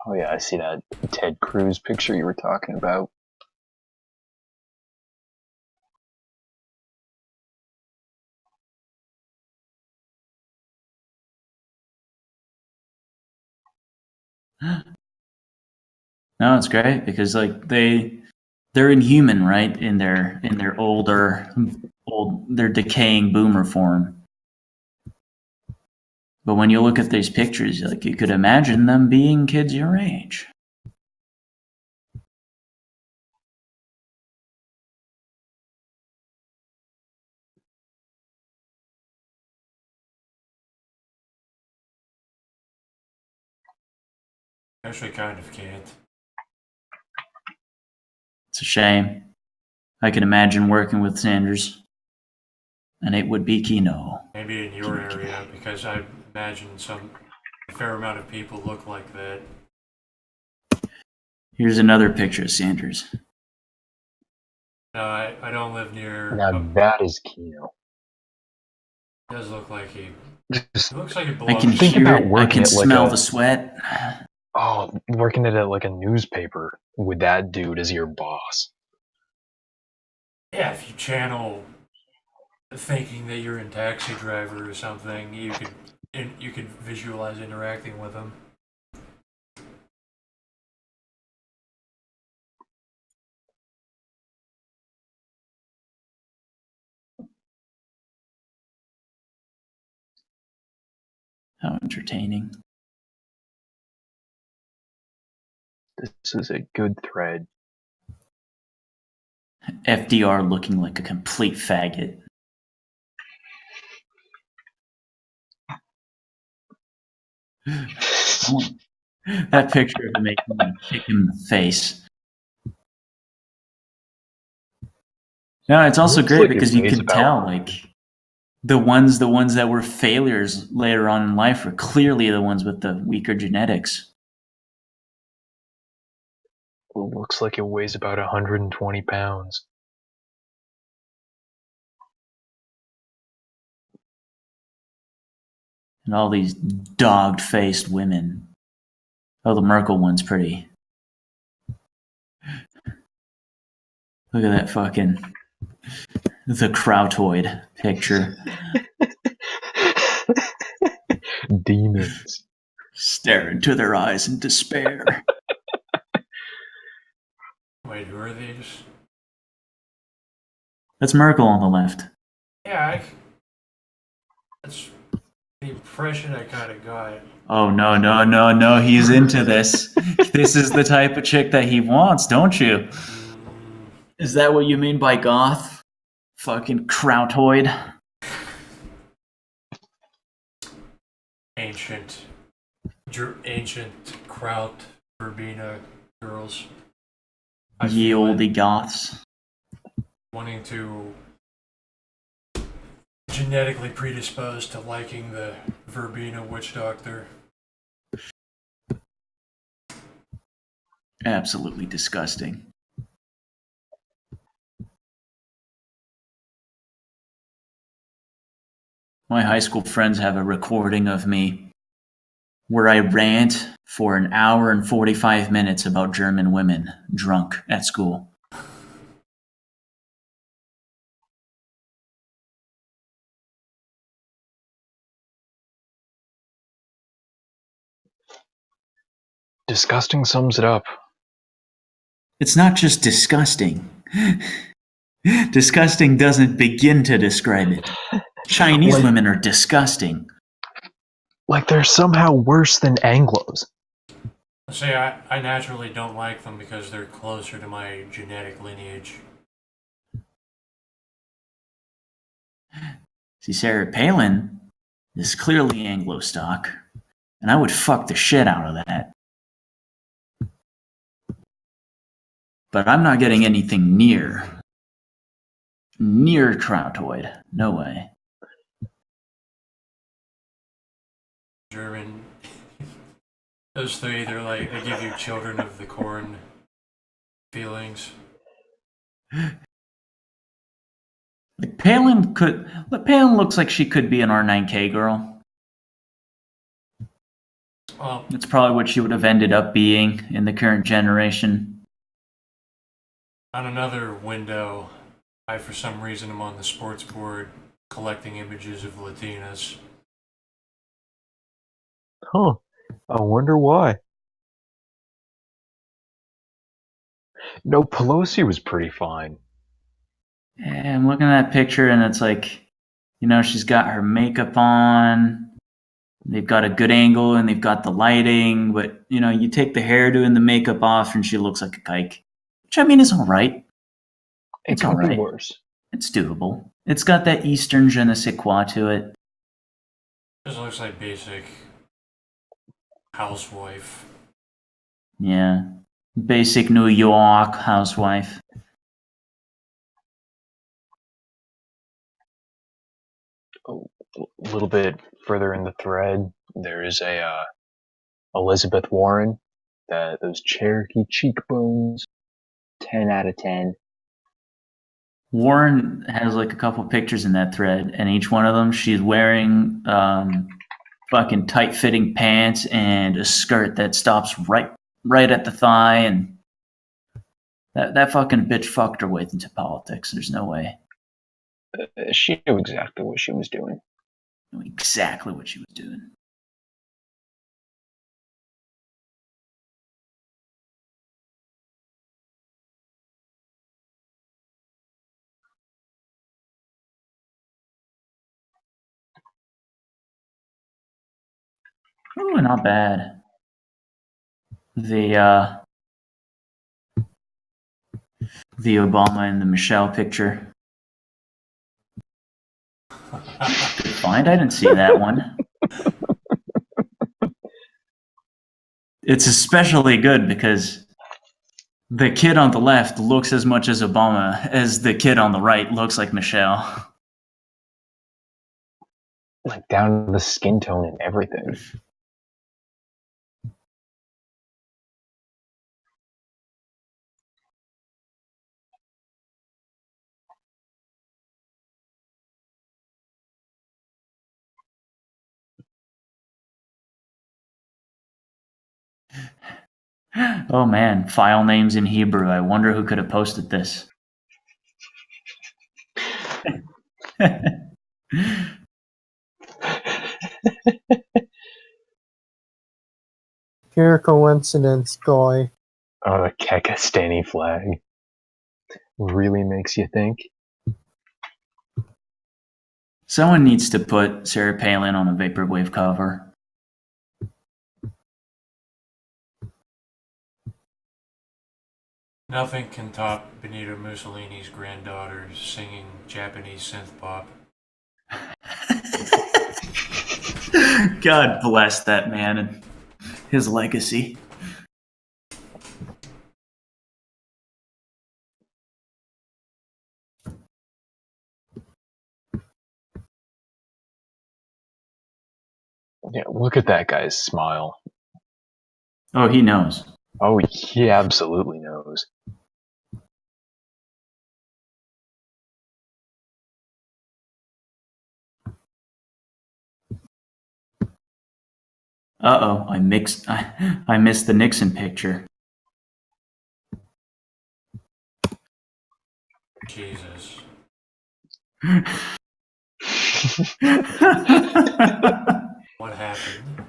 Oh yeah, I see that Ted Cruz picture you were talking about. No, it's great because like they're inhuman, right? In their their decaying boomer form. But when you look at these pictures, like you could imagine them being kids your age. Actually, kind of can't. It's a shame. I can imagine working with Sanders, and it would be Kino. Maybe in your area, because I imagine a fair amount of people look like that. Here's another picture of Sanders. No, I don't live near. Now that is Kino. It does look like he. Just It looks like he I belongs. can Think hear about it. I working can at like smell a- the sweat. working at like a newspaper with that dude as your boss. Yeah, if you channel thinking that you're in Taxi Driver or something, you could visualize interacting with him. How entertaining. This is a good thread. FDR looking like a complete faggot. That picture of him making me want to kick him in the face. No, it's also Looks great like it because you weighs can about- tell like the ones that were failures later on in life are clearly the ones with the weaker genetics. Looks like it weighs about 120 pounds. And all these dog-faced women. Oh, the Merkel one's pretty. Look at that fucking the Krautoid picture. Demons. Stare into their eyes in despair. Wait, who are these? That's Merkel on the left. Yeah, that's the impression I kind of got. Oh, no, he's into this. This is the type of chick that he wants, don't you? Is that what you mean by goth? Fucking krautoid? Ancient kraut verbena girls. I Ye feel it. olde goths. Wanting to genetically predisposed to liking the verbena witch doctor. Absolutely disgusting. My high school friends have a recording of me where I rant for an hour and 45 minutes about German women drunk at school. Disgusting sums it up. It's not just disgusting. Disgusting doesn't begin to describe it. Chinese Like- women are disgusting. Like they're somehow worse than Anglos. See, I naturally don't like them because they're closer to my genetic lineage. See, Sarah Palin is clearly Anglo stock, and I would fuck the shit out of that. But I'm not getting anything near krautoid. No way. German. Those three, they're like, they give you children of the corn feelings. Like Palin looks like she could be an R9K girl. Well, That's probably what she would have ended up being in the current generation. on another window, I for some reason am on the sports board collecting images of Latinas. Huh. I wonder why. No, Pelosi was pretty fine. Yeah, I'm looking at that picture and it's like, she's got her makeup on. They've got a good angle and they've got the lighting, but you take the hairdo and the makeup off and she looks like a kike. Which I mean is alright. It It's could be alright. worse. It's doable. It's got that Eastern je ne sais quoi to it. Just looks like basic housewife. Yeah. Basic New York housewife. A little bit further in the thread, there is a Elizabeth Warren. Those Cherokee cheekbones. 10 out of 10. Warren has like a couple pictures in that thread, and each one of them she's wearing fucking tight-fitting pants and a skirt that stops right at the thigh, and that fucking bitch fucked her way into politics. There's no way. She knew exactly what she was doing. Knew exactly what she was doing. Oh, not bad. The Obama and the Michelle picture. Good find. I didn't see that one. It's especially good because the kid on the left looks as much as Obama as the kid on the right looks like Michelle. Like down to the skin tone and everything. Oh man, file names in Hebrew. I wonder who could have posted this. Pure coincidence, guy. Oh, the Kekistani flag really makes you think. Someone needs to put Sarah Palin on a vaporwave cover. Nothing can top Benito Mussolini's granddaughter singing Japanese synth pop. God bless that man and his legacy. Yeah, look at that guy's smile. Oh, he knows. Oh, he absolutely knows. Uh-oh, I missed the Nixon picture. Jesus. What happened?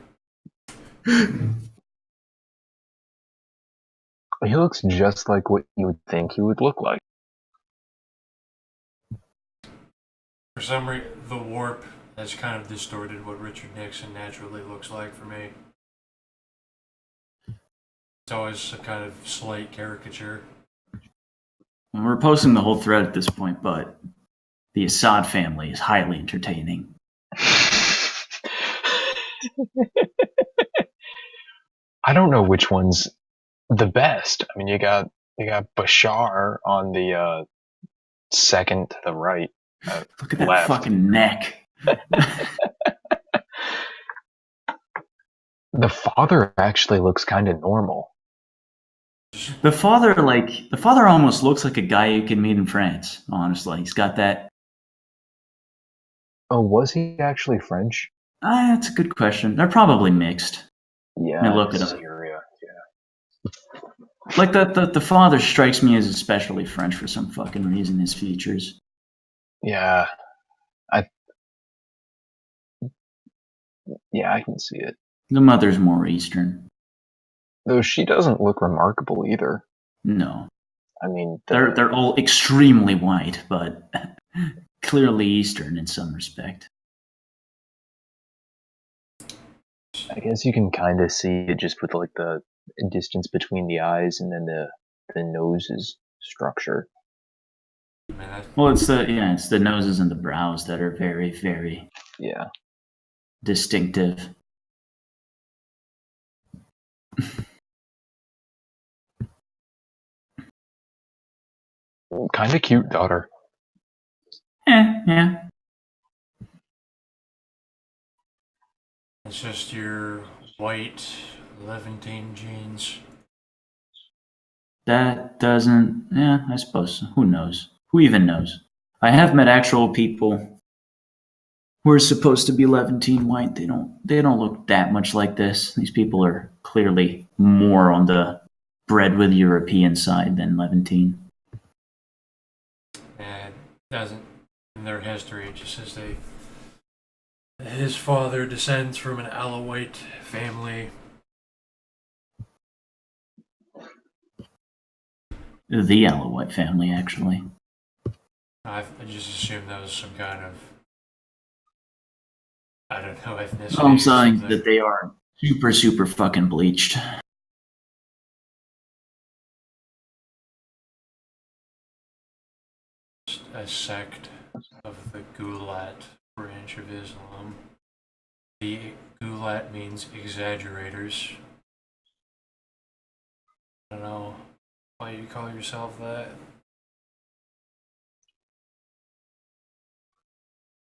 He looks just like what you would think he would look like. For some reason, the warp has kind of distorted what Richard Nixon naturally looks like for me. It's always a kind of slight caricature. We're posting the whole thread at this point, but the Assad family is highly entertaining. I don't know which one's the best. I mean, you got Bashar on the second to the right. Look at that Left. fucking neck. The father actually looks kind of normal. The father almost looks like a guy you can meet in France, honestly. He's got that. Oh, was he actually French? That's a good question. They're probably mixed. Yeah, I mean, look at him. Syria. Yeah. Like the father strikes me as especially French for some fucking reason, his features. Yeah, I can see it. The mother's more Eastern. Though she doesn't look remarkable either. No. I mean, They're all extremely white, but clearly Eastern in some respect. I guess you can kind of see it just with like the distance between the eyes and then the nose's structure. Man, Well, it's the noses and the brows that are very, very Yeah. distinctive. Kind of cute daughter. Yeah. it's just your white Levantine jeans. That doesn't. Yeah, I suppose so. Who knows? Who even knows? I have met actual people who are supposed to be Levantine white. They don't look that much like this. These people are clearly more on the bred with European side than Levantine. And doesn't in their history it just says his father descends from an Alawite family. The Alawite family, actually. I just assumed that was some kind of, I don't know, ethnicity. I'm or saying something. that they are super, super fucking bleached. A sect of the Gulat branch of Islam. The Gulat means exaggerators. I don't know why you call yourself that.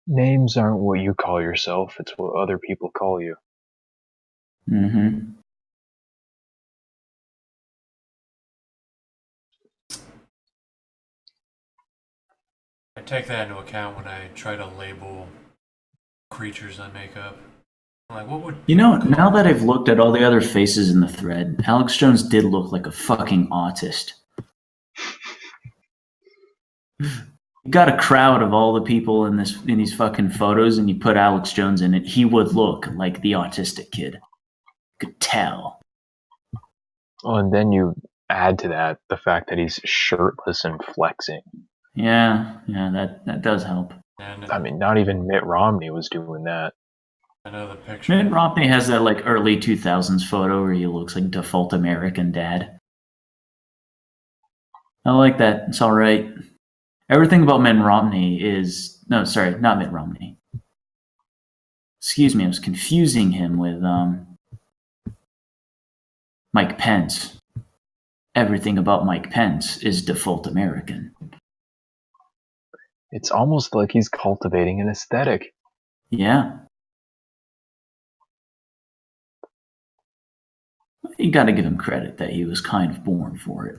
Names aren't what you call yourself, it's what other people call you. Mm-hmm. I take that into account when I try to label creatures I make up. I'm like, what would You know, now that I've looked at all the other faces in the thread, Alex Jones did look like a fucking autist. You got a crowd of all the people in these fucking photos, and you put Alex Jones in it, he would look like the autistic kid. Could tell. Oh, and then you add to that the fact that he's shirtless and flexing. Yeah, that does help. And I mean, not even Mitt Romney was doing that. I know the picture. Mitt Romney has that like early 2000s photo where he looks like default American dad. I like that. It's all right. Everything about Mitt Romney is sorry, not Mitt Romney. Excuse me, I was confusing him with Mike Pence. Everything about Mike Pence is default American. It's almost like he's cultivating an aesthetic. Yeah. You got to give him credit that he was kind of born for it.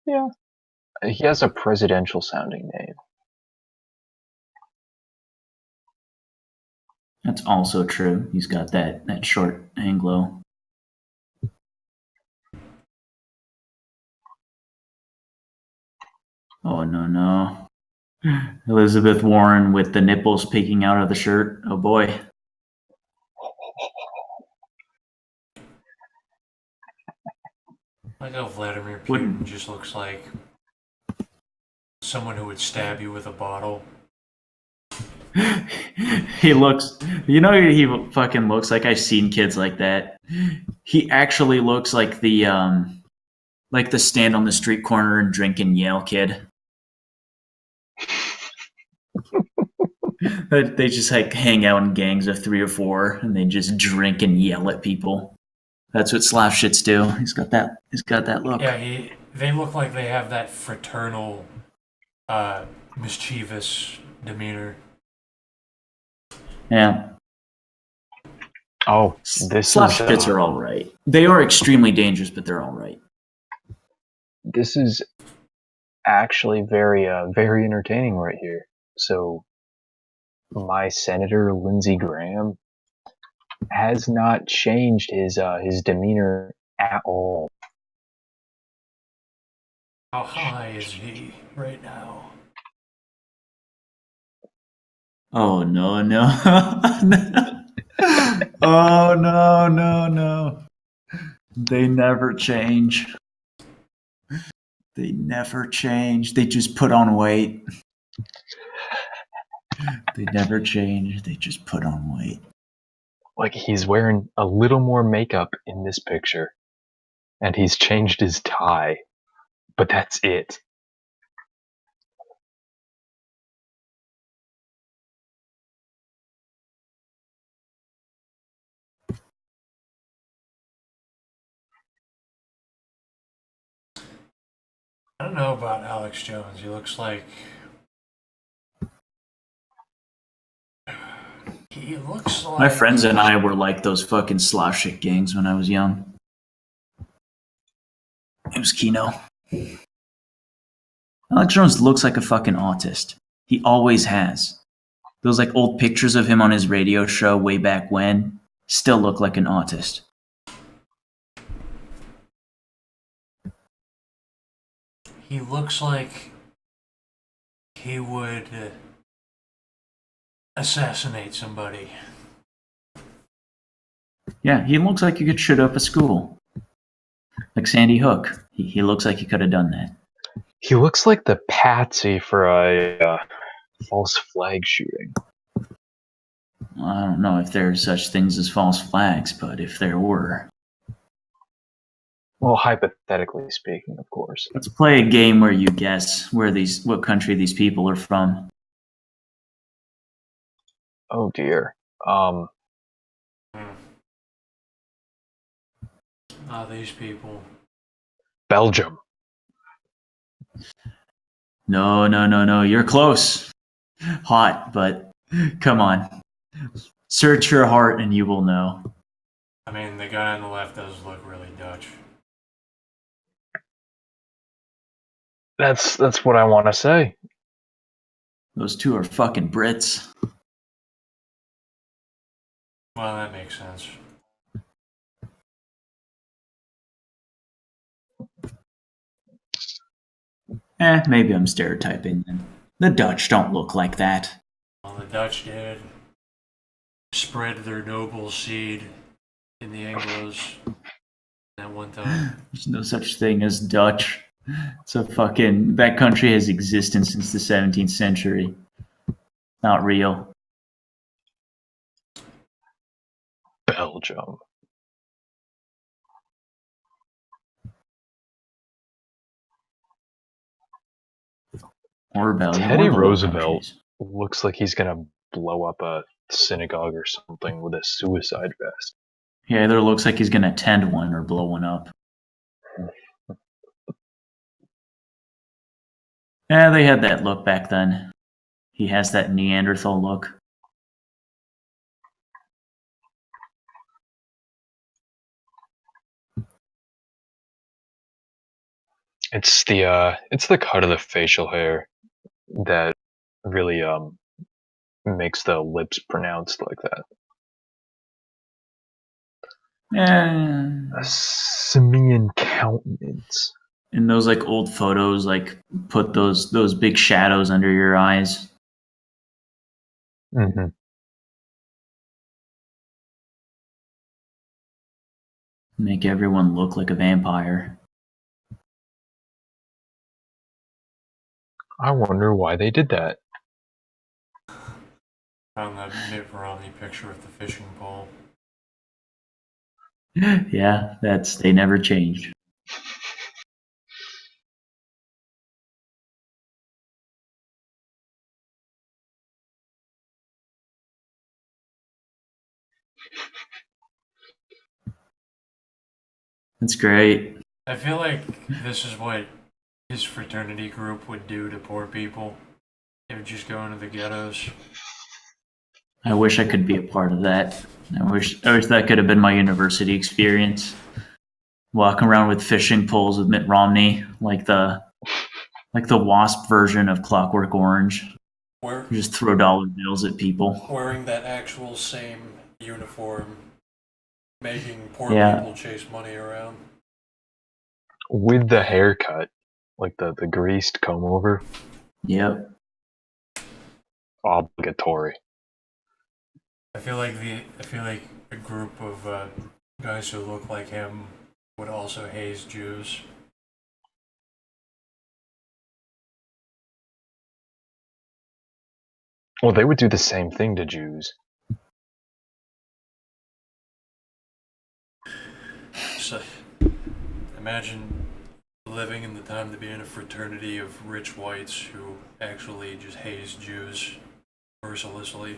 Yeah. He has a presidential sounding name. That's also true. He's got that short Anglo. Oh, no. Elizabeth Warren with the nipples peeking out of the shirt. Oh, boy. I like how Vladimir Putin Wouldn't- just looks like someone who would stab you with a bottle. He looks, he fucking looks like. I've seen kids like that. He actually looks like the stand on the street corner and drink and yell kid. They just like hang out in gangs of 3 or 4 and they just drink and yell at people. That's what Slav shits do. He's got that look. Yeah, they look like they have that fraternal, mischievous demeanor. Yeah. Oh, this Slav is shits are all right. They are extremely dangerous, but they're all right. this is actually very very entertaining right here. So my Senator Lindsey Graham has not changed his demeanor at all. How high is he right now? Oh no. Oh no. They never change. They never change. They just put on weight. They never change. They just put on weight. Like, he's wearing a little more makeup in this picture, and he's changed his tie, but that's it. I don't know about Alex Jones. He looks like. He looks like. My friends and I were like those fucking Slav shit gangs when I was young. It was Kino. Alex Jones looks like a fucking autist. He always has. Those like old pictures of him on his radio show way back when still look like an autist. He looks like he would assassinate somebody. Yeah, he looks like he could shoot up a school. Like Sandy Hook. He looks like he could have done that. He looks like the patsy for a false flag shooting. I don't know if there are such things as false flags, but if there were. Well, hypothetically speaking, of course. Let's play a game where you guess what country these people are from. Oh dear. These people. Belgium. No. You're close. Hot, but come on. Search your heart and you will know. I mean, the guy on the left does look really Dutch. That's what I want to say. Those two are fucking Brits. Well, that makes sense. Maybe I'm stereotyping then. The Dutch don't look like that. Well, the Dutch did spread their noble seed in the Anglos. at one time. There's no such thing as Dutch. It's a fucking that country has existed since the 17th century. Not real. Belgium. Or Belgium. Teddy or the Low Roosevelt Countries. looks like he's gonna blow up a synagogue or something with a suicide vest. He either looks like he's gonna attend one or blow one up. Yeah, they had that look back then. He has that Neanderthal look. It's the cut of the facial hair that really makes the lips pronounced like that. Yeah. A simian countenance. In those like old photos, like put those big shadows under your eyes. Mm-hmm. Make everyone look like a vampire. I wonder why they did that. Found that Mitt Romney picture with the fishing pole. Yeah, they never change. That's great. I feel like this is what his fraternity group would do to poor people. They would just go into the ghettos. I wish I could be a part of that. I wish that could have been my university experience. Walking around with fishing poles with Mitt Romney, like the WASP version of Clockwork Orange. Where, You just throw dollar bills at people. wearing that actual same uniform, making poor Yeah. people chase money around. With the haircut, like the greased comb over, Yep. obligatory. I feel like a group of guys who look like him would also haze Jews. Well, they would do the same thing to Jews. So, imagine living in the time to be in a fraternity of rich whites who actually just haze Jews mercilessly.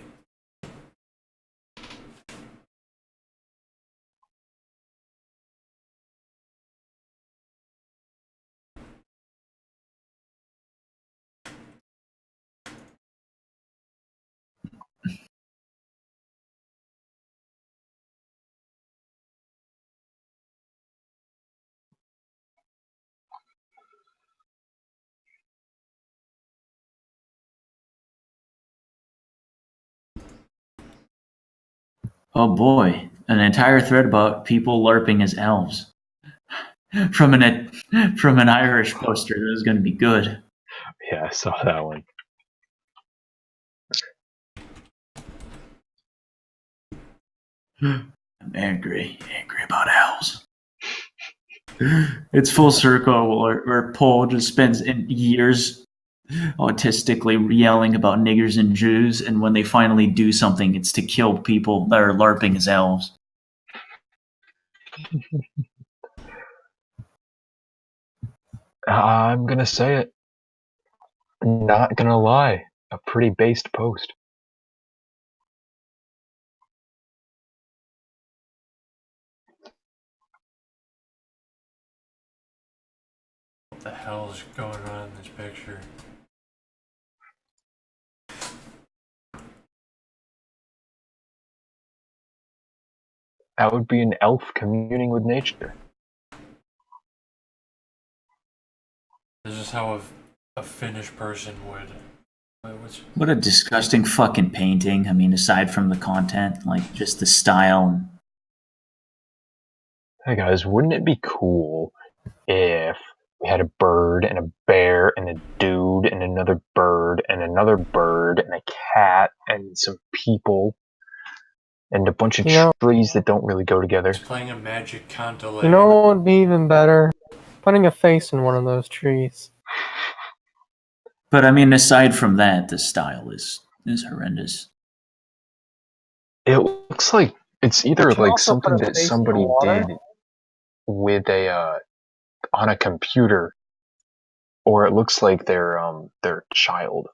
Oh boy, an entire thread about people LARPing as elves. From an Irish poster. That was going to be good. Yeah, I saw that one. I'm angry about elves. It's full circle where Paul just spends years autistically yelling about niggers and Jews, and when they finally do something, it's to kill people that are LARPing as elves. I'm gonna say it. Not gonna lie. A pretty based post. What the hell is going on in this picture? That would be an elf communing with nature. This is how a Finnish person would. What a disgusting fucking painting. I mean, aside from the content, like just the style. Hey guys, wouldn't it be cool if we had a bird and a bear and a dude and another bird and a cat and some people and a bunch of You know- trees that don't really go together. It's playing a magic cantalay. You know what would be even better? Putting a face in one of those trees. But I mean, aside from that, the style is horrendous. It looks like it's either But you like also something put a that face in the somebody water? did with a on a computer, or it looks like their child.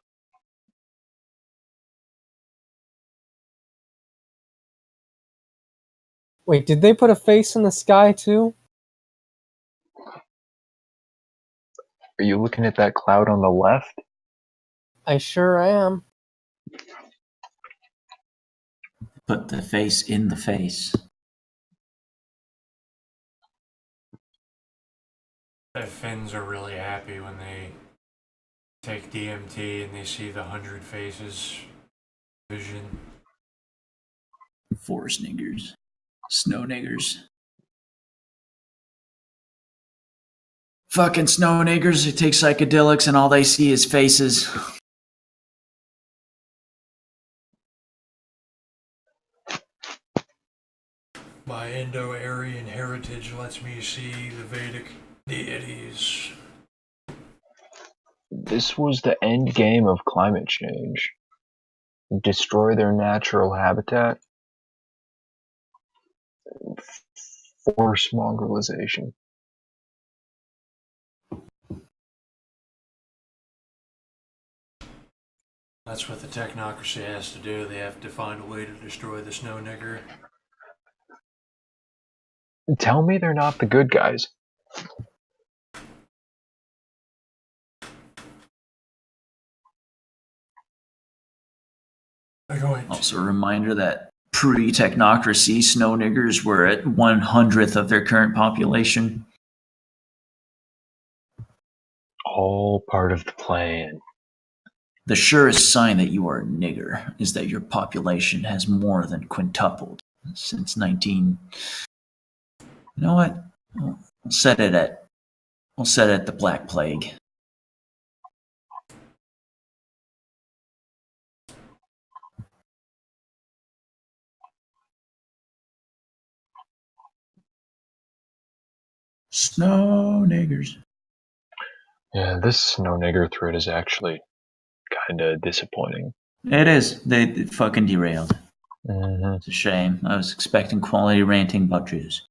Wait, did they put a face in the sky too? Are you looking at that cloud on the left? I sure am. Put the face in the face. The Finns are really happy when they take DMT and they see the 100 faces vision. Forest niggers. Snow niggers. Fucking snow niggers who take psychedelics and all they see is faces. My Indo-Aryan heritage lets me see the Vedic deities. This was the end game of climate change. Destroy their natural habitat. Force mongrelization. That's what the technocracy has to do. They have to find a way to destroy the snow nigger. Tell me they're not the good guys. They're going to Also, a reminder that pre-technocracy, snow niggers were at 1/100th of their current population. All part of the plan. The surest sign that you are a nigger is that your population has more than quintupled since 19. You know what? We'll set it at the Black Plague. Snow niggers. Yeah, this snow nigger thread is actually kinda disappointing. It is. They fucking derailed. Mm-hmm. It's a shame. I was expecting quality ranting about Jews.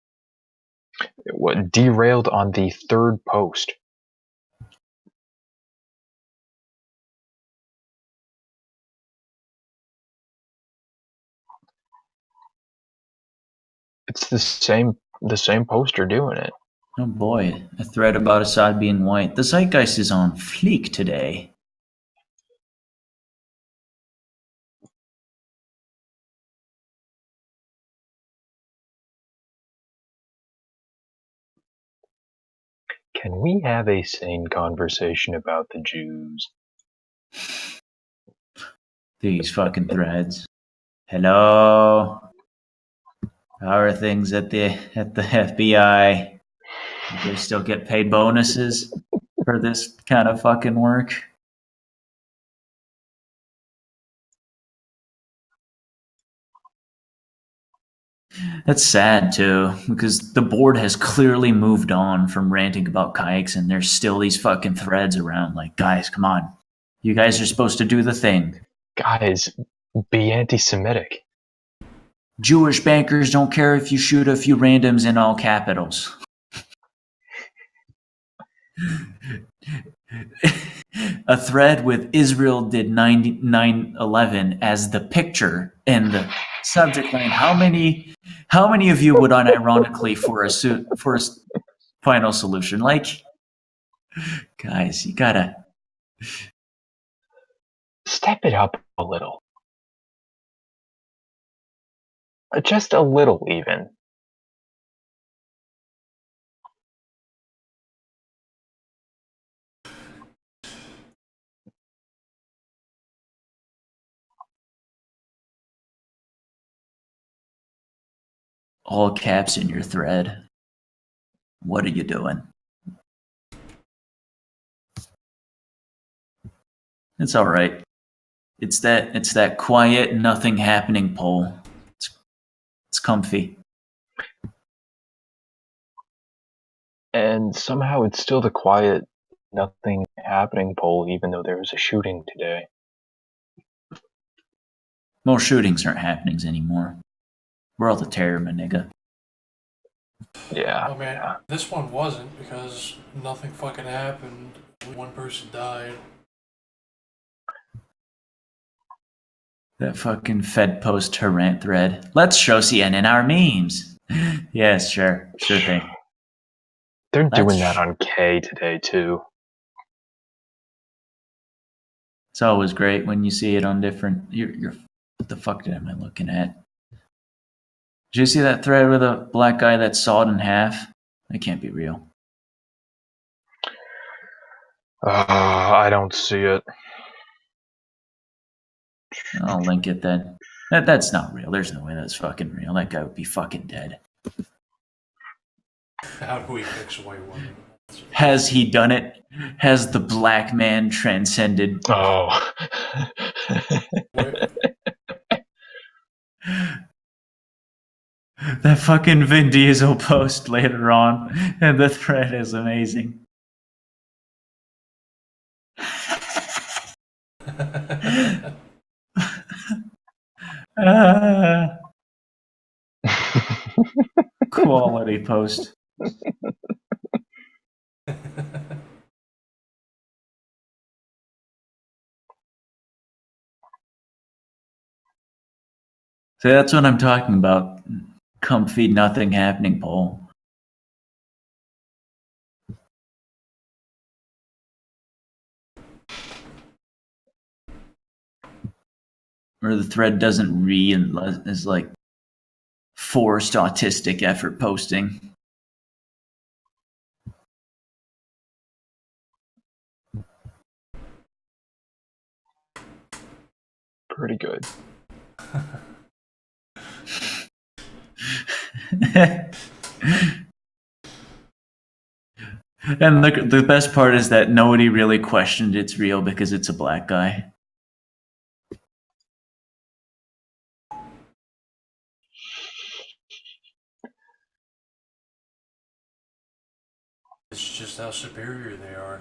What derailed on the third post? It's the same poster doing it. Oh boy, a thread about Assad being white. The zeitgeist is on fleek today. Can we have a sane conversation about the Jews? These fucking threads. Hello. How are things at the FBI? Do they still get paid bonuses for this kind of fucking work? That's sad too, because the board has clearly moved on from ranting about kikes, and there's still these fucking threads around. Like, guys, come on, you guys are supposed to do the thing. Guys, be anti-Semitic. Jewish bankers don't care if you shoot a few randoms in all capitals. A thread with Israel did 9/11 as the picture and the subject line. How many of you would unironically for a final solution? Like, guys, you gotta. Step it up a little. Just a little, even. All caps in your thread. What are you doing? It's all right. It's that quiet, nothing happening poll. It's comfy. And somehow it's still the quiet, nothing happening poll, even though there was a shooting today. Most shootings aren't happenings anymore. We're all the terror, my nigga. Yeah. Oh man, yeah. this one wasn't because nothing fucking happened. One person died. That fucking Fed Post Harant thread. Let's show CNN our memes. Yes, sure thing. They're doing That's- that on K today, too. It's always great when you see it on different. You're what the fuck am I looking at? Did you see that thread with a black guy that's sawed in half? That can't be real. I don't see it. I'll link it then. That's not real. There's no way that's fucking real. That guy would be fucking dead. How do we fix a white woman? Has he done it? Has the black man transcended? Oh. That fucking Vin Diesel post later on, and the thread is amazing. Quality post. So that's what I'm talking about. Comfy, nothing happening poll. Where the thread doesn't read unless it's like forced autistic effort posting. Pretty good. And the best part is that nobody really questioned it's real because it's a black guy. It's just how superior they are.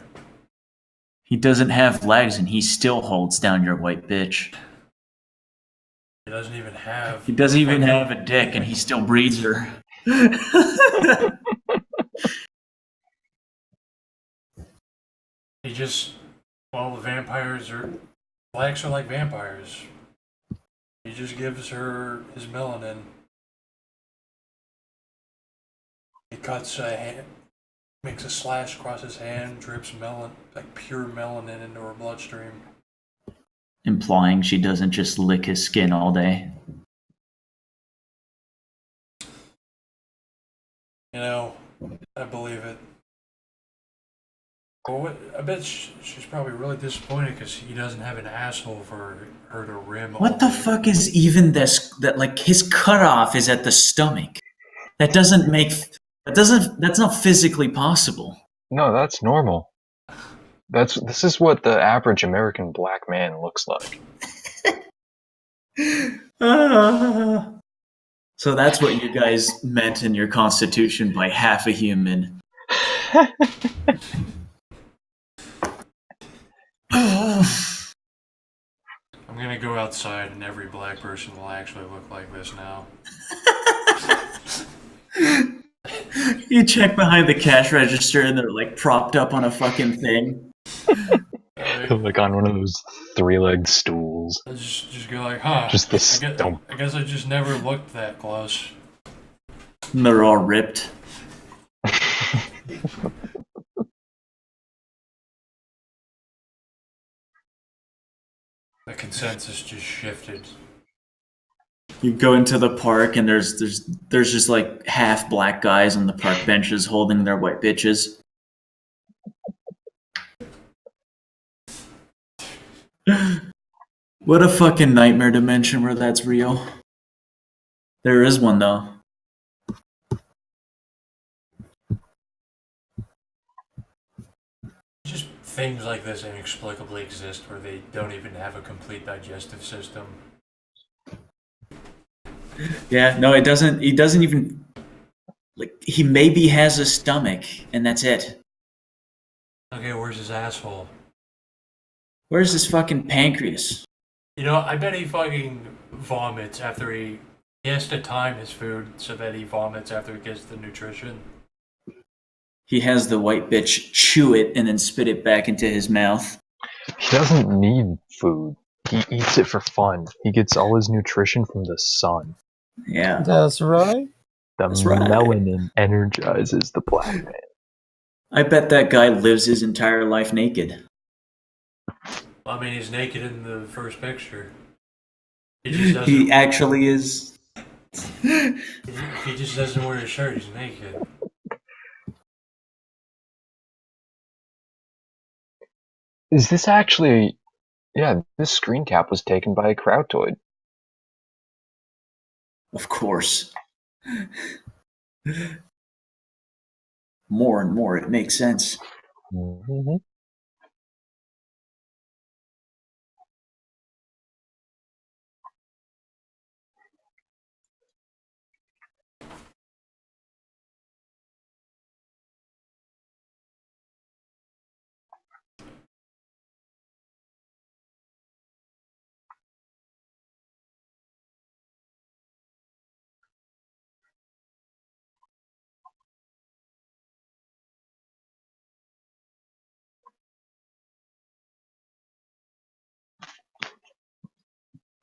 He doesn't have legs and he still holds down your white bitch. He doesn't even have. He doesn't even have a dick and he still breeds her. He just. Well, the vampires are. Blacks are like vampires. He just gives her his melanin. He cuts a hand, makes a slash across his hand, drips like pure melanin into her bloodstream. Implying she doesn't just lick his skin all day. You know, I believe it. Well, I bet she's probably really disappointed because he doesn't have an asshole for her to rim. What the fuck is even this? That like his cutoff is at the stomach. That doesn't make. That's not physically possible. No, that's normal. This is what the average American black man looks like. So that's what you guys meant in your constitution by half a human. I'm gonna go outside and every black person will actually look like this now. You check behind the cash register and they're like propped up on a fucking thing. Like on one of those three-legged stools. I just go like, huh? Just the stump. I guess I just never looked that close. And they're all ripped. The consensus just shifted. You go into the park and there's just like half black guys on the park benches holding their white bitches. What a fucking nightmare dimension where that's real. There is one though. Just things like this inexplicably exist where they don't even have a complete digestive system. Yeah, no, it doesn't. He doesn't even like. He maybe has a stomach, and that's it. Okay, where's his asshole? Where's his fucking pancreas? You know, I bet he fucking vomits after he has to time his food so that he vomits after he gets the nutrition. He has the white bitch chew it and then spit it back into his mouth. He doesn't need food. He eats it for fun. He gets all his nutrition from the sun. Yeah, That's right. The That's right. melanin energizes the black man. I bet that guy lives his entire life naked. Well, I mean, he's naked in the first picture. He just doesn't. He actually is. He just doesn't wear a shirt. He's naked. Is this actually... Yeah, this screen cap was taken by a Krautoid. Of course. More and more, it makes sense. Mm-hmm.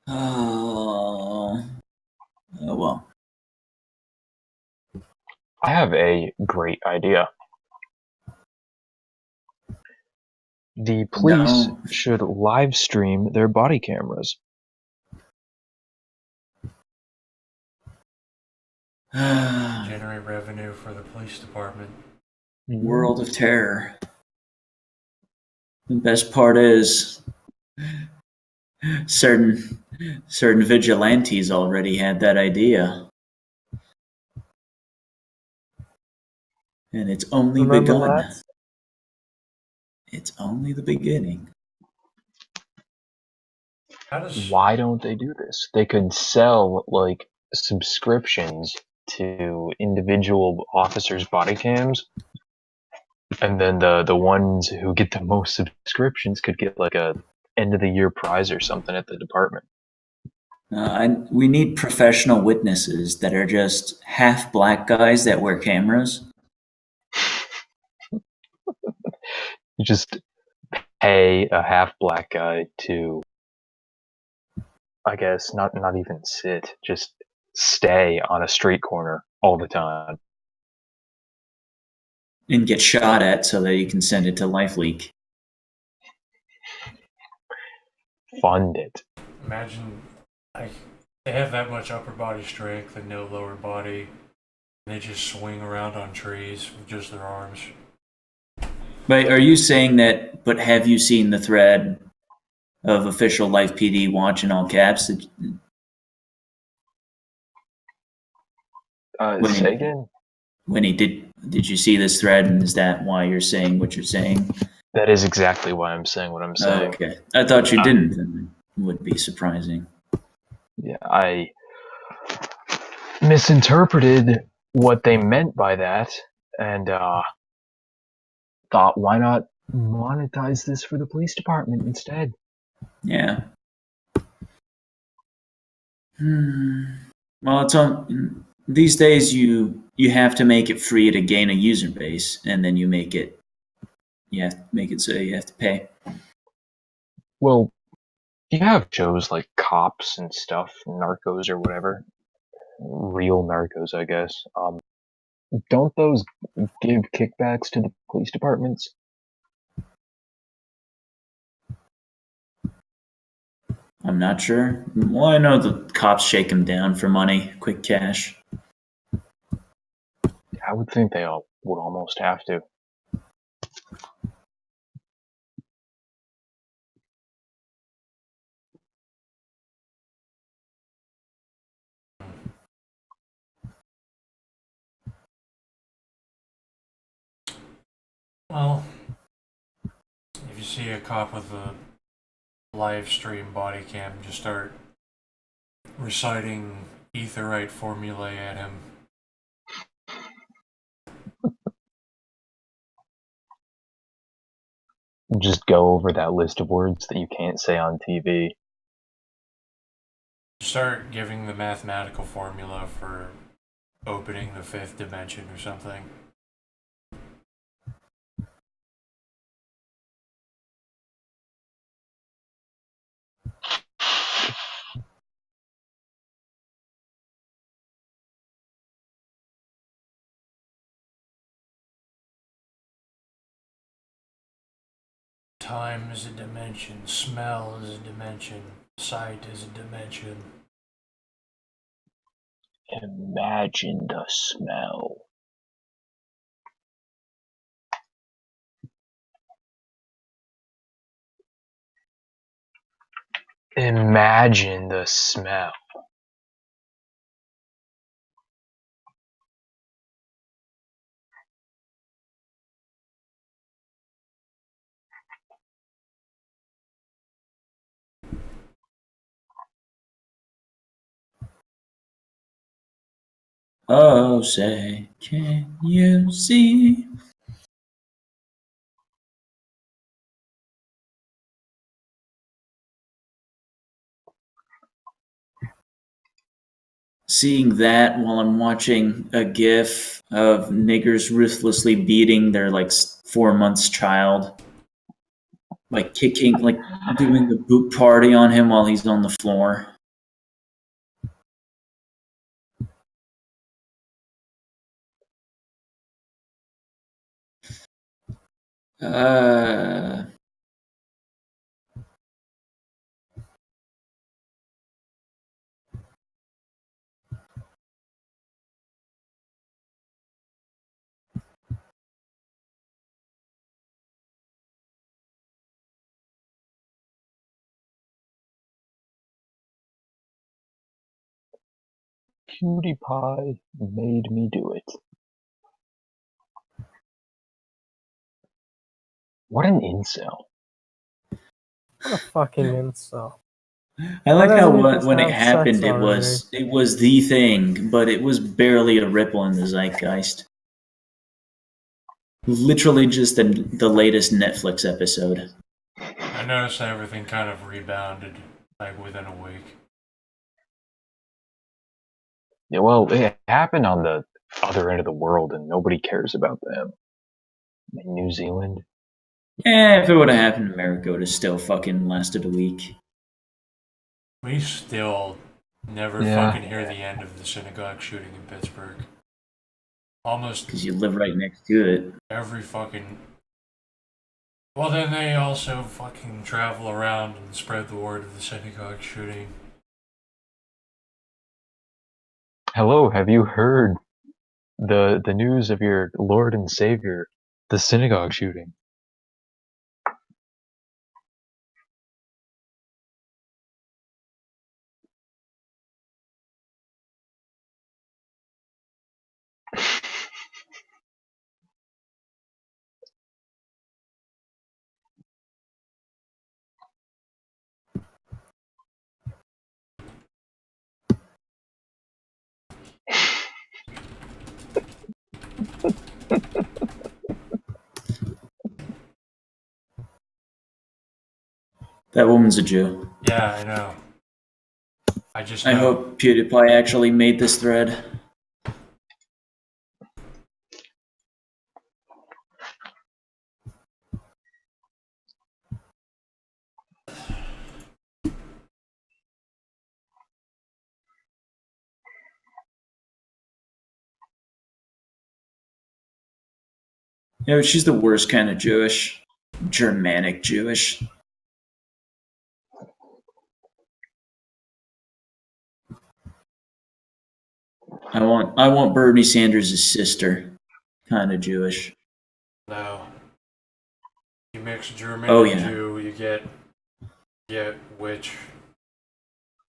Oh, well. I have a great idea. The police No. should live stream their body cameras. Generate revenue for the police department. World of Terror. The best part is certain vigilantes already had that idea. And it's only Remember begun. that? It's only the beginning. How does Why don't they do this? They could sell like subscriptions to individual officers' body cams, and then the ones who get the most subscriptions could get like a end of the year prize or something at the department. We need professional witnesses that are just half black guys that wear cameras. You just pay a half black guy to, I guess, not even sit, just stay on a street corner all the time. And get shot at so that you can send it to LifeLeak. Fund it. imagine like they have that much upper body strength and no lower body, and they just swing around on trees with just their arms? But are you saying that? But have you seen the thread of official Life PD watch in all caps? When Say he, again? when he did you see this thread? And is that why you're saying what you're saying? That is exactly why I'm saying what I'm saying. Okay, I thought you didn't. And it would be surprising. Yeah, I misinterpreted what they meant by that, and thought, why not monetize this for the police department instead? Yeah. Well, it's on these days. You have to make it free to gain a user base, and then you have to make it so you have to pay. Well, you have shows like Cops and stuff, Narcos or whatever. Real Narcos, I guess. Don't those give kickbacks to the police departments? I'm not sure. Well, I know the cops shake them down for money, quick cash. I would think they all would almost have to. Well, if you see a cop with a live stream body cam, just start reciting etherite formulae at him. Just go over that list of words that you can't say on TV. Start giving the mathematical formula for opening the fifth dimension or something. Time is a dimension, smell is a dimension, sight is a dimension. Imagine the smell. Imagine the smell. Oh, say, can you see? Seeing that while I'm watching a GIF of niggers ruthlessly beating their like 4 months child, like kicking, like doing the boot party on him while he's on the floor. Uh, Cutie Pie made me do it. What an incel. What a fucking incel. I like Why how doesn't he just when it have sex happened, already? it was the thing, but it was barely a ripple in the zeitgeist. Literally just the latest Netflix episode. I noticed that everything kind of rebounded like within a week. Yeah, well, it happened on the other end of the world and nobody cares about them. In New Zealand. If it would have happened in America, it would have still fucking lasted a week. We still never Yeah. fucking hear the end of the synagogue shooting in Pittsburgh. Almost Because you live right next to it. every fucking. Well, then they also fucking travel around and spread the word of the synagogue shooting. Hello, have you heard the news of your Lord and Savior, the synagogue shooting? That woman's a Jew. Yeah, I know. I just I know. hope PewDiePie actually made this thread. Yeah, but she's the worst kind of Jewish. Germanic Jewish. I want Bernie Sanders' sister. Kind of Jewish. No. You mix German Oh, and yeah. Jew, you get witch.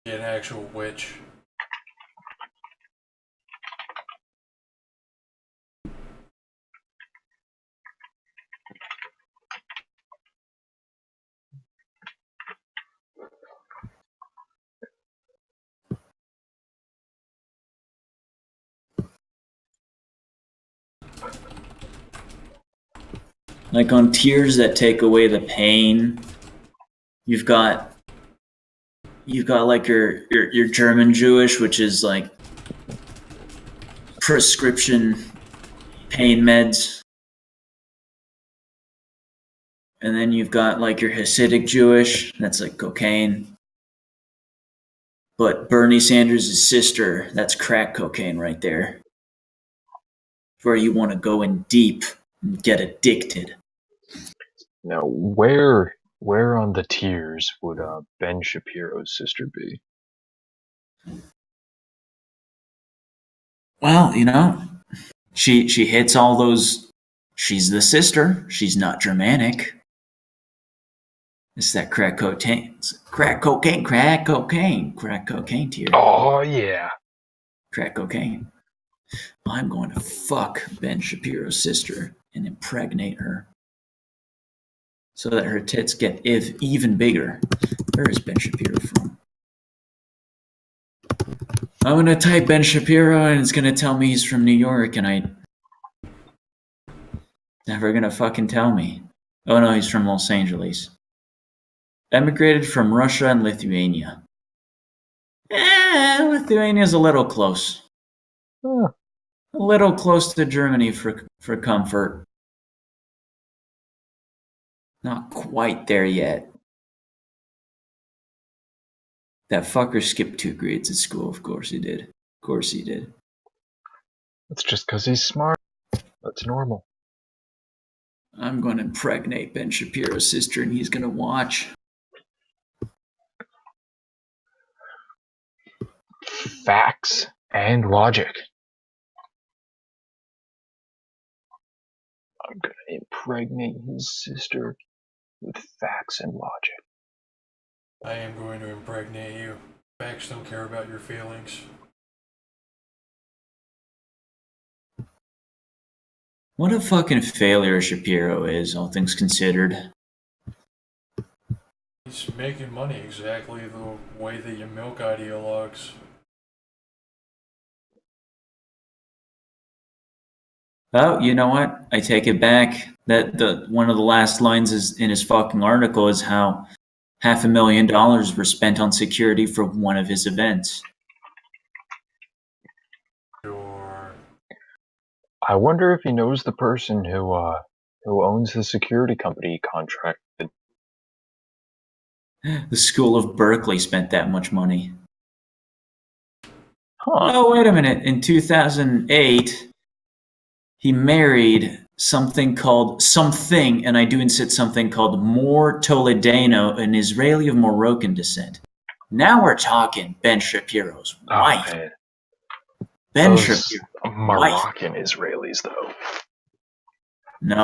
You get an actual witch. Like on tiers that take away the pain, you've got like your German Jewish, which is like prescription pain meds. And then you've got like your Hasidic Jewish, that's like cocaine. But Bernie Sanders' sister, that's crack cocaine right there. Where you want to go in deep and get addicted. Now, where on the tiers would Ben Shapiro's sister be? Well, you know, she hits all those. She's the sister. She's not Germanic. It's that crack cocaine, tier. Oh yeah. Crack cocaine. I'm going to fuck Ben Shapiro's sister and impregnate her so that her tits get even bigger. Where is Ben Shapiro from? I'm going to type Ben Shapiro and it's going to tell me he's from New York, and never going to fucking tell me. Oh no, he's from Los Angeles. Emigrated from Russia and Lithuania. Lithuania's a little close. Huh. A little close to Germany for comfort. Not quite there yet. That fucker skipped 2 grades at school. Of course he did. Of course he did. That's just because he's smart. That's normal. I'm going to impregnate Ben Shapiro's sister, and he's going to watch. Facts and logic. I'm gonna impregnate his sister with facts and logic. I am going to impregnate you. Facts don't care about your feelings. What a fucking failure Shapiro is, all things considered. He's making money exactly the way that you milk ideologues. Oh, you know what? I take it back. That one of the last lines is in his fucking article is how $500,000 were spent on security for one of his events. Sure. I wonder if he knows the person who owns the security company he contracted. The School of Berkeley spent that much money. Huh. Oh, wait a minute. In 2008, he married something, and I do insist something called Mor Toledano, an Israeli of Moroccan descent. Now we're talking Ben Shapiro's wife. Oh, man. Ben Those Shapiro's wife. Moroccan Israelis, though. No,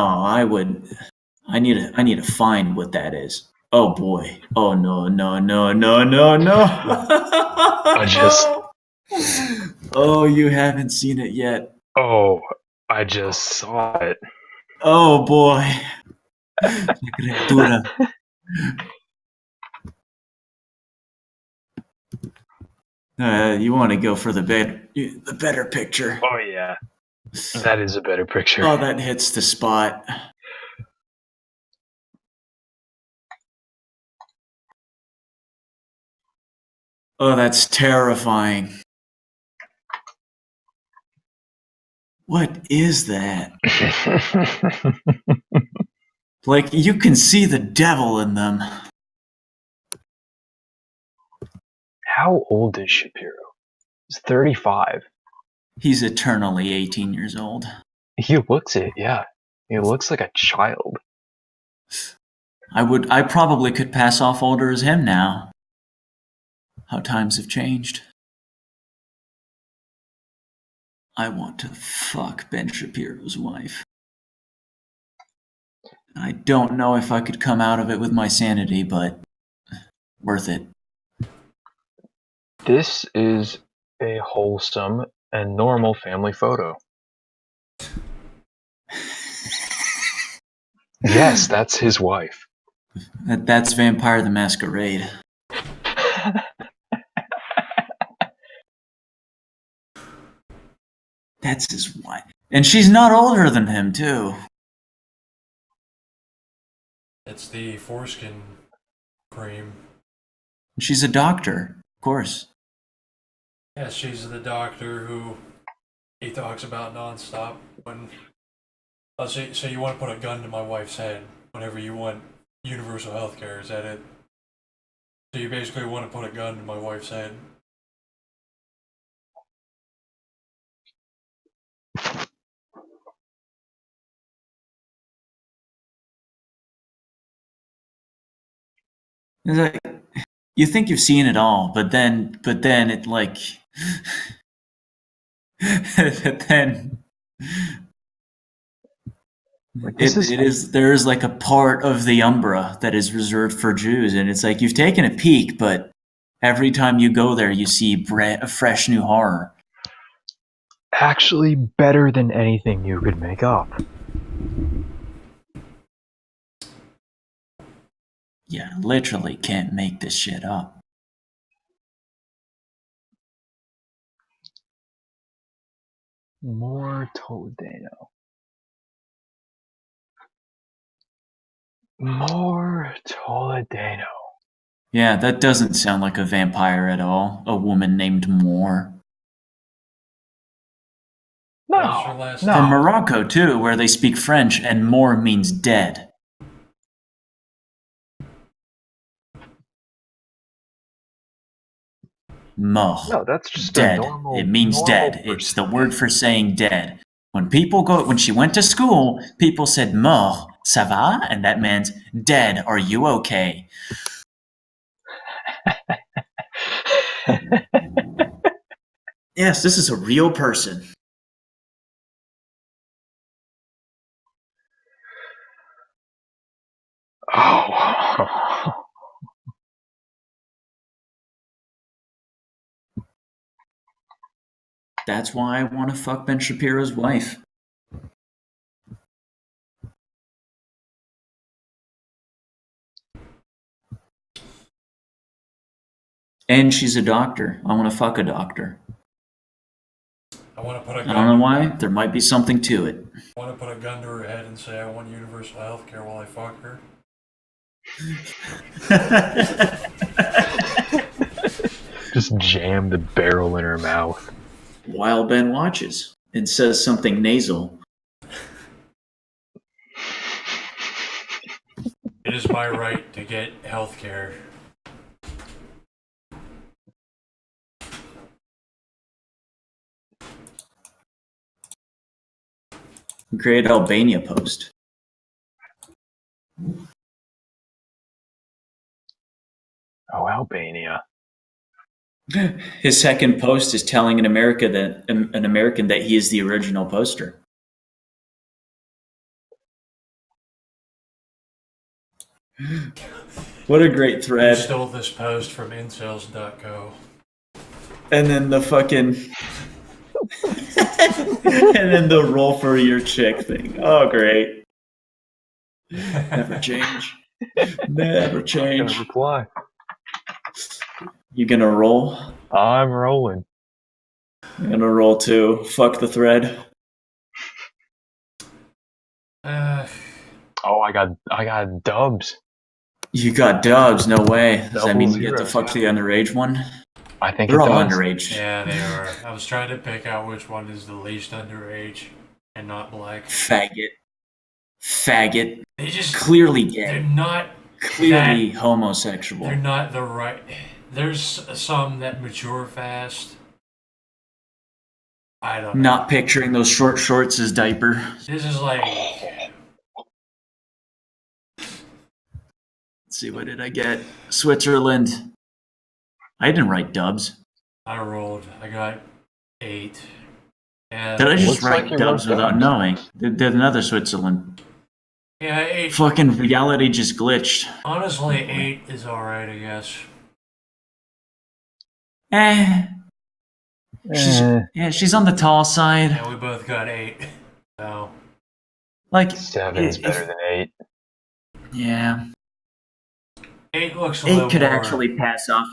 I need to find what that is. Oh boy. Oh no. I just. Oh, you haven't seen it yet. Oh, I just saw it. Oh boy. La criatura. You want to go for the better picture. Oh yeah, that is a better picture. Oh, that hits the spot. Oh, that's terrifying. What is that? Like, you can see the devil in them. How old is Shapiro? He's 35. He's eternally 18 years old. He looks it, yeah. He looks like a child. I probably could pass off older as him now. How times have changed. I want to fuck Ben Shapiro's wife. I don't know if I could come out of it with my sanity, but worth it. This is a wholesome and normal family photo. Yes, that's his wife. That's Vampire the Masquerade. That's his wife. And she's not older than him, too. It's the foreskin cream. She's a doctor, of course. Yeah, she's the doctor who he talks about nonstop. When so you want to put a gun to my wife's head whenever you want universal health care, is that it? So you basically want to put a gun to my wife's head. It's like, you think you've seen it all, but then it like, but then Like, this is it is there is like a part of the Umbra that is reserved for Jews, and it's like you've taken a peek, but every time you go there, you see a fresh new horror. actually better than anything you could make up. Yeah, literally can't make this shit up. More Toledano. More Toledano. Yeah, that doesn't sound like a vampire at all. A woman named Moore. What is your No, last From name? Morocco, too, where they speak French, and Moore means dead. Mort. no, that's just a Dead. normal. It means normal dead. person. It's the word for saying dead. When she went to school, people said mort, ça va? And that meant dead. Are you okay? Yes, this is a real person. Oh. That's why I want to fuck Ben Shapiro's wife. And she's a doctor. I want to fuck a doctor. I want to put a I don't know gun. why. There might be something to it. I want to put a gun to her head and say I want universal health care while I fuck her. Just jam the barrel in her mouth. While Ben watches and says something nasal. It is my right to get health care. Great Albania post. Oh, Albania. His second post is telling an American that he is the original poster. What a great You thread. stole this post from incels.co. And then the fucking and then the roll for your chick thing. Oh, great. Never change. Never Gonna change. reply. You gonna roll? I'm rolling. I'm gonna roll too. Fuck the thread. Oh, I got dubs. You got dubs, no way. Does that Double mean you get to zeros, fuck the underage one? I think They're it all does. underage. Yeah, they are. I was trying to pick out which one is the least underage and not black. Faggot. Faggot. They just Clearly they're gay. not Clearly that, homosexual. they're not the right. There's some that mature fast. I don't know. Not picturing those short shorts as diaper. This is like Let's see, what did I get? Switzerland. I didn't write dubs. I rolled. I got 8. And Did I just Looks like write you dubs wrote without dubs. knowing? Did another Switzerland. yeah, 8. Fucking reality just glitched. Honestly, 8 is alright, I guess. She's on the tall side. Yeah, we both got 8. So Like 7's if- better than 8. Yeah. 8 looks a little 8 could more. actually pass off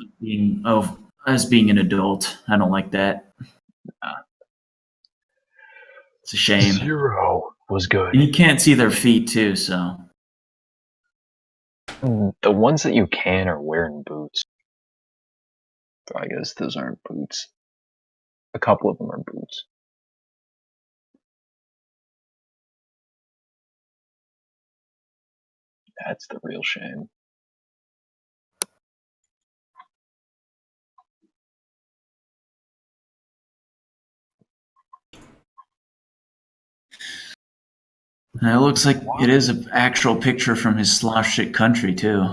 as being an adult. I don't like that. It's a shame. 0 was good. And you can't see their feet too, so The ones that you can are wearing boots. So I guess those aren't boots. A couple of them are boots. That's the real shame. And it looks like it is an actual picture from his slosh shit country, too.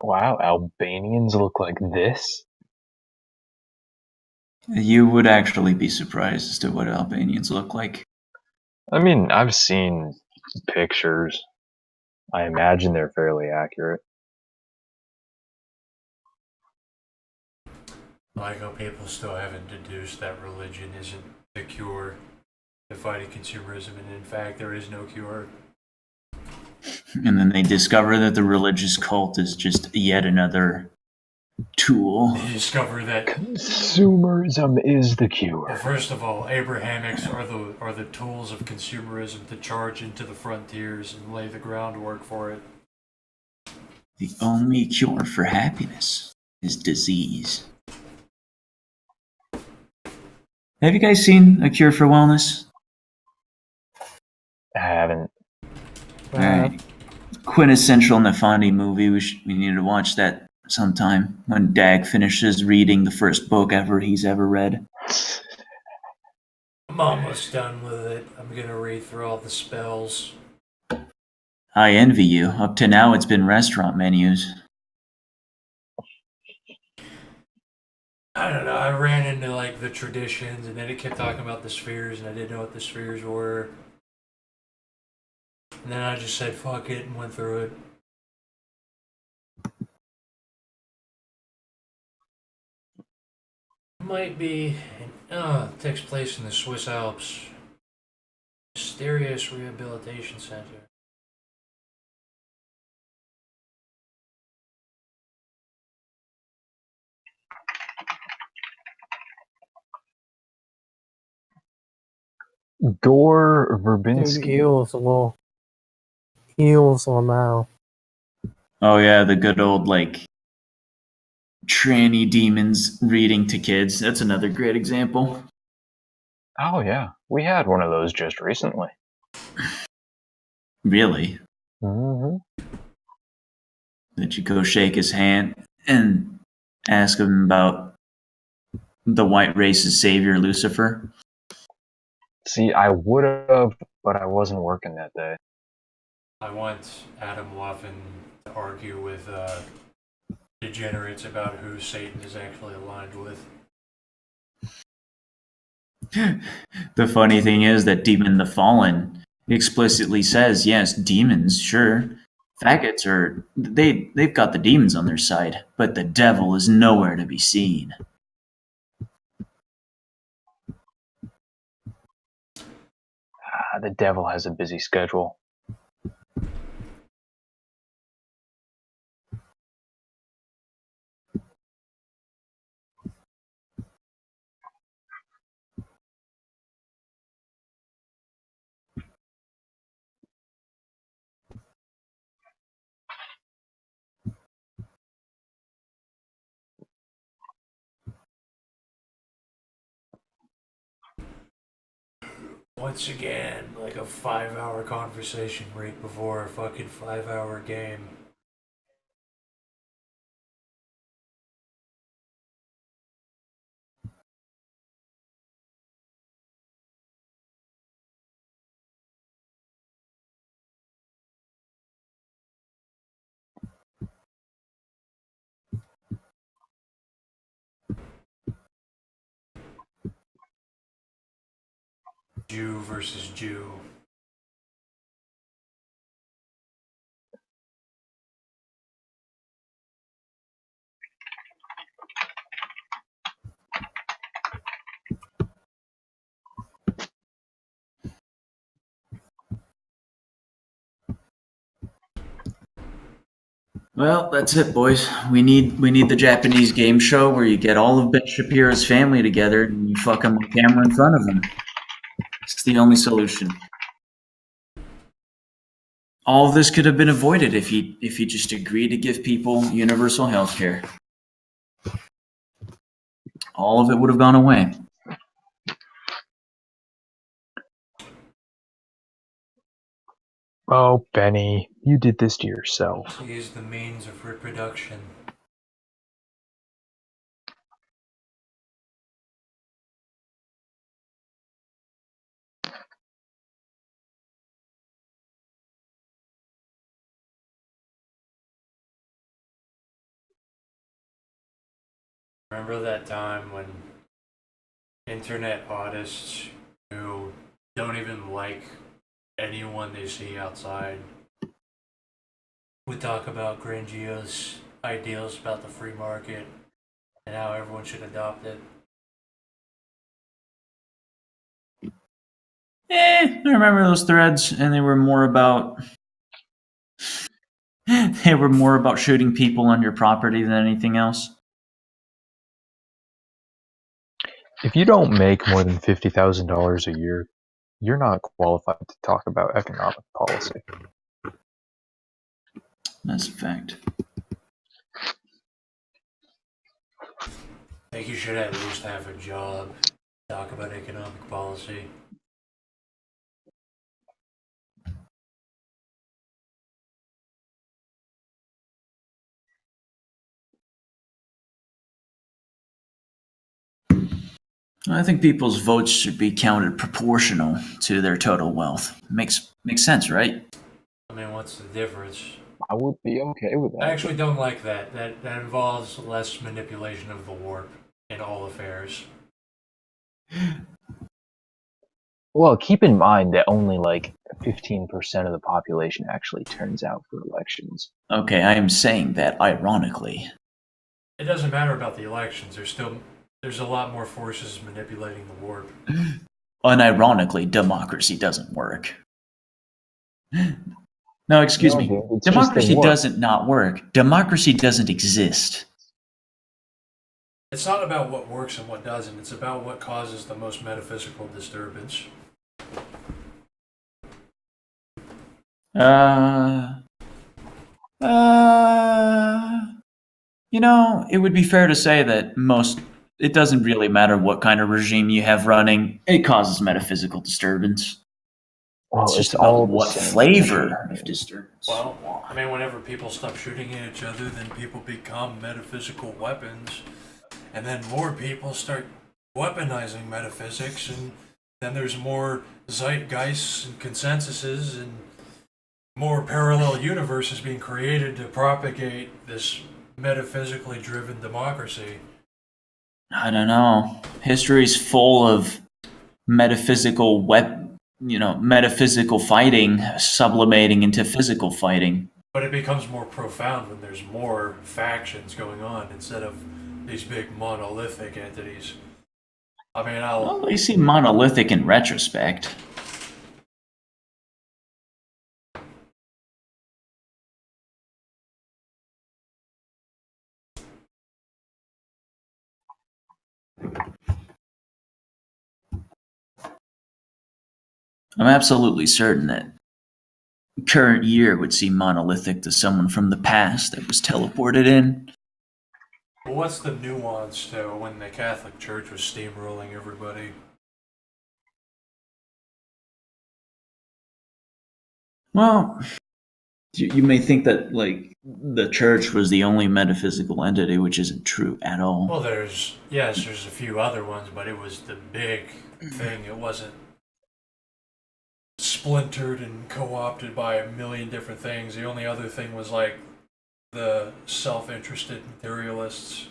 Wow, Albanians look like this? You would actually be surprised as to what Albanians look like. I mean, I've seen pictures. I imagine they're fairly accurate. I like how people still haven't deduced that religion isn't the cure to fighting consumerism, and in fact, there is no cure. And then they discover that the religious cult is just yet another tool. You discover that, Consumerism is the well, cure. first of all, Abrahamics are the tools of consumerism to charge into the frontiers and lay the groundwork for it. The only cure for happiness is disease. Have you guys seen A Cure for Wellness? I haven't. Alright. Quintessential Nafandi movie. We need to watch that sometime when Dag finishes reading the first book ever he's ever read. I'm almost done with it. I'm gonna read through all the spells. I envy you. Up to now, it's been restaurant menus. I don't know. I ran into like the traditions, and then it kept talking about the spheres, and I didn't know what the spheres were. And then I just said fuck it and went through it. Might be. It takes place in the Swiss Alps. Mysterious Rehabilitation Center. Gore Dude, Verbinski. Eels Lamau. Oh yeah, the good old like tranny demons reading to kids. That's another great example. Oh yeah, we had one of those just recently. Really? Mm-hmm. That you go shake his hand and ask him about the white race's savior, Lucifer. See, I would have, but I wasn't working that day. I want Adam Waffen to argue with degenerates about who Satan is actually aligned with. The funny thing is that Demon the Fallen explicitly says, yes, demons, sure. Faggots are they've got the demons on their side, but the devil is nowhere to be seen. The devil has a busy schedule. Once again, like a 5-hour conversation right before a fucking 5-hour game. Jew versus Jew. Well, that's it, boys. We need the Japanese game show where you get all of Ben Shapiro's family together and you fuck him with a camera in front of them. It's the only solution. All of this could have been avoided if he just agreed to give people universal health care. All of it would have gone away. Oh, Benny, you did this to yourself. He is the means of reproduction. Remember that time when internet autists who don't even like anyone they see outside would talk about grandiose ideals about the free market and how everyone should adopt it? I remember those threads, and they were more about shooting people on your property than anything else. If you don't make more than $50,000 a year, you're not qualified to talk about economic policy. That's a fact. I think you should at least have a job to talk about economic policy. I think people's votes should be counted proportional to their total wealth. Makes sense, right? I mean, what's the difference? I would be okay with I that. actually don't like that. That involves less manipulation of the warp in all affairs. Well, keep in mind that only like 15% of the population actually turns out for elections. Okay, I am saying that ironically. It doesn't matter about the elections. There's a lot more forces manipulating the warp. Unironically, democracy doesn't work. No, excuse No, me. dude, it's just Democracy the warp. doesn't not work. Democracy doesn't exist. It's not about what works and what doesn't. It's about what causes the most metaphysical disturbance. It would be fair to say that it doesn't really matter what kind of regime you have running. It causes metaphysical disturbance. Well, It's just all about the what same. flavor of disturbance. Well, I mean, whenever people stop shooting at each other, then people become metaphysical weapons. And then more people start weaponizing metaphysics, and then there's more zeitgeists and consensuses and more parallel universes being created to propagate this metaphysically driven democracy. I don't know. History's full of metaphysical metaphysical fighting sublimating into physical fighting. But it becomes more profound when there's more factions going on instead of these big monolithic entities. I mean, Well, they seem monolithic in retrospect. I'm absolutely certain that current year would seem monolithic to someone from the past that was teleported in. Well, what's the nuance to when the Catholic Church was steamrolling everybody? Well, you may think that the church was the only metaphysical entity, which isn't true at all. Well, there's a few other ones, but it was the big thing. It wasn't splintered and co-opted by a million different things. The only other thing was like the self-interested materialists,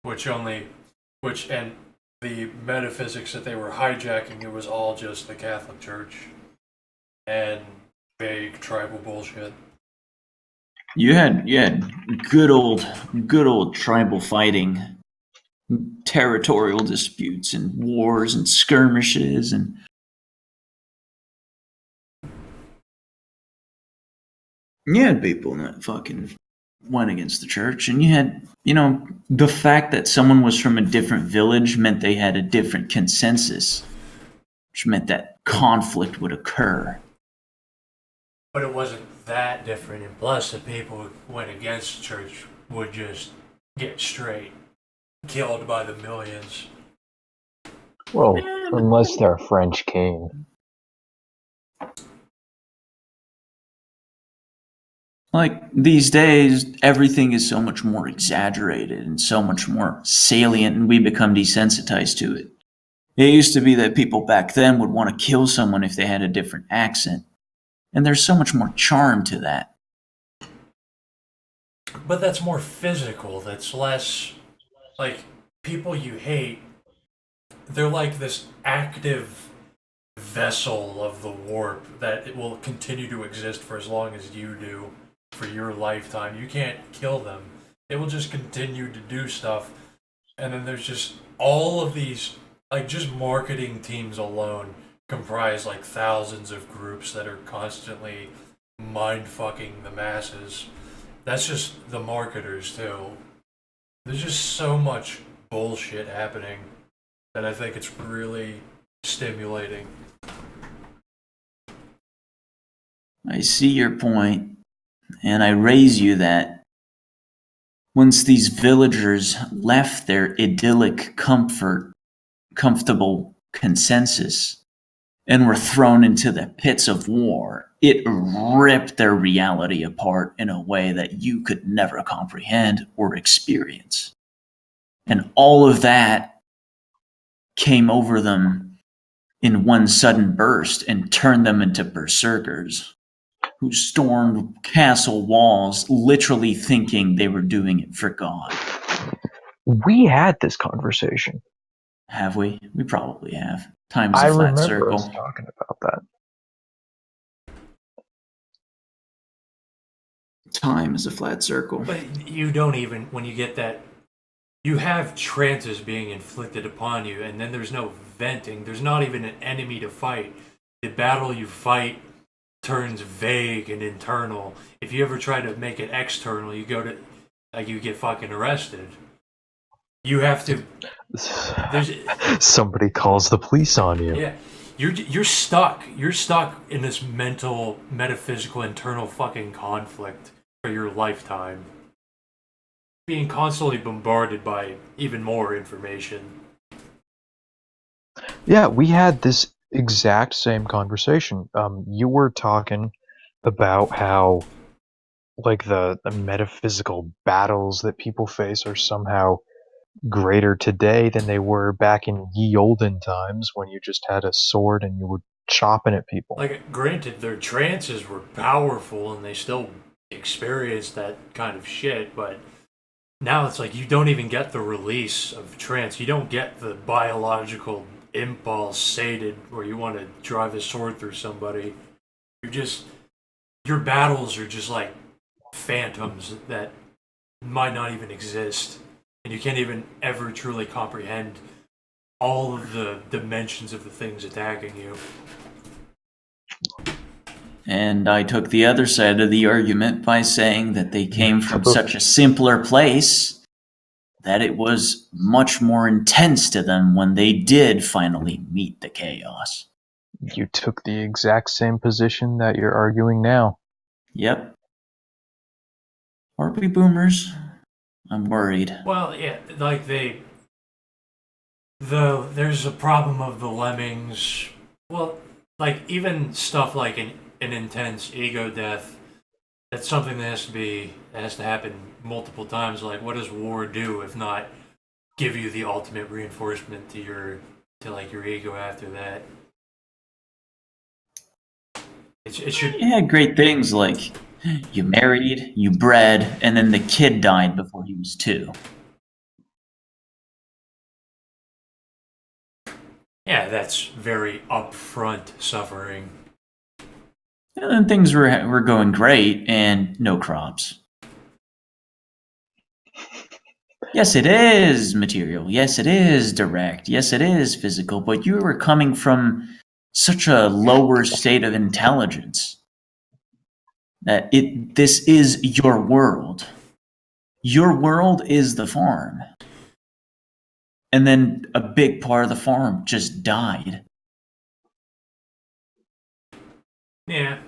and the metaphysics that they were hijacking, it was all just the Catholic Church and vague tribal bullshit. You had good old tribal fighting, territorial disputes and wars and skirmishes, and you had people that fucking went against the church, and you had, the fact that someone was from a different village meant they had a different consensus, which meant that conflict would occur. But it wasn't that different, and plus the people who went against the church would just get straight killed by the millions. Well, unless they're French king. Like, these days, everything is so much more exaggerated and so much more salient, and we become desensitized to it. It used to be that people back then would want to kill someone if they had a different accent, and there's so much more charm to that. But that's more physical. That's less like people you hate. They're like this active vessel of the warp that it will continue to exist for as long as you do for your lifetime. You can't kill them. They will just continue to do stuff. And then there's just all of these, like, just marketing teams alone comprise like thousands of groups that are constantly mind fucking the masses. That's just the marketers too. There's just so much bullshit happening that I think it's really stimulating. I see your point, and I raise you that once these villagers left their idyllic comfortable consensus, and were thrown into the pits of war, it ripped their reality apart in a way that you could never comprehend or experience. And all of that came over them in one sudden burst and turned them into berserkers who stormed castle walls, literally thinking they were doing it for God. We had this conversation. Have we? We probably have. Time's I a flat remember circle. us talking about that. Time is a flat circle. But you don't even, when you get that, you have trances being inflicted upon you, and then there's no venting. There's not even an enemy to fight. The battle you fight turns vague and internal. If you ever try to make it external, you go to, like, you get fucking arrested. You have to. Somebody calls the police on you. Yeah, you're stuck. You're stuck in this mental, metaphysical, internal fucking conflict for your lifetime. Being constantly bombarded by even more information. Yeah, we had this exact same conversation. You were talking about how, like, the metaphysical battles that people face are somehow greater today than they were back in ye olden times when you just had a sword and you were chopping at people. Like, granted, their trances were powerful and they still experienced that kind of shit, but now it's like you don't even get the release of trance. You don't get the biological impulse sated where you want to drive a sword through somebody. Your battles are just like phantoms that might not even exist. And you can't even ever truly comprehend all of the dimensions of the things attacking you. And I took the other side of the argument by saying that they came from such a simpler place that it was much more intense to them when they did finally meet the chaos. You took the exact same position that you're arguing now. Yep. Are we boomers? I'm worried. Well, yeah, like there's a problem of the lemmings. Well, like even stuff like an intense ego death. That's something that has to happen multiple times. Like, what does war do if not give you the ultimate reinforcement to your ego after that? It should. It had great things like you married, you bred, and then the kid died before he was 2. Yeah, that's very upfront suffering. And then things were going great and no crops. Yes, it is material. Yes, it is direct. Yes, it is physical. But you were coming from such a lower state of intelligence that this is your world. Your world is the farm. And then a big part of the farm just died. Yeah.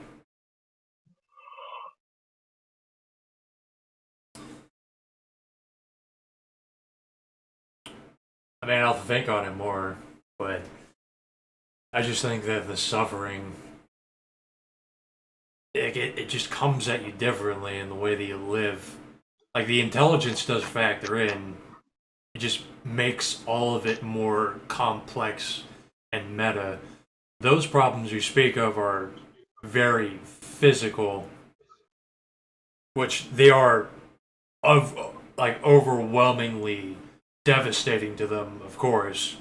I mean, I'll think on it more, but I just think that the suffering, it just comes at you differently in the way that you live. Like, the intelligence does factor in, it just makes all of it more complex and meta. Those problems you speak of are very physical, which they are of like overwhelmingly devastating to them, of course.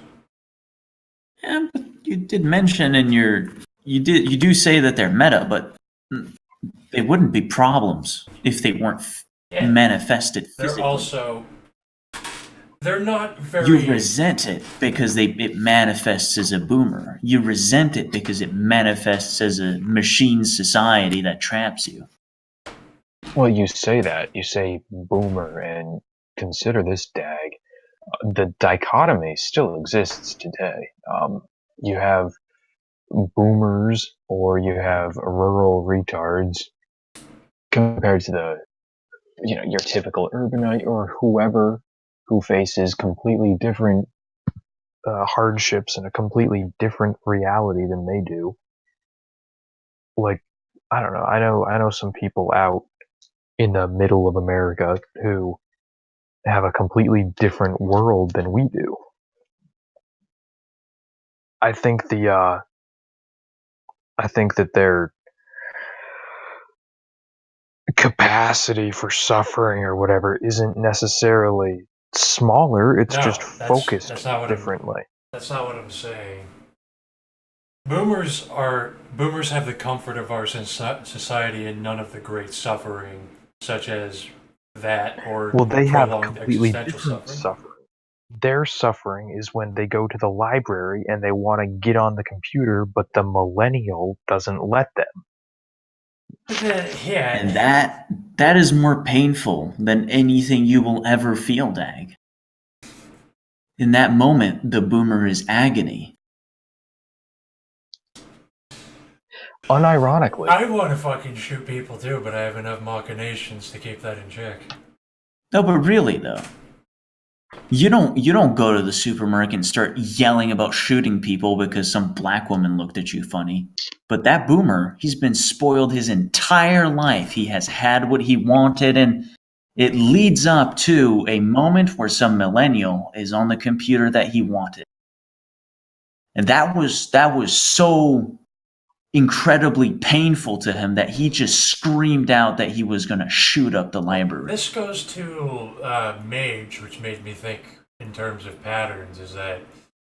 Yeah, but you did mention in your you do say that they're meta, but they wouldn't be problems if they weren't Yeah, manifested they're physically. also they're not You very. resent it because it manifests as a boomer. You resent it because it manifests as a machine society that traps you. Well, you say that. You say boomer, and consider this, Dag. The dichotomy still exists today. You have boomers or you have rural retards compared to your typical urbanite or whoever who faces completely different hardships and a completely different reality than they do. Like, I don't know. I know some people out in the middle of America who have a completely different world than we do. I think I think that their capacity for suffering or whatever isn't necessarily smaller. It's No, just that's focused that's not what I'm. differently. That's not what I'm saying. Boomers have the comfort of our society and none of the great suffering, such as that or Well, they have prolonged completely existential different suffering. suffering. Their suffering is when they go to the library and they want to get on the computer, but the millennial doesn't let them. Yeah, And that is more painful than anything you will ever feel, Dag. In that moment, the boomer is agony. Unironically, I want to fucking shoot people too, but I have enough machinations to keep that in check. No, but really though, you don't go to the supermarket and start yelling about shooting people because some black woman looked at you funny. But that boomer, he's been spoiled his entire life. He has had what he wanted, and it leads up to a moment where some millennial is on the computer that he wanted. And that was so incredibly painful to him that he just screamed out that he was going to shoot up the library. This goes to Mage, which made me think in terms of patterns, is that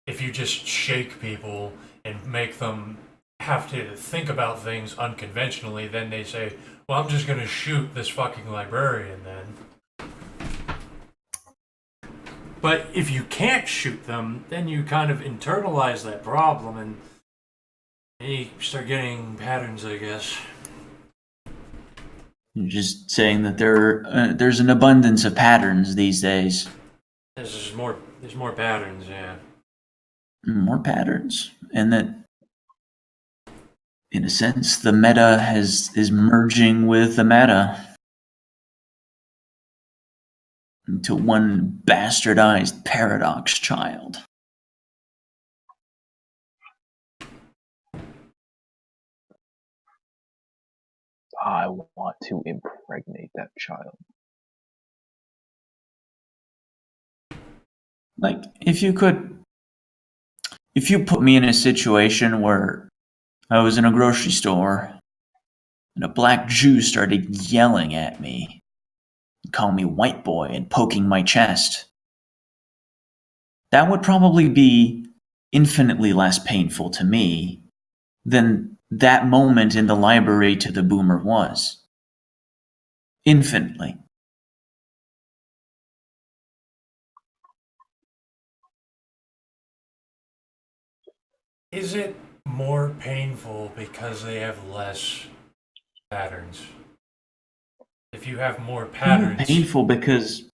if you just shake people and make them have to think about things unconventionally, then they say, well, I'm just going to shoot this fucking librarian then. But if you can't shoot them, then you kind of internalize that problem and you start getting patterns, I guess. You're just saying that there's an abundance of patterns these days. There's more patterns, yeah. More patterns. And that, in a sense, the meta is merging with the meta into one bastardized paradox child. I want to impregnate that child. Like, if you put me in a situation where I was in a grocery store and a black Jew started yelling at me, calling me white boy and poking my chest, that would probably be infinitely less painful to me than that moment in the library to the boomer was. Infinitely. Is it more painful because they have less patterns? if you have more patterns, painful because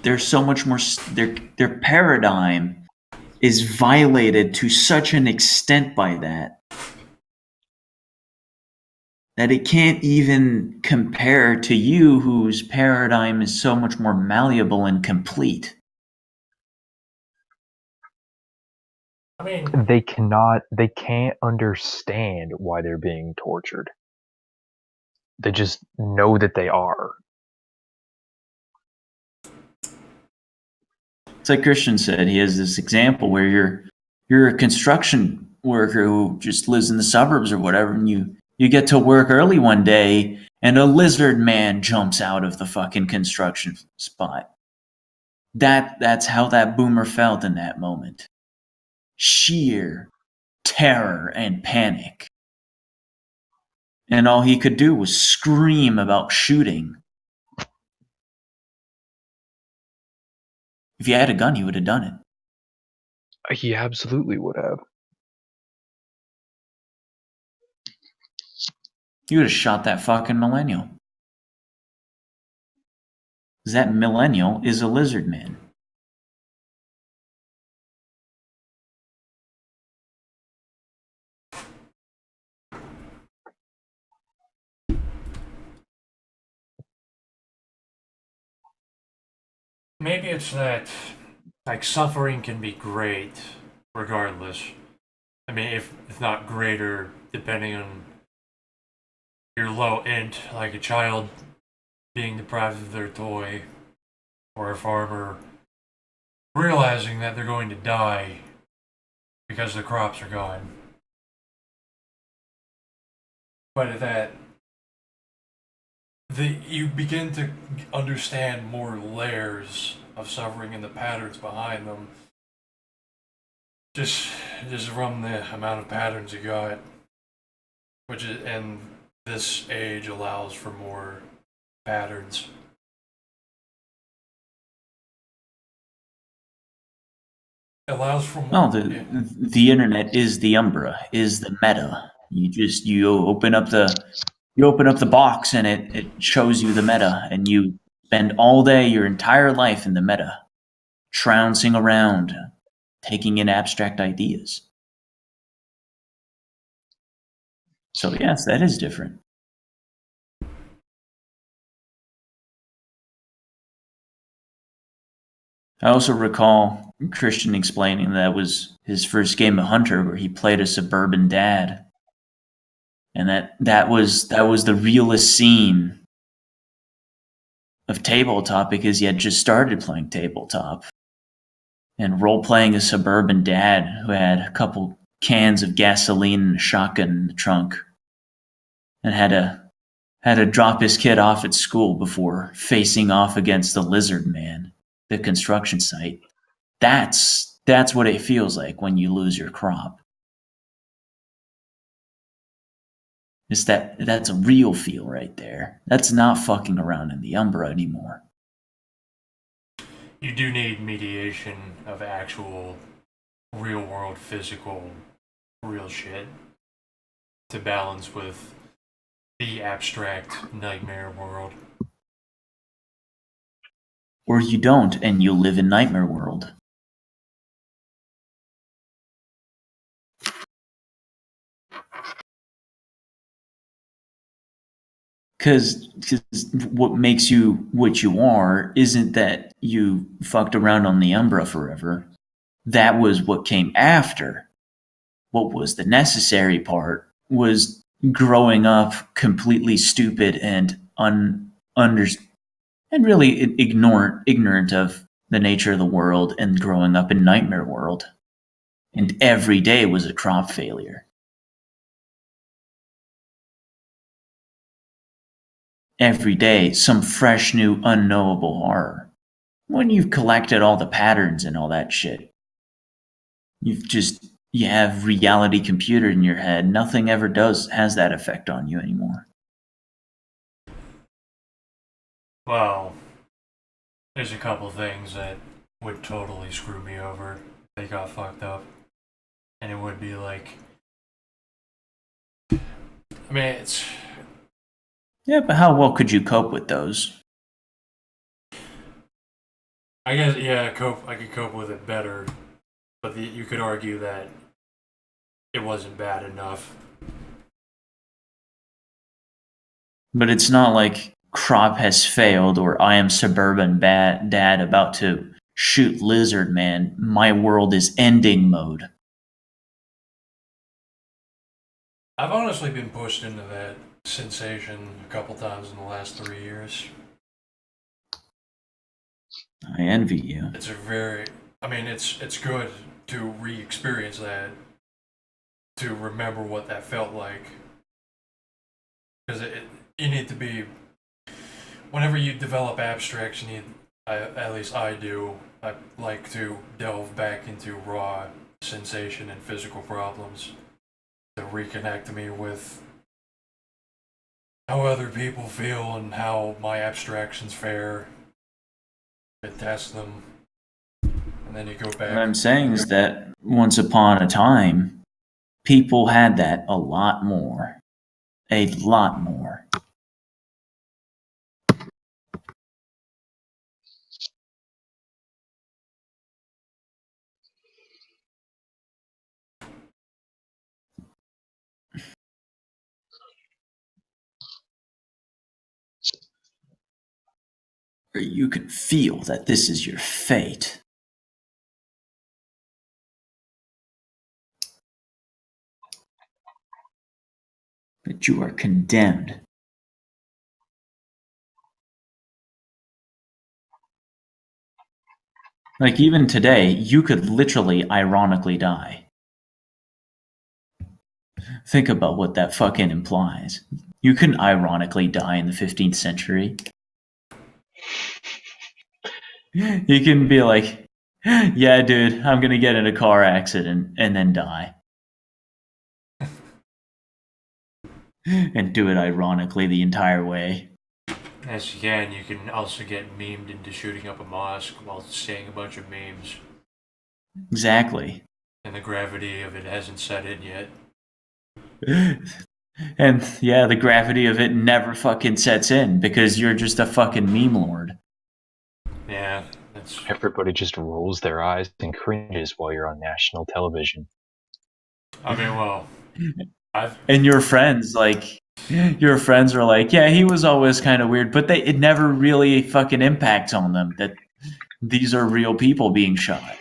there's so much more. Their paradigm is violated to such an extent by that it can't even compare to you, whose paradigm is so much more malleable and complete. I mean, They can't understand why they're being tortured. They just know that they are. It's like Christian said, he has this example where you're a construction worker who just lives in the suburbs or whatever, and you get to work early one day and a lizard man jumps out of the fucking construction spot. That's how that boomer felt in that moment. Sheer terror and panic. And all he could do was scream about shooting. If he had a gun, he would have done it. He absolutely would have. He would have shot that fucking millennial. Because that millennial is a lizard man. maybe it's that, like, suffering can be great regardless. I mean, if not greater, depending on your low int, like a child being deprived of their toy, or a farmer realizing that they're going to die because the crops are gone. But you begin to understand more layers of suffering and the patterns behind them. Just from the amount of patterns you got, and this age allows for more patterns. Allows for more. Well, the internet is the Umbra, is the meta. You open up the box and it shows you the meta, and you spend all day, your entire life in the meta, trouncing around, taking in abstract ideas. So yes, that is different. I also recall Christian explaining that was his first game of Hunter, where he played a suburban dad, and that was the realest scene of tabletop, because he had just started playing tabletop and role-playing a suburban dad who had a couple cans of gasoline and a shotgun in the trunk, and had to drop his kid off at school before facing off against the lizard man, the construction site. That's what it feels like when you lose your crop. That's a real feel right there. That's not fucking around in the Umbra anymore. You do need mediation of actual real world physical real shit to balance with the abstract nightmare world. Or you don't, and you live in nightmare world. Because what makes you what you are isn't that you fucked around on the Umbra forever. That was what came after. What was the necessary part was growing up completely stupid and and really ignorant of the nature of the world, and growing up in nightmare world. And every day was a crop failure. Every day, some fresh, new, unknowable horror. When you've collected all the patterns and all that shit, you have reality computed in your head. Nothing ever has that effect on you anymore. Well, there's a couple things that would totally screw me over if they got fucked up. And it would be like, I mean, Yeah, but how well could you cope with those? I guess yeah, I could cope with it better, but you could argue that it wasn't bad enough. But it's not like crop has failed or I am suburban dad about to shoot lizard man. My world is ending mode. I've honestly been pushed into that sensation a couple times in the last 3 years. I envy you. It's a very, I mean, it's good to re-experience that, to remember what that felt like, because you need to be. Whenever you develop abstraction, at least I do. I like to delve back into raw sensation and physical problems to reconnect me with how other people feel and how my abstractions fare. To test them, and then you go back. What I'm saying is that once upon a time, people had that a lot more. A lot more. Where you can feel that this is your fate. That you are condemned. Like, even today, you could literally ironically die. Think about what that fucking implies. You couldn't ironically die in the 15th century. You can be like, yeah, dude, I'm gonna get in a car accident and then die. And do it ironically the entire way. Yes, you can. You can also get memed into shooting up a mosque while saying a bunch of memes. Exactly. And the gravity of it hasn't set in yet. And yeah, the gravity of it never fucking sets in because you're just a fucking meme lord. Yeah, that's. Everybody just rolls their eyes and cringes while you're on national television. I mean, well, And your friends, like, your friends are like, yeah, he was always kind of weird, but it never really fucking impacts on them that these are real people being shot.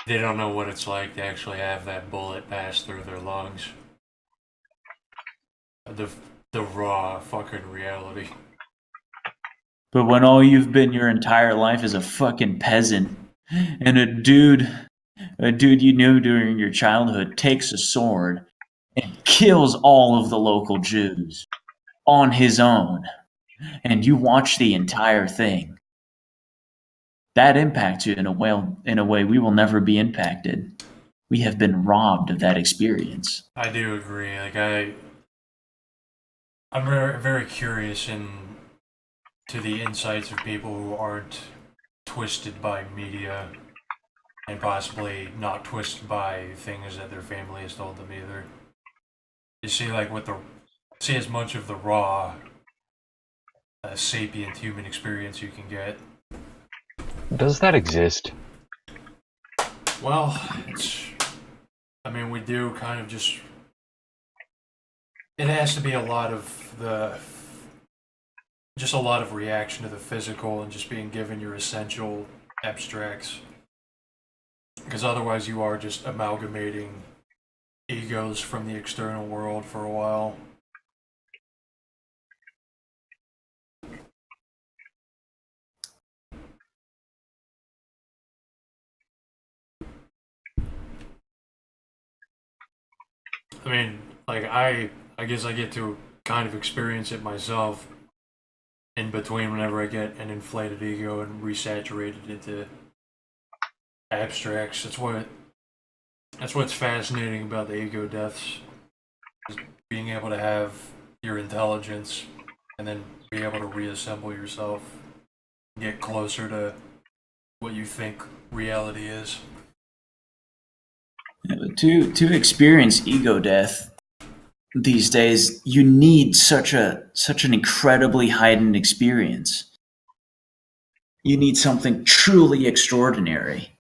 They don't know what it's like to actually have that bullet pass through their lungs. The raw fucking reality. But when all you've been your entire life is a fucking peasant, and a dude you knew during your childhood takes a sword and kills all of the local Jews on his own, and you watch the entire thing, that impacts you in a way we will never be impacted. We have been robbed of that experience. I do agree. I'm very, very curious to the insights of people who aren't twisted by media and possibly not twisted by things that their family has told them either. You see, see as much of the raw, sapient human experience you can get. Does that exist? Well, we do kind of just. It has to be a lot of just a lot of reaction to the physical and just being given your essential abstracts. Because otherwise you are just amalgamating egos from the external world for a while. I guess I get to kind of experience it myself in between whenever I get an inflated ego and resaturate it into abstracts. That's what's fascinating about the ego deaths, is being able to have your intelligence and then be able to reassemble yourself, get closer to what you think reality is. Yeah, but to experience ego death these days, you need such an incredibly heightened experience. You need something truly extraordinary.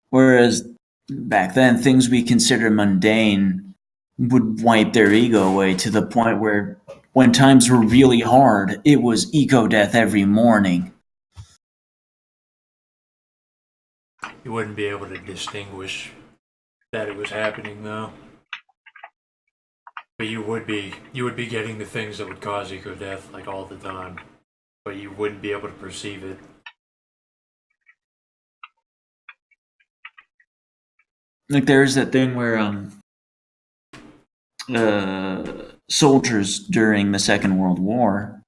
Whereas back then, things we consider mundane would wipe their ego away to the point where when times were really hard, it was ego death every morning. You wouldn't be able to distinguish that it was happening, though. But you would be getting the things that would cause ego death like all the time, but you wouldn't be able to perceive it. Like there's that thing where soldiers during the Second World War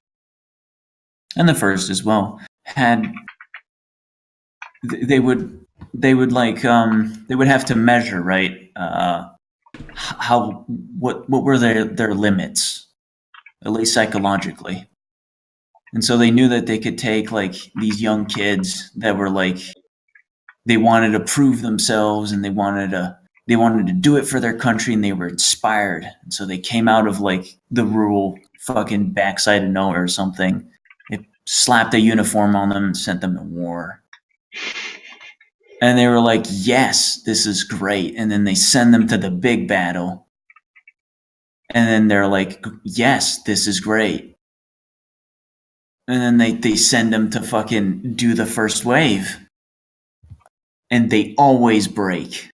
and the First as well had they would have to measure, right, what were their limits, at least psychologically. And so they knew that they could take like these young kids that were like they wanted to prove themselves and they wanted to do it for their country, and they were inspired. And so they came out of like the rural fucking backside of nowhere or something. They slapped a uniform on them and sent them to war. And they were like, yes, this is great. And then they send them to the big battle. And then they're like, yes, this is great. And then they send them to fucking do the first wave. And they always break.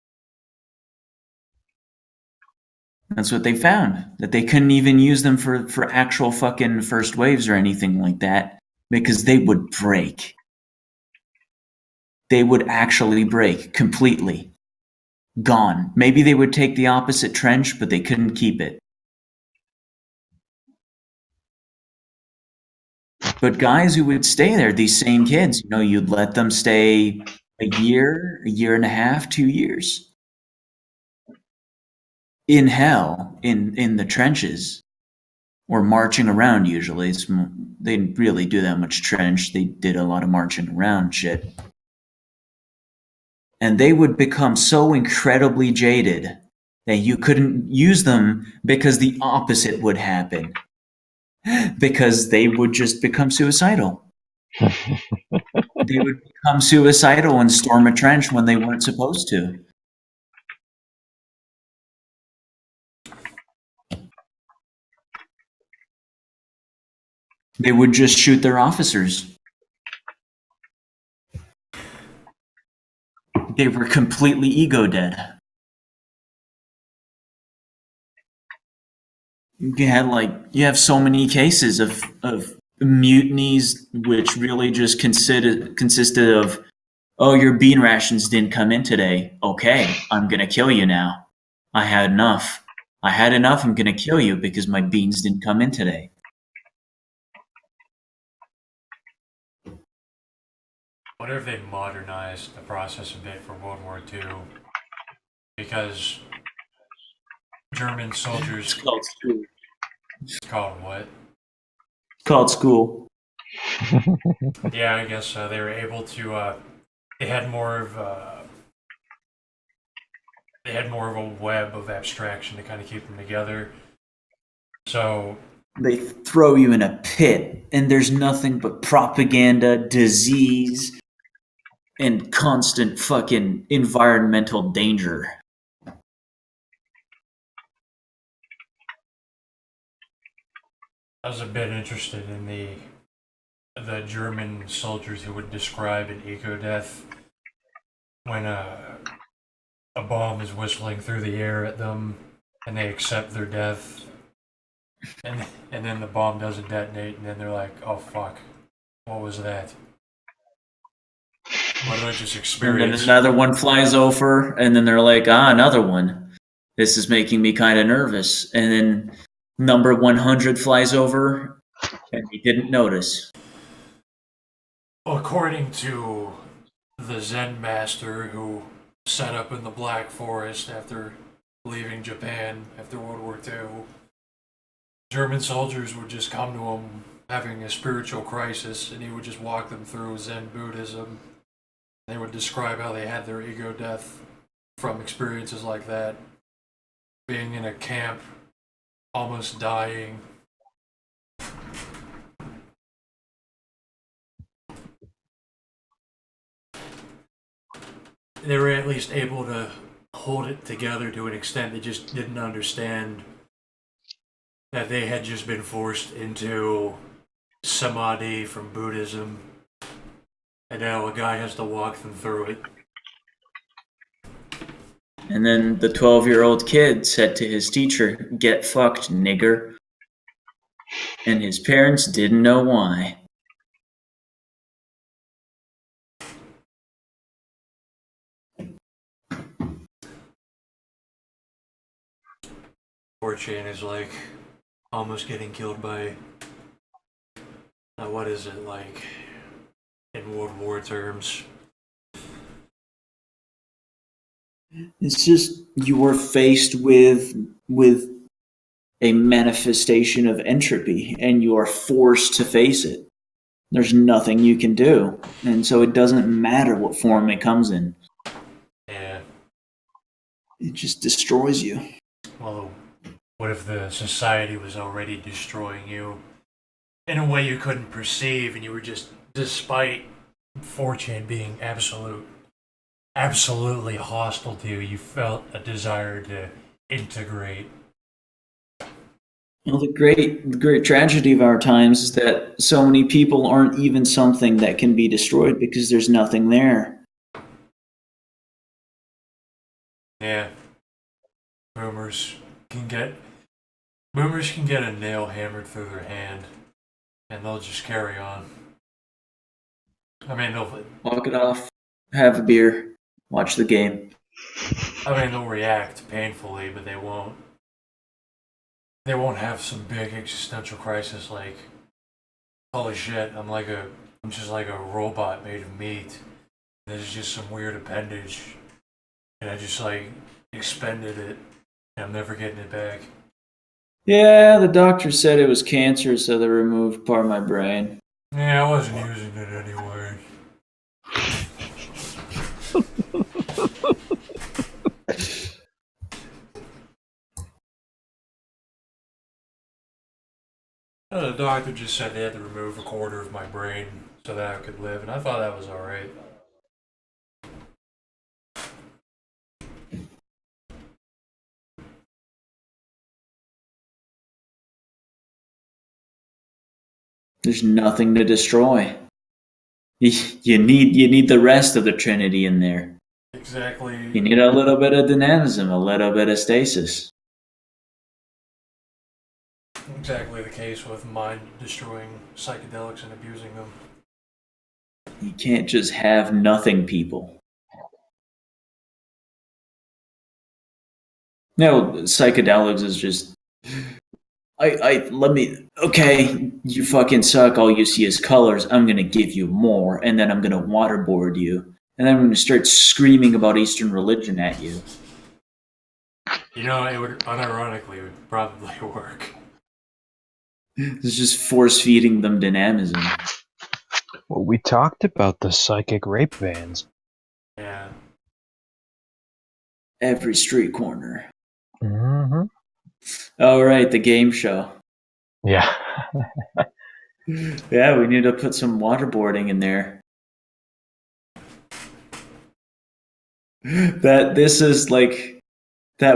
That's what they found. That they couldn't even use them for actual fucking first waves or anything like that. Because they would break. They would actually break completely. Gone. Maybe they would take the opposite trench, but they couldn't keep it. But guys who would stay there, these same kids, you'd let them stay a year and a half, 2 years. In hell, in the trenches, or marching around usually. They didn't really do that much trench. They did a lot of marching around shit. And they would become so incredibly jaded that you couldn't use them because the opposite would happen. Because they would just become suicidal. They would become suicidal and storm a trench when they weren't supposed to. They would just shoot their officers. They were completely ego dead. You have so many cases of mutinies which really just consisted of, oh, your bean rations didn't come in today. Okay, I'm gonna kill you now. I had enough. I'm gonna kill you because my beans didn't come in today. I wonder if they modernized the process a bit for World War II, because German soldiers... It's called school. It's called what? It's called school. Yeah, I guess so. They were able to... they had more of a web of abstraction to kind of keep them together. So... They throw you in a pit, and there's nothing but propaganda, disease, and constant fucking environmental danger. I was a bit interested in the German soldiers who would describe an eco death when a bomb is whistling through the air at them and they accept their death, and then the bomb doesn't detonate, and then they're like, oh fuck, what was that? What did I just experience? And then another one flies over, and then they're like, another one. This is making me kind of nervous. And then number 100 flies over, and he didn't notice. Well, according to the Zen master who set up in the Black Forest after leaving Japan after World War II, German soldiers would just come to him having a spiritual crisis, and he would just walk them through Zen Buddhism. They would describe how they had their ego death from experiences like that. Being in a camp, almost dying. They were at least able to hold it together to an extent. They just didn't understand that they had just been forced into samadhi from Buddhism, and now a guy has to walk them through it. And then the 12-year-old kid said to his teacher, "Get fucked, nigger." And his parents didn't know why. Fortune is like almost getting killed by what is it like in World War terms? It's just you are faced with a manifestation of entropy, and you are forced to face it. There's nothing you can do, and so it doesn't matter what form it comes in. Yeah. It just destroys you. Well, what if the society was already destroying you in a way you couldn't perceive, and you were just, despite Fortune being absolutely hostile to you, you felt a desire to integrate? Well, the great tragedy of our times is that so many people aren't even something that can be destroyed because there's nothing there. Yeah. Boomers can get a nail hammered through their hand, and they'll just carry on. I mean, Walk it off, have a beer, watch the game. they'll react painfully, but they won't. They won't have some big existential crisis like, holy shit, I'm just like a robot made of meat. There's just some weird appendage, and I just like expended it, and I'm never getting it back. Yeah, the doctor said it was cancer, so they removed part of my brain. Yeah, I wasn't using it anyway. The doctor just said they had to remove a quarter of my brain so that I could live, and I thought that was alright. There's nothing to destroy. You need the rest of the Trinity in there. Exactly. You need a little bit of dynamism, a little bit of stasis. Exactly the case with mind-destroying psychedelics and abusing them. You can't just have nothing people. No, psychedelics is just okay, you fucking suck, all you see is colors, I'm gonna give you more, and then I'm gonna waterboard you. And then I'm gonna start screaming about Eastern religion at you. You know, it would probably work. It's just force feeding them dynamism. Well, we talked about the psychic rape vans. Yeah. Every street corner. Mm-hmm. Oh, right, the game show. Yeah. Yeah, we need to put some waterboarding in there. That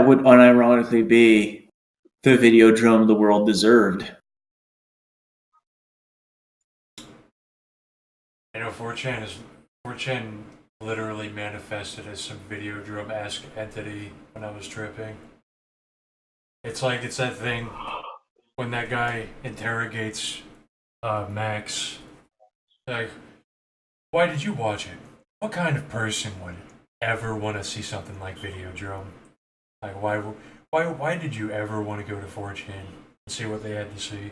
would unironically be the Videodrome the world deserved. You know, 4chan literally manifested as some Videodrome-esque entity when I was tripping. It's that thing when that guy interrogates Max. Like, why did you watch it? What kind of person would ever want to see something like Videodrome? Like, why did you ever want to go to 4chan and see what they had to see?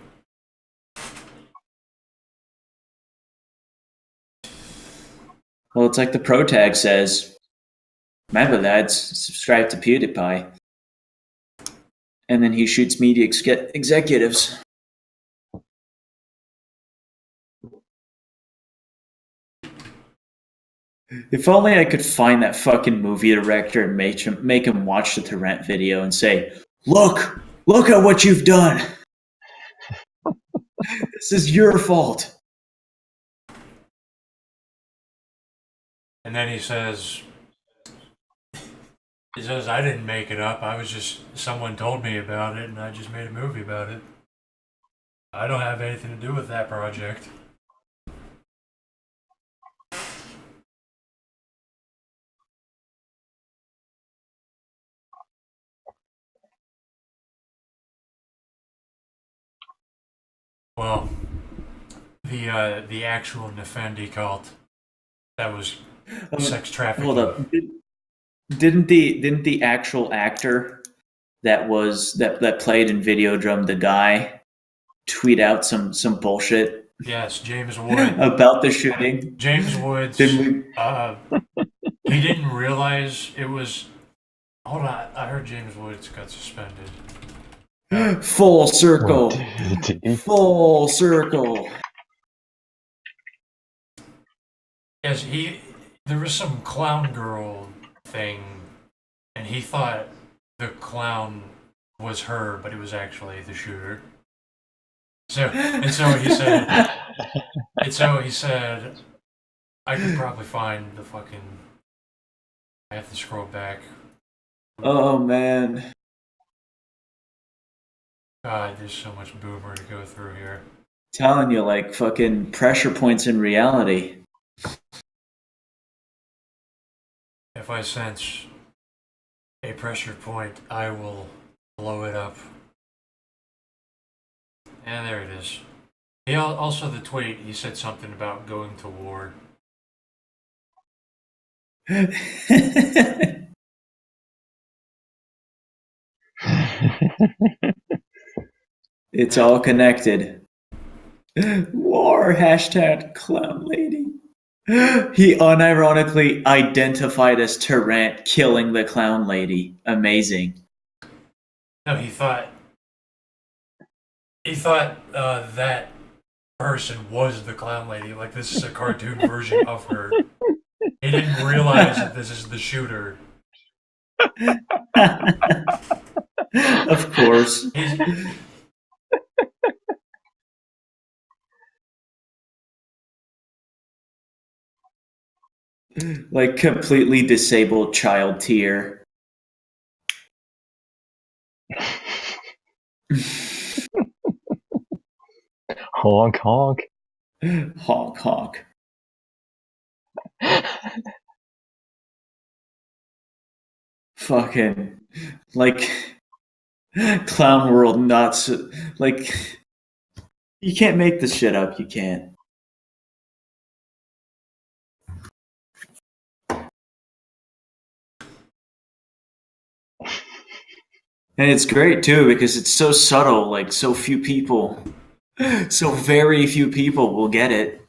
Well, it's like the pro tag says, remember lads, subscribe to PewDiePie. And then he shoots media executives. If only I could find that fucking movie director and make him watch the Torrent video and say, look at what you've done. This is your fault. And then he says, I didn't make it up. Someone told me about it and I just made a movie about it. I don't have anything to do with that project. Well, the actual Nefendi cult that was sex trafficking. Hold up. Didn't the actual actor that played in Videodrome, the guy, tweet out some bullshit? Yes, James Wood. About the shooting. James Woods. He didn't realize it was. Hold on, I heard James Woods got suspended. Full circle. Full circle. Yes, there was some clown girl thing, and he thought the clown was her, but it was actually the shooter. So he said, I could probably find the fucking. I have to scroll back. Oh man. God, there's so much boomer to go through here. Telling you, like fucking pressure points in reality. If I sense a pressure point, I will blow it up. And there it is. He also, the tweet, he said something about going to war. It's all connected. War hashtag clown lady. He unironically identified as Tarrant killing the clown lady. Amazing. No, he thought that person was the clown lady. Like, this is a cartoon version of her. He didn't realize that this is the shooter. Of course. Like completely disabled child tier. Honk, honk. Honk, honk. Fucking, like, clown world nuts. Like, you can't make this shit up. You can't. And it's great too because it's so subtle. Like, so very few people will get it.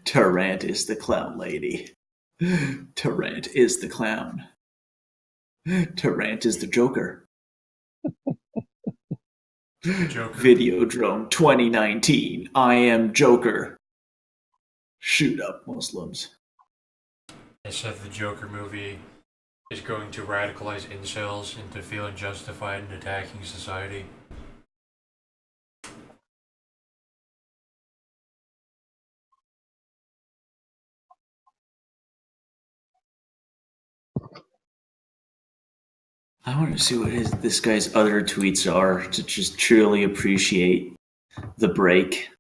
Tarrant is the clown lady. Tarrant is the clown. Tarrant is the Joker. Joker. Videodrome 2019. I am Joker. Shoot up Muslims. They said the Joker movie is going to radicalize incels into feeling justified in attacking society. I want to see what this guy's other tweets are to just truly appreciate the break.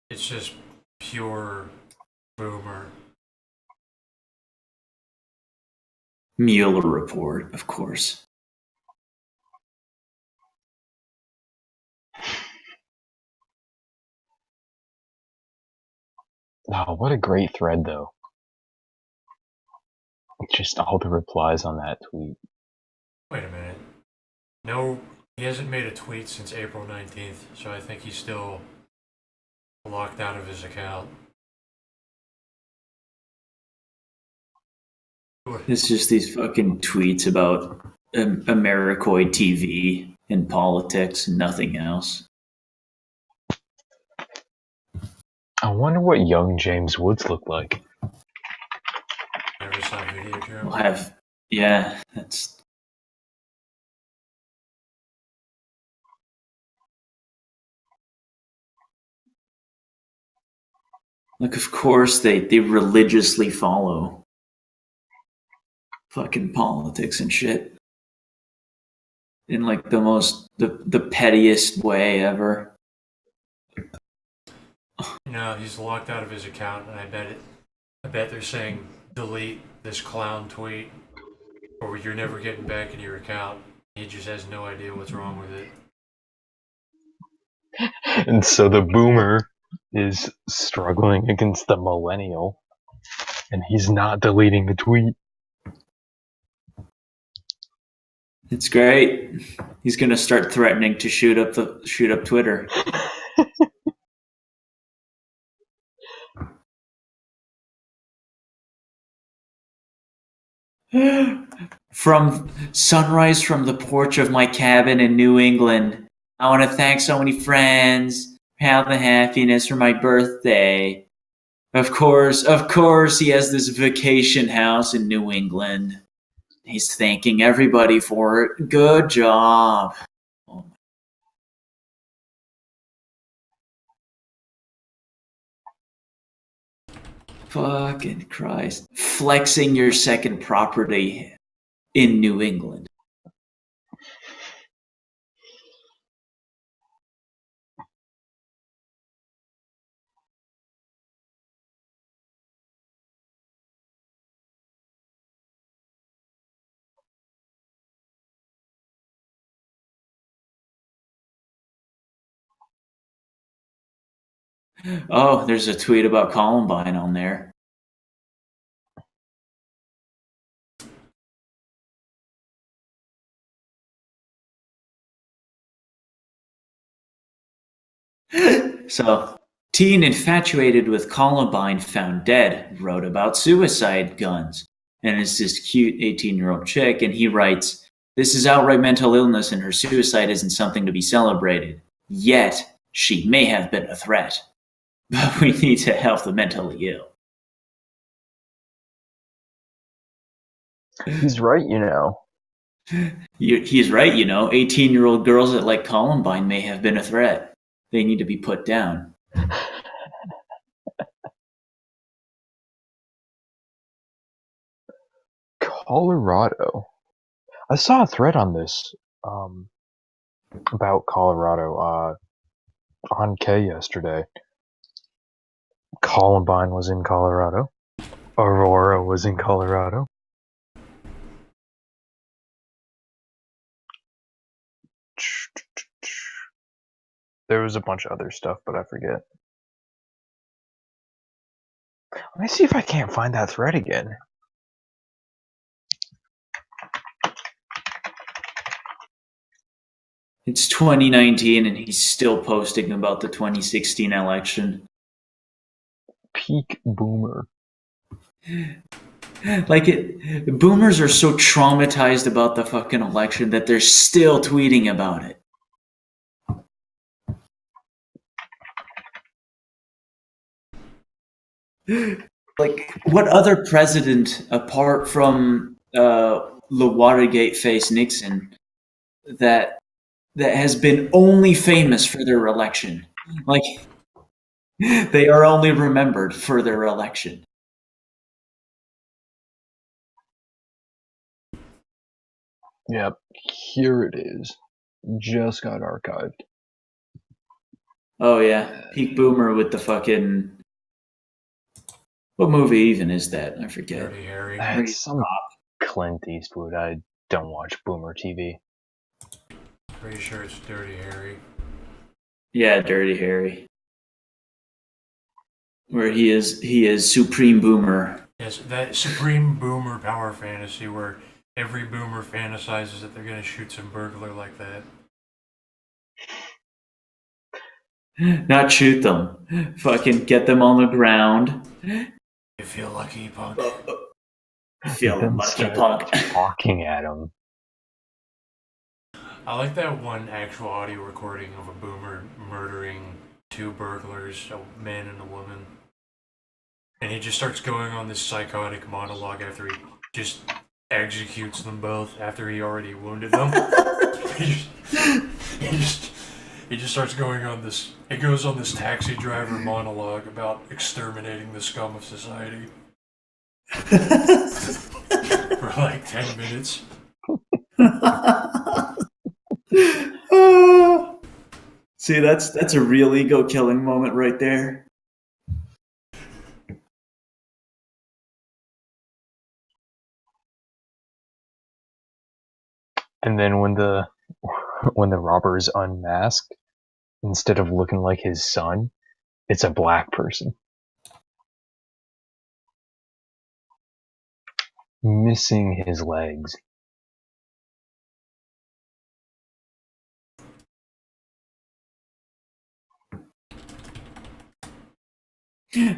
It's just pure boomer. Mueller report, of course. Oh, what a great thread, though. Just all the replies on that tweet. Wait a minute. No, he hasn't made a tweet since April 19th, so I think he's still Locked out of his account. It's just these fucking tweets about Americoid TV and politics and nothing else. I wonder what young James Woods looked like. Never saw We'll Videodrome. have, yeah, that's. Like, of course, they religiously follow fucking politics and shit in like the pettiest way ever. No, he's locked out of his account, and I bet they're saying delete this clown tweet, or you're never getting back in your account. He just has no idea what's wrong with it. And so the boomer is struggling against the millennial, and he's not deleting the tweet. It's great. He's gonna start threatening to shoot up Twitter. From sunrise from the porch of my cabin in New England, I want to thank so many friends, health and happiness for my birthday. Of course, he has this vacation house in New England. He's thanking everybody for it. Good job. Oh, fucking Christ. Flexing your second property in New England. Oh, there's a tweet about Columbine on there. So, teen infatuated with Columbine found dead wrote about suicide guns. And it's this cute 18-year-old chick, and he writes, "This is outright mental illness, and her suicide isn't something to be celebrated. Yet, she may have been a threat. But we need to help the mentally ill." He's right, you know. He's right, 18-year-old girls that like Columbine may have been a threat. They need to be put down. Colorado. I saw a thread on this about Colorado on K yesterday. Columbine was in Colorado. Aurora was in Colorado. There was a bunch of other stuff, but I forget. Let me see if I can't find that thread again. It's 2019 and he's still posting about the 2016 election. Peak boomer. Boomers are so traumatized about the fucking election that they're still tweeting about it. Like, what other president, apart from the Watergate face Nixon, that has been only famous for their election? Like, they are only remembered for their election. Yep, here it is. Just got archived. Oh yeah, peak boomer with the fucking. What movie even is that? I forget. Dirty Harry. It's some Clint Eastwood. I don't watch boomer TV. Pretty sure it's Dirty Harry. Yeah, Dirty Harry. Where he is supreme boomer. Yes, that supreme boomer power fantasy where every boomer fantasizes that they're gonna shoot some burglar like that. Not shoot them. Fucking get them on the ground. You feel lucky, punk. Feel Then lucky, start punk. talking at him. I like that one actual audio recording of a boomer murdering two burglars, a man and a woman. And he just starts going on this psychotic monologue after he just executes them both after he already wounded them. he just starts going on this. It goes on this taxi driver monologue about exterminating the scum of society for like 10 minutes. See, that's a real ego killing moment right there. And then when the robber is unmasked, instead of looking like his son, it's a black person. Missing his legs.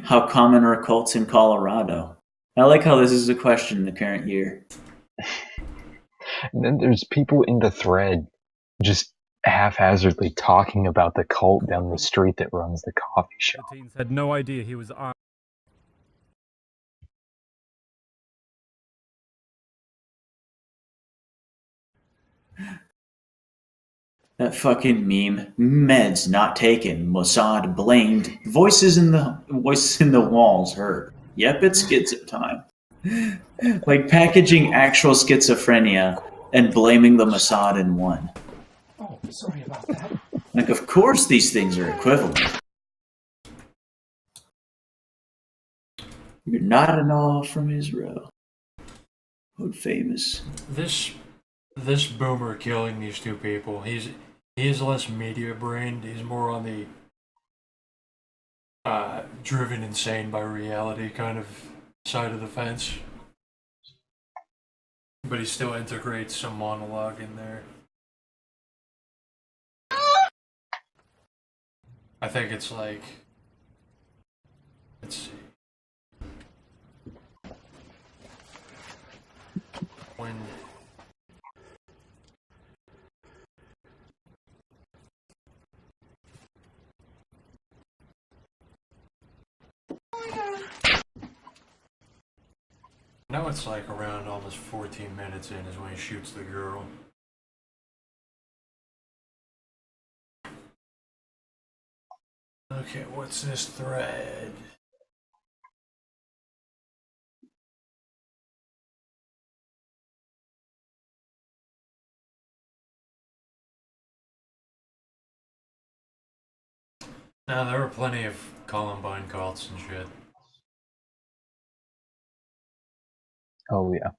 How common are cults in Colorado? I like how this is a question in the current year. And then there's people in the thread just haphazardly talking about the cult down the street that runs the coffee shop. The teens had no idea he was armed. That fucking meme. Meds not taken. Mossad blamed. Voices in the walls heard. Yep, it's schizo time. Like packaging actual schizophrenia and blaming the Mossad in one. Oh, sorry about that. Like, of course these things are equivalent. You're not at all from Israel. Quote famous. This boomer killing these two people, he is less media brained. He's more on the driven insane by reality kind of side of the fence. But he still integrates some monologue in there. I think it's like, let's see. When now it's like around almost 14 minutes in is when he shoots the girl. Okay, what's this thread? Now there were plenty of Columbine cults and shit. Oh yeah.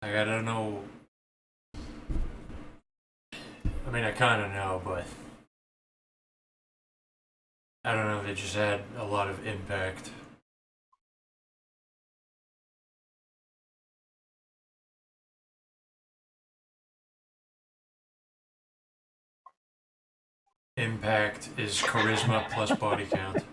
Like, I don't know. I mean, I kind of know, but I don't know. They just had a lot of impact. Impact is charisma plus body count.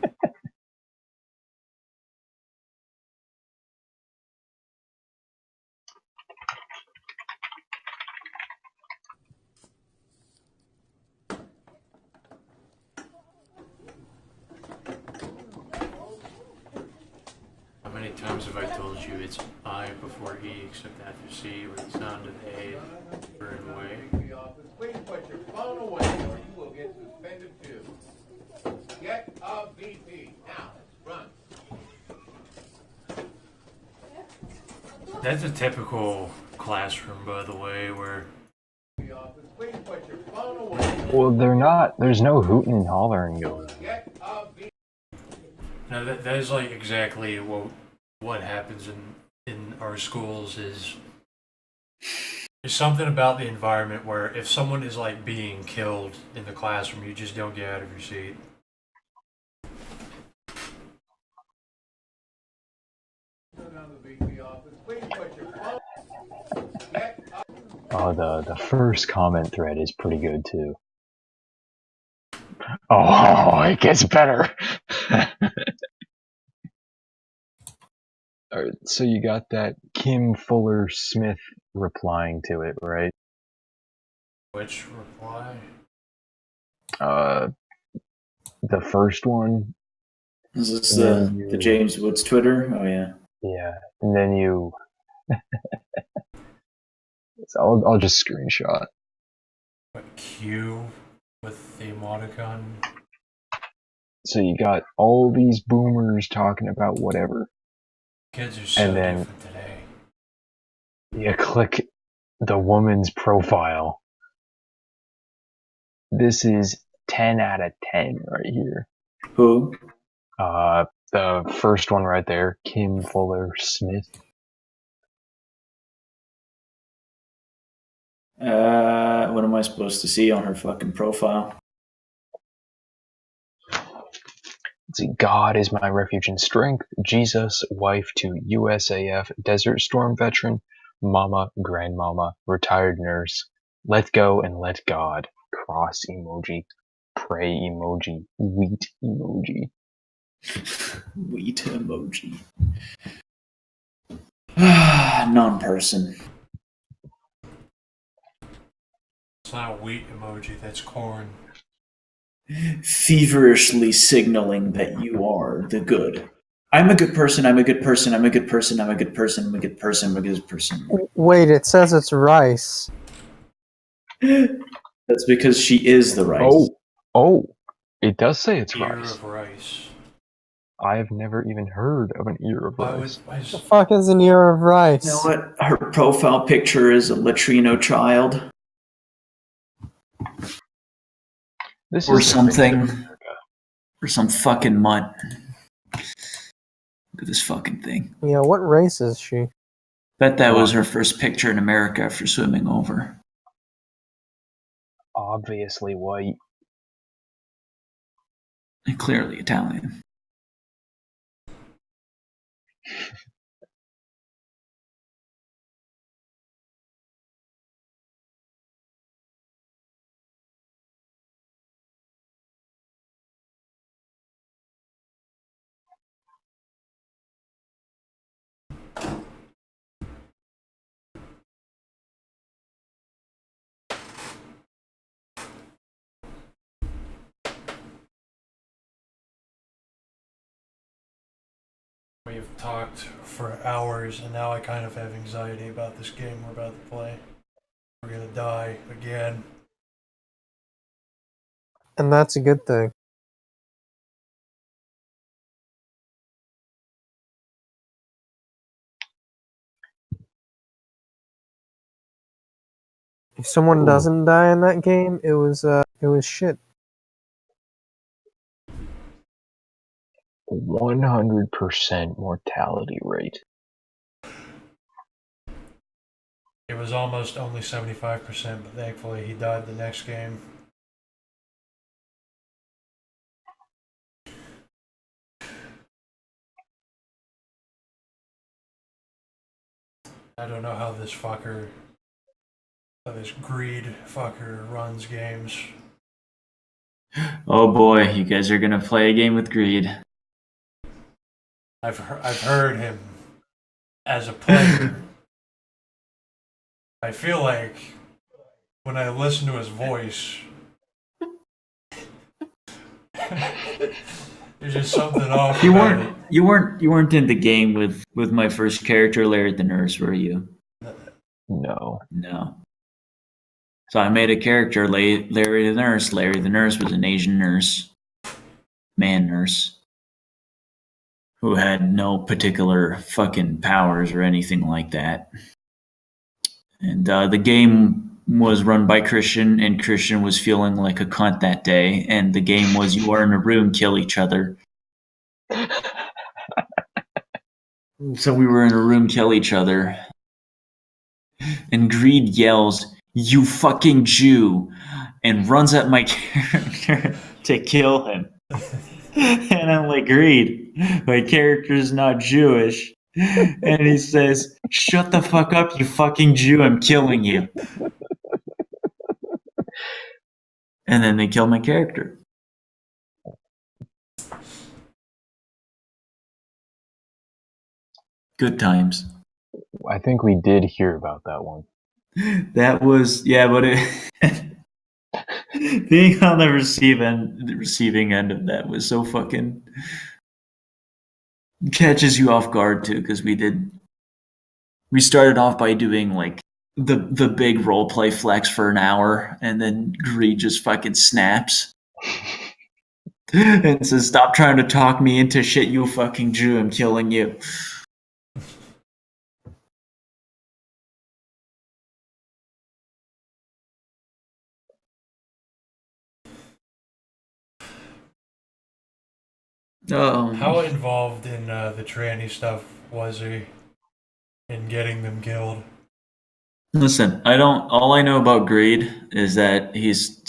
How many times have I told you it's I before E, except after C, where the sound of A is turned away? Please put your phone away or you will get suspended too. Get a VP. Now, run. That's a typical classroom, by the way, where Please put your phone away. Well, there's no hooting and hollering going on. Get a VP. no, that is like exactly what happens in our schools is there's something about the environment where if someone is like being killed in the classroom, you just don't get out of your seat. Please put your phone. Get a Oh, the first comment thread is pretty good too. Oh, it gets better. All right, so you got that Kim Fuller Smith replying to it, right? Which reply? Uh, the first one. Is this And then the you, James Woods Twitter? Oh yeah. yeah, and then you. So I'll just screenshot. What, Q with the emoticon? So you got all these boomers talking about whatever, Kids are so and then different today. you click the woman's profile. This is 10 out of 10 right here. Who? The first one right there, Kim Fuller Smith. What am I supposed to see on her fucking profile? Let's see, God is my refuge and strength. Jesus, wife to USAF Desert Storm veteran. Mama, grandmama, retired nurse. Let go and let God. Cross emoji. Pray emoji. Wheat emoji. Wheat emoji. Non-person. It's not a wheat emoji, that's corn. Feverishly signaling that you are the good. I'm a good person. I'm a good person. I'm a good person. I'm a good person. I'm a good person. I'm a good person. Wait, it says it's rice. That's because she is the rice. Oh, it does say it's Ear rice. of rice. I have never even heard of an ear of rice. The fuck is an ear of rice? You know what? Her profile picture is a latrino child. This Or is the something. face of America. Or some fucking mutt. Look at this fucking thing. Yeah, what race is she? Bet that was her first picture in America after swimming over. Obviously white. And clearly Italian. We've talked for hours, and now I kind of have anxiety about this game we're about to play. We're gonna die again. And that's a good thing. If someone doesn't die in that game, it was shit. 100% mortality rate. It was almost only 75%, but thankfully he died the next game. I don't know how this greed fucker runs games. Oh boy, you guys are gonna play a game with greed. I've heard him as a player. I feel like when I listen to his voice, there's just something off. You about weren't you weren't in the game with my first character, Larry the Nurse, were you? No. No. So I made a character, Larry the Nurse. Larry the Nurse was an Asian nurse, man nurse, who had no particular fucking powers or anything like that. And the game was run by Christian, and Christian was feeling like a cunt that day. And the game was you are in a room, kill each other. So we were in a room, kill each other. And Greed yells, "You fucking Jew!" and runs at my character to kill him. And I'm like, Greed, my character's not Jewish. And he says, "Shut the fuck up, you fucking Jew, I'm killing you." And then they kill my character. Good times. I think we did hear about that one. That was but it being on the receiving end of that was so fucking catches you off guard too, because we started off by doing like the big role play flex for an hour, and then Greed just fucking snaps and says, "Stop trying to talk me into shit you fucking drew. I'm killing you." How involved in the tranny stuff was he in getting them killed? Listen, I don't. All I know about Greed is that he's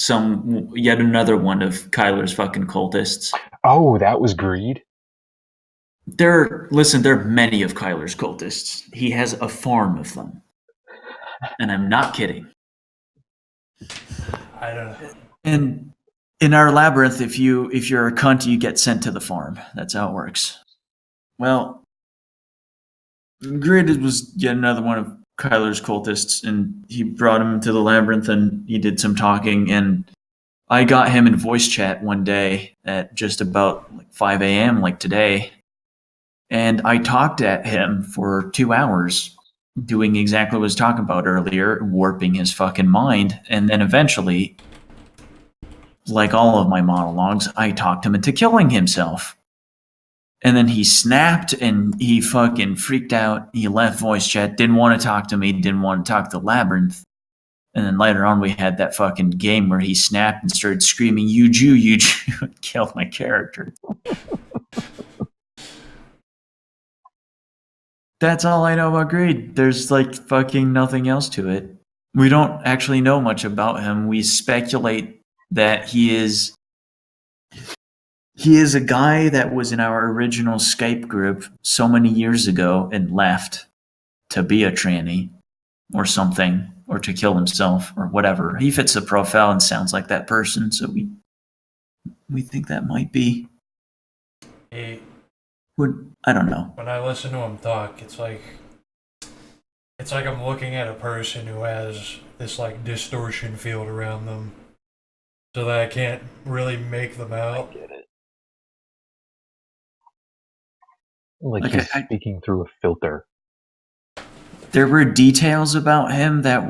yet another one of Kyler's fucking cultists. Oh, that was Greed? There are many of Kyler's cultists. He has a farm of them, and I'm not kidding. I don't know. And in our labyrinth, if you're a cunt, you get sent to the farm. That's how it works. Well, Grid was yet another one of Kyler's cultists, and he brought him to the labyrinth, and he did some talking, and I got him in voice chat one day at just about like 5 a.m. like today, and I talked at him for 2 hours, doing exactly what I was talking about earlier, warping his fucking mind, and then eventually, like all of my monologues, I talked him into killing himself. And then he snapped and he fucking freaked out. He left voice chat, didn't want to talk to me, didn't want to talk to Labyrinth. And then later on, we had that fucking game where he snapped and started screaming, "You Jew, you Jew," and killed my character. That's all I know about Greed. There's like fucking nothing else to it. We don't actually know much about him. We speculate that he is a guy that was in our original Skype group so many years ago and left to be a tranny or something, or to kill himself or whatever. He fits the profile and sounds like that person, so we think that might be. He, I don't know. when I listen to him talk, it's like I'm looking at a person who has this like distortion field around them, so that I can't really make them out. I get it. Like Okay, he's speaking through a filter. there were details about him that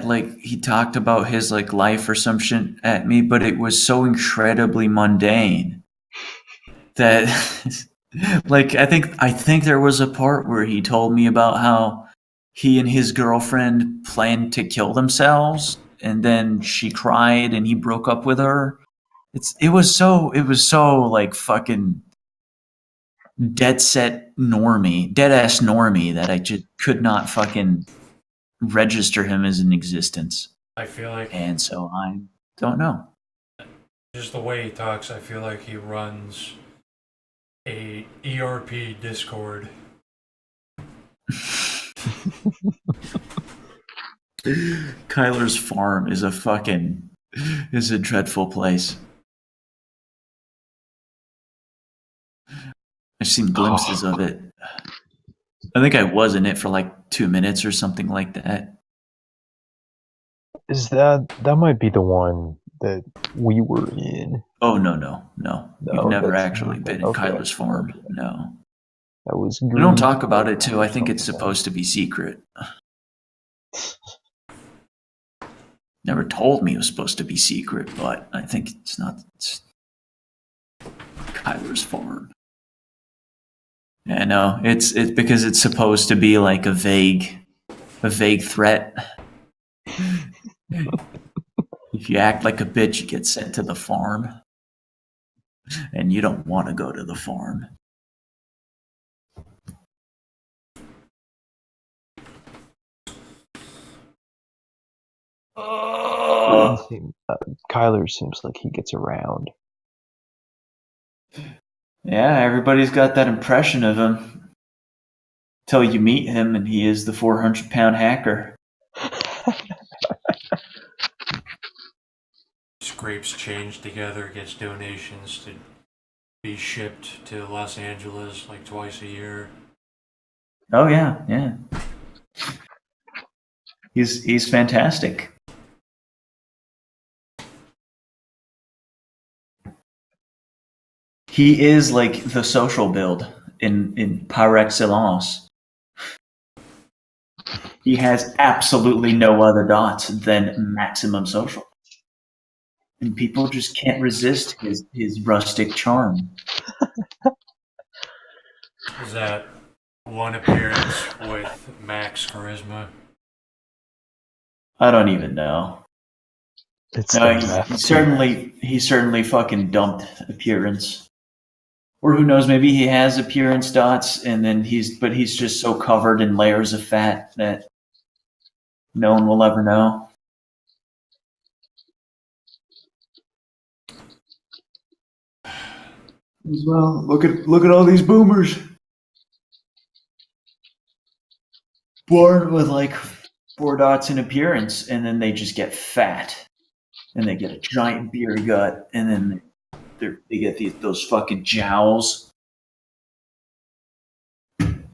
like he talked about his like life or some shit at me, but it was so incredibly mundane that like I think there was a part where he told me about how he and his girlfriend planned to kill themselves, and then she cried and he broke up with her. It was so like fucking dead ass normie that I just could not fucking register him as an existence. I feel like And so I don't know. just the way he talks, I feel like he runs a ERP Discord. Kyler's farm is a dreadful place. I've seen glimpses of it. I think I was in it for like 2 minutes or something like that. That might be the one that we were in? Oh no. You've never that's actually not been it. in Okay. Kyler's farm. No. That was We don't Greed. talk about it too. I think it's supposed to be secret. Never told me it was supposed to be secret, but I think it's not. It's Kyler's farm. Yeah, no, it's because it's supposed to be like a vague threat. If you act like a bitch, you get sent to the farm, and you don't want to go to the farm. Kyler seems like he gets around. Yeah, everybody's got that impression of him till you meet him, and he is the 400-pound hacker. Scrapes change together, gets donations to be shipped to Los Angeles like twice a year. Oh yeah, yeah. He's fantastic. He is like the social build in par excellence. He has absolutely no other dots than maximum social. And people just can't resist his rustic charm. Is that one appearance with max charisma? I don't even know. It's No, the he meth. certainly fucking dumped appearance. Or who knows, maybe he has appearance dots and then he's just so covered in layers of fat that no one will ever know. As well, look at all these boomers. Born with like 4 dots in appearance, and then they just get fat, and they get a giant beer gut, and then they get those fucking jowls. And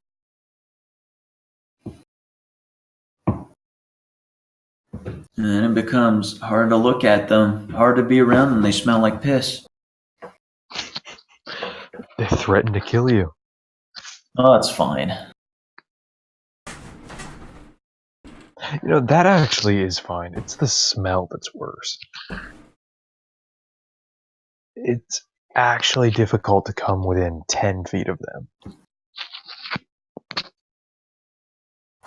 then it becomes hard to look at them, hard to be around them. They smell like piss. They threaten to kill you. Oh, that's fine. You know, that actually is fine. It's the smell that's worse. It's actually difficult to come within 10 feet of them.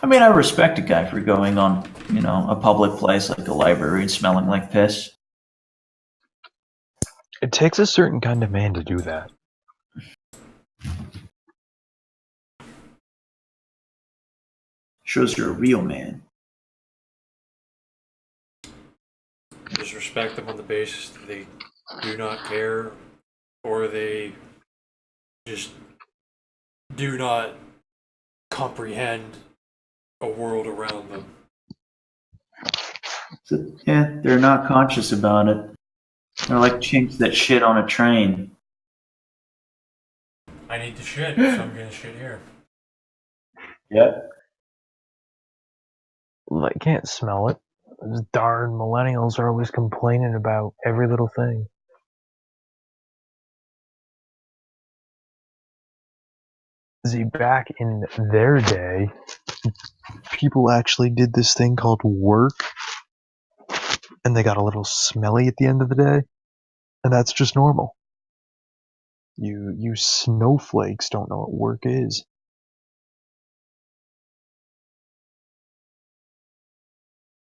I mean, I respect a guy for going on, a public place like a library and smelling like piss. It takes a certain kind of man to do that. Shows you're a real man. Just respect them on the basis that they do not care, or they just do not comprehend a world around them. So, yeah, they're not conscious about it. They're like chinks that shit on a train. I need to shit, so I'm gonna shit here. Yep. I can't smell it. Those darn millennials are always complaining about every little thing. See, back in their day, people actually did this thing called work, and they got a little smelly at the end of the day, and that's just normal. You snowflakes don't know what work is.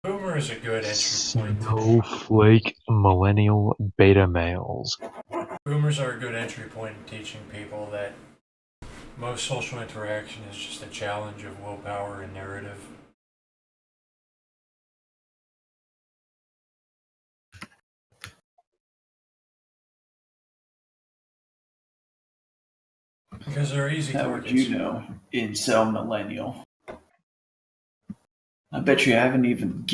Boomer is a good entry point. Snowflake millennial beta males. Boomers are a good entry point in teaching people that most social interaction is just a challenge of willpower and narrative. Because they're easy How targets. would you know, incel millennial? I bet you haven't even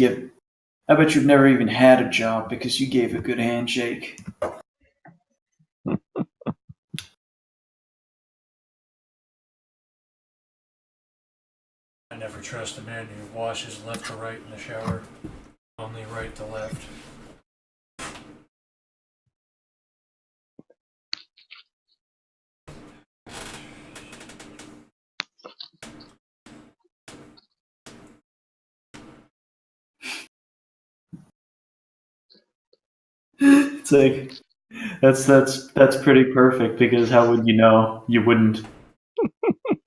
I bet you've never even had a job because you gave a good handshake. I never trust a man who washes left to right in the shower, only right to left. It's like that's pretty perfect because how would you know? You wouldn't.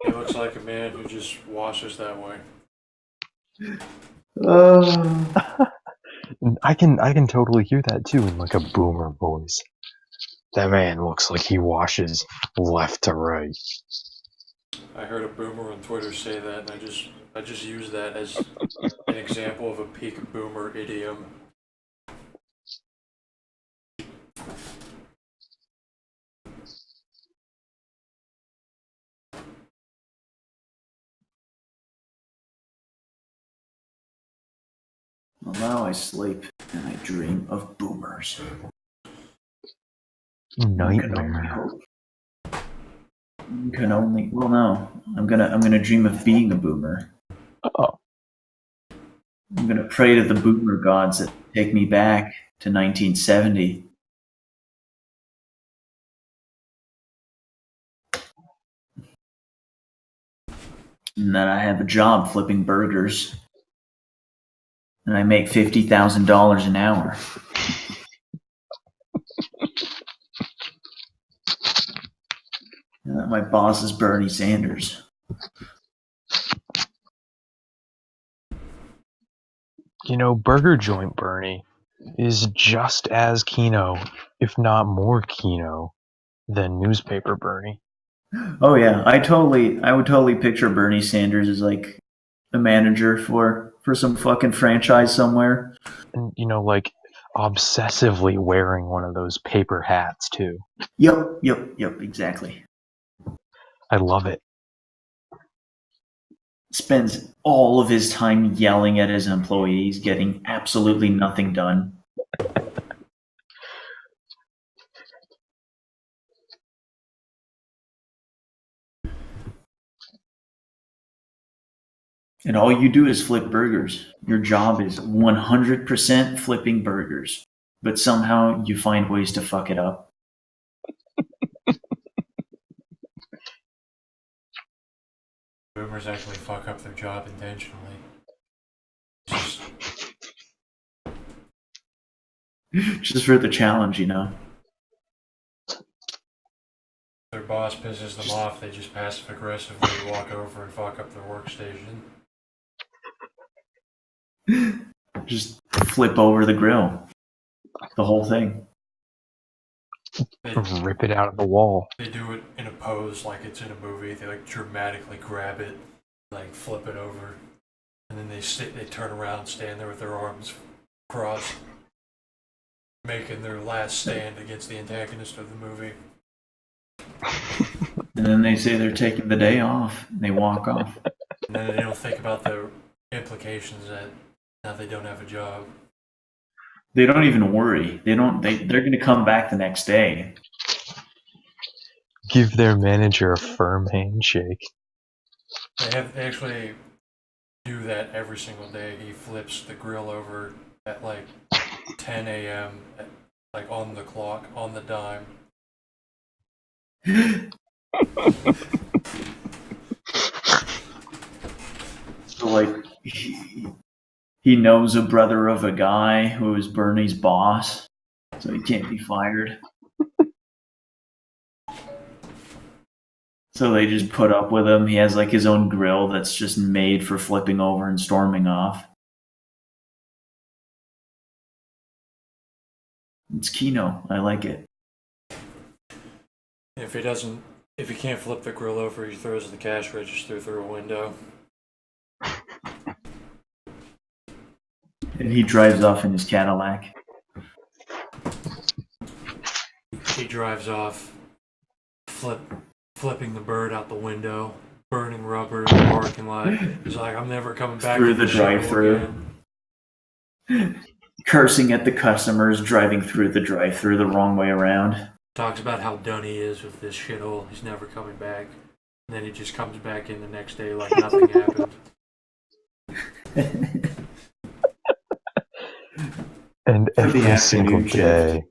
He looks like a man who just washes that way. I can totally hear that too in like a boomer voice. That man looks like he washes left to right. I heard a boomer on Twitter say that, and I just use that as an example of a peak boomer idiom. Well, now I sleep and I dream of boomers. One can only Nightmare. hope. Can only. Well, no. I'm gonna dream of being a boomer. Oh, I'm gonna pray to the boomer gods that take me back to 1970. And then I have a job flipping burgers, and I make $50,000 an hour. And my boss is Bernie Sanders. Burger Joint Bernie is just as Kino, if not more Kino, than newspaper Bernie. Oh yeah, I would totally picture Bernie Sanders as like a manager for some fucking franchise somewhere. And, like obsessively wearing one of those paper hats too. Yep, exactly. I love it. Spends all of his time yelling at his employees, getting absolutely nothing done. And all you do is flip burgers. Your job is 100% flipping burgers. But somehow you find ways to fuck it up. Boomers actually fuck up their job intentionally. It's just Just for the challenge, you know? their boss pisses them off, they just passive aggressively walk over and fuck up their workstation. Just flip over the grill. The whole thing. They, Rip it out of the wall. they do it in a pose like it's in a movie. They like dramatically grab it, like flip it over, and then they turn around, stand there with their arms crossed, making their last stand against the antagonist of the movie. And then they say they're taking the day off. And they walk off. And then they don't think about the implications that now they don't have a job. They don't even worry. They're going to come back the next day. Give their manager a firm handshake. They actually do that every single day. He flips the grill over at like 10 a.m. Like on the clock, on the dime. So like he knows a brother of a guy who is Bernie's boss, so he can't be fired. So they just put up with him. He has like his own grill that's just made for flipping over and storming off. It's Kino. I like it. If he can't flip the grill over, he throws the cash register through a window. And he drives off in his Cadillac. He drives off, flipping the bird out the window, burning rubber in the parking lot. He's like, I'm never coming back Through to the this shithole drive-thru. again. Cursing at the customers, driving through the drive-thru the wrong way around. Talks about how done he is with this shithole. He's never coming back. And then he just comes back in the next day like nothing happened. And For the every single afternoon shift. day.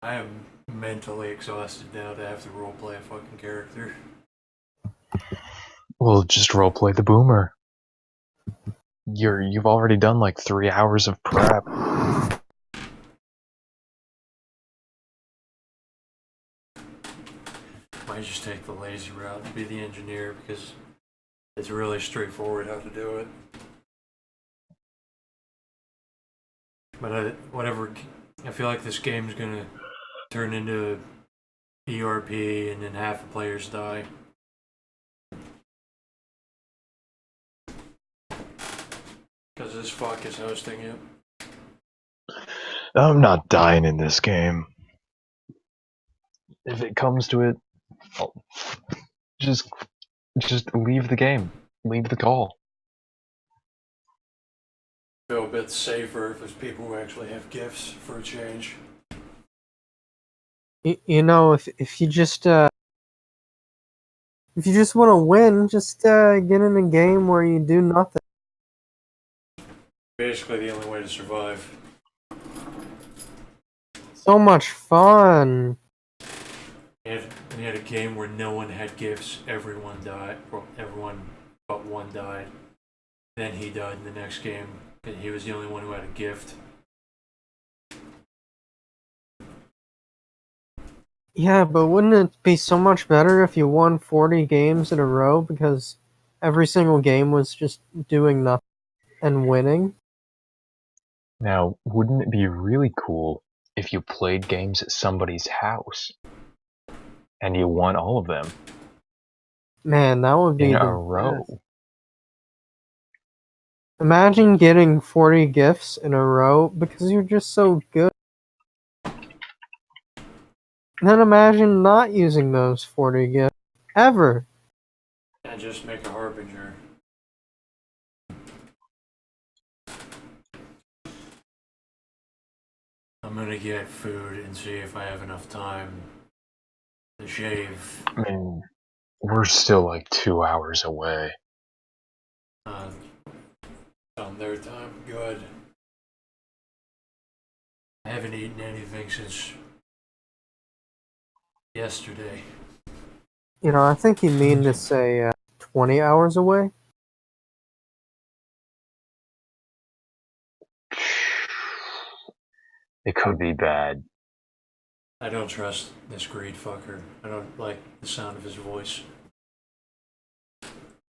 I am mentally exhausted now to have to roleplay a fucking character. Well, just roleplay the boomer. You've already done like 3 hours of prep. Might just take the lazy route to be the engineer because it's really straightforward how to do it. But whatever, I feel like this game's gonna turn into ERP and then half the players die. Because this fuck is hosting it. I'm not dying in this game. if it comes to it, I'll just leave the game. Leave the call. Feel a bit safer if there's people who actually have gifts for a change. You know, if you just want to win, just get in a game where you do nothing. Basically the only way to survive. So much fun. And you had a game where no one had gifts, everyone died, well, everyone but one died. Then he died in the next game, and he was the only one who had a gift. Yeah, but wouldn't it be so much better if you won 40 games in a row because every single game was just doing nothing and winning? Now, wouldn't it be really cool if you played games at somebody's house and you won all of them Man, that would be in a the row? best. Imagine getting 40 gifts in a row because you're just so good. And then imagine not using those 40 gifts ever. And just make a harbinger. I'm gonna get food and see if I have enough time to shave. I mean, we're still like 2 hours away. On their time, good. I haven't eaten anything since yesterday. You know, I think you mean to say 20 hours away. It could be bad. I don't trust this greed fucker. I don't like the sound of his voice.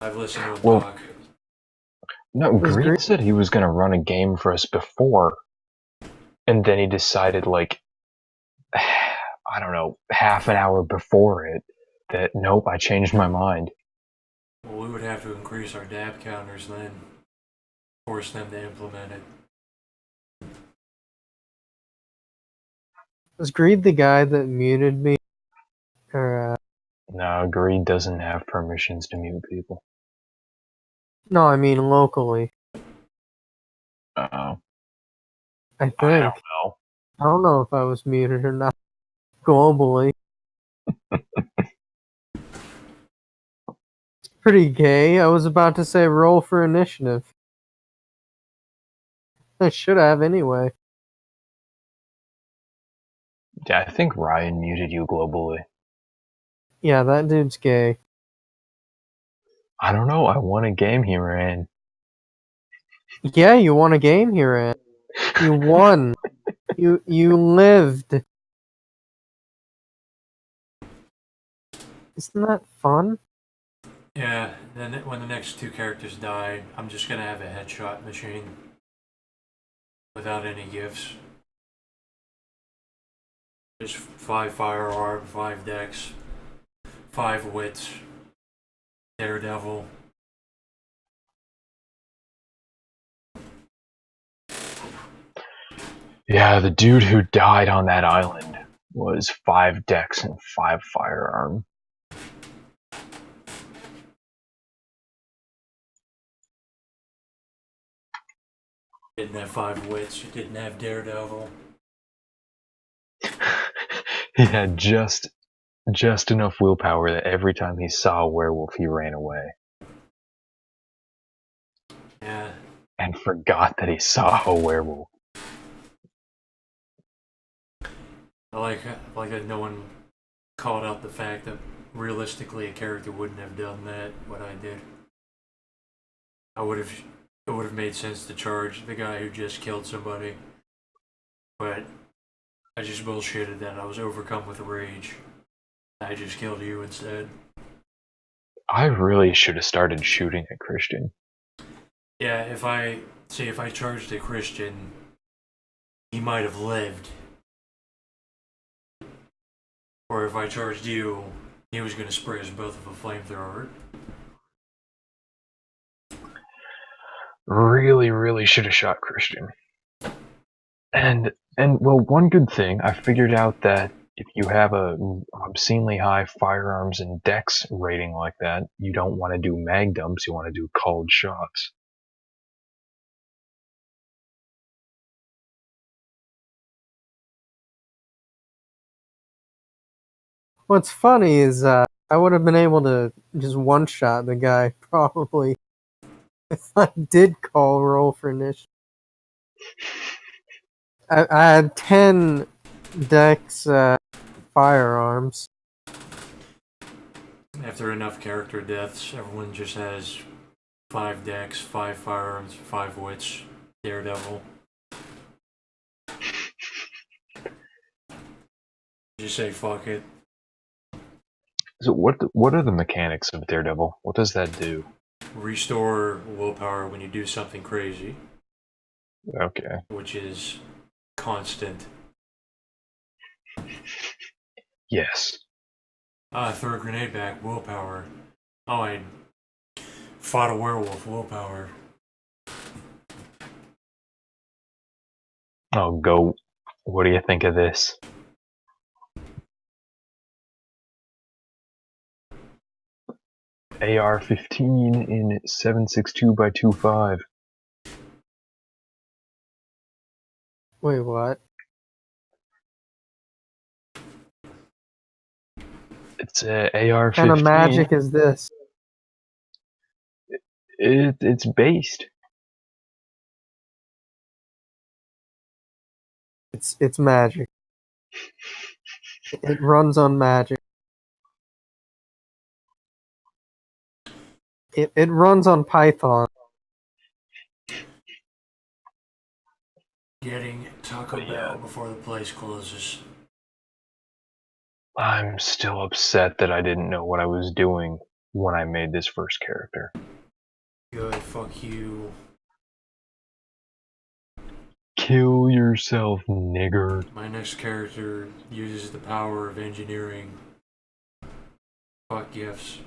I've listened to him Well, talk. No, Was Greed Greed- said he was gonna run a game for us before, and then he decided, like, I don't know, half an hour before it, that nope, I changed my mind. Well, we would have to increase our DAP counters then. Force them to implement it. Was Greed the guy that muted me? Or, No, Greed doesn't have permissions to mute people. no, I mean locally. Uh-oh. I I think. don't know. I don't know if I was muted or not. Globally. It's pretty gay. I was about to say roll for initiative. I should have anyway. Yeah, I think Ryan muted you globally. Yeah, that dude's gay. I don't know, I won a game he ran. Yeah, you won a game here, Ant. You won. You lived. Isn't that fun? Yeah, then when the next two characters die, I'm just gonna have a headshot machine. Without any gifts. Just 5 firearm, 5 dex, 5 wits, daredevil. Yeah, the dude who died on that island was 5 dex and 5 firearm. Didn't have 5 wits, you didn't have daredevil. He had just enough willpower that every time he saw a werewolf, he ran away. Yeah, And forgot that he saw a werewolf. I like that no one called out the fact that realistically a character wouldn't have done that, what I did. It would have made sense to charge the guy who just killed somebody. But I just bullshitted that I was overcome with rage. I just killed you instead. I really should have started shooting at Christian. Yeah, if I charged a Christian, he might have lived. Or if I charged you, he was gonna spray us both with a flamethrower. Really should have shot Christian. And well, one good thing, I figured out that if you have a obscenely high firearms and dex rating like that, you don't want to do mag dumps, you want to do called shots. What's funny is I would have been able to just one-shot the guy probably if I did call roll for initiative. I had 10 dex firearms. After enough character deaths, everyone just has 5 decks, 5 firearms, 5 wits, Daredevil. Just say fuck it. So what are the mechanics of Daredevil? What does that do? Restore willpower when you do something crazy, Okay. which is constant. Yes. Throw a grenade back, willpower. Oh, I fought a werewolf, willpower. Oh, go. What do you think of this? AR-15 in 7.62 by 2.5. Wait, what? It's a AR-15. What kind of magic is this? It's based. It's magic. It runs on magic. It runs on Python. Getting Taco But yeah. Bell before the place closes. I'm still upset that I didn't know what I was doing when I made this first character. Good, fuck you. Kill yourself, nigger. My next character uses the power of engineering. Fuck gifts.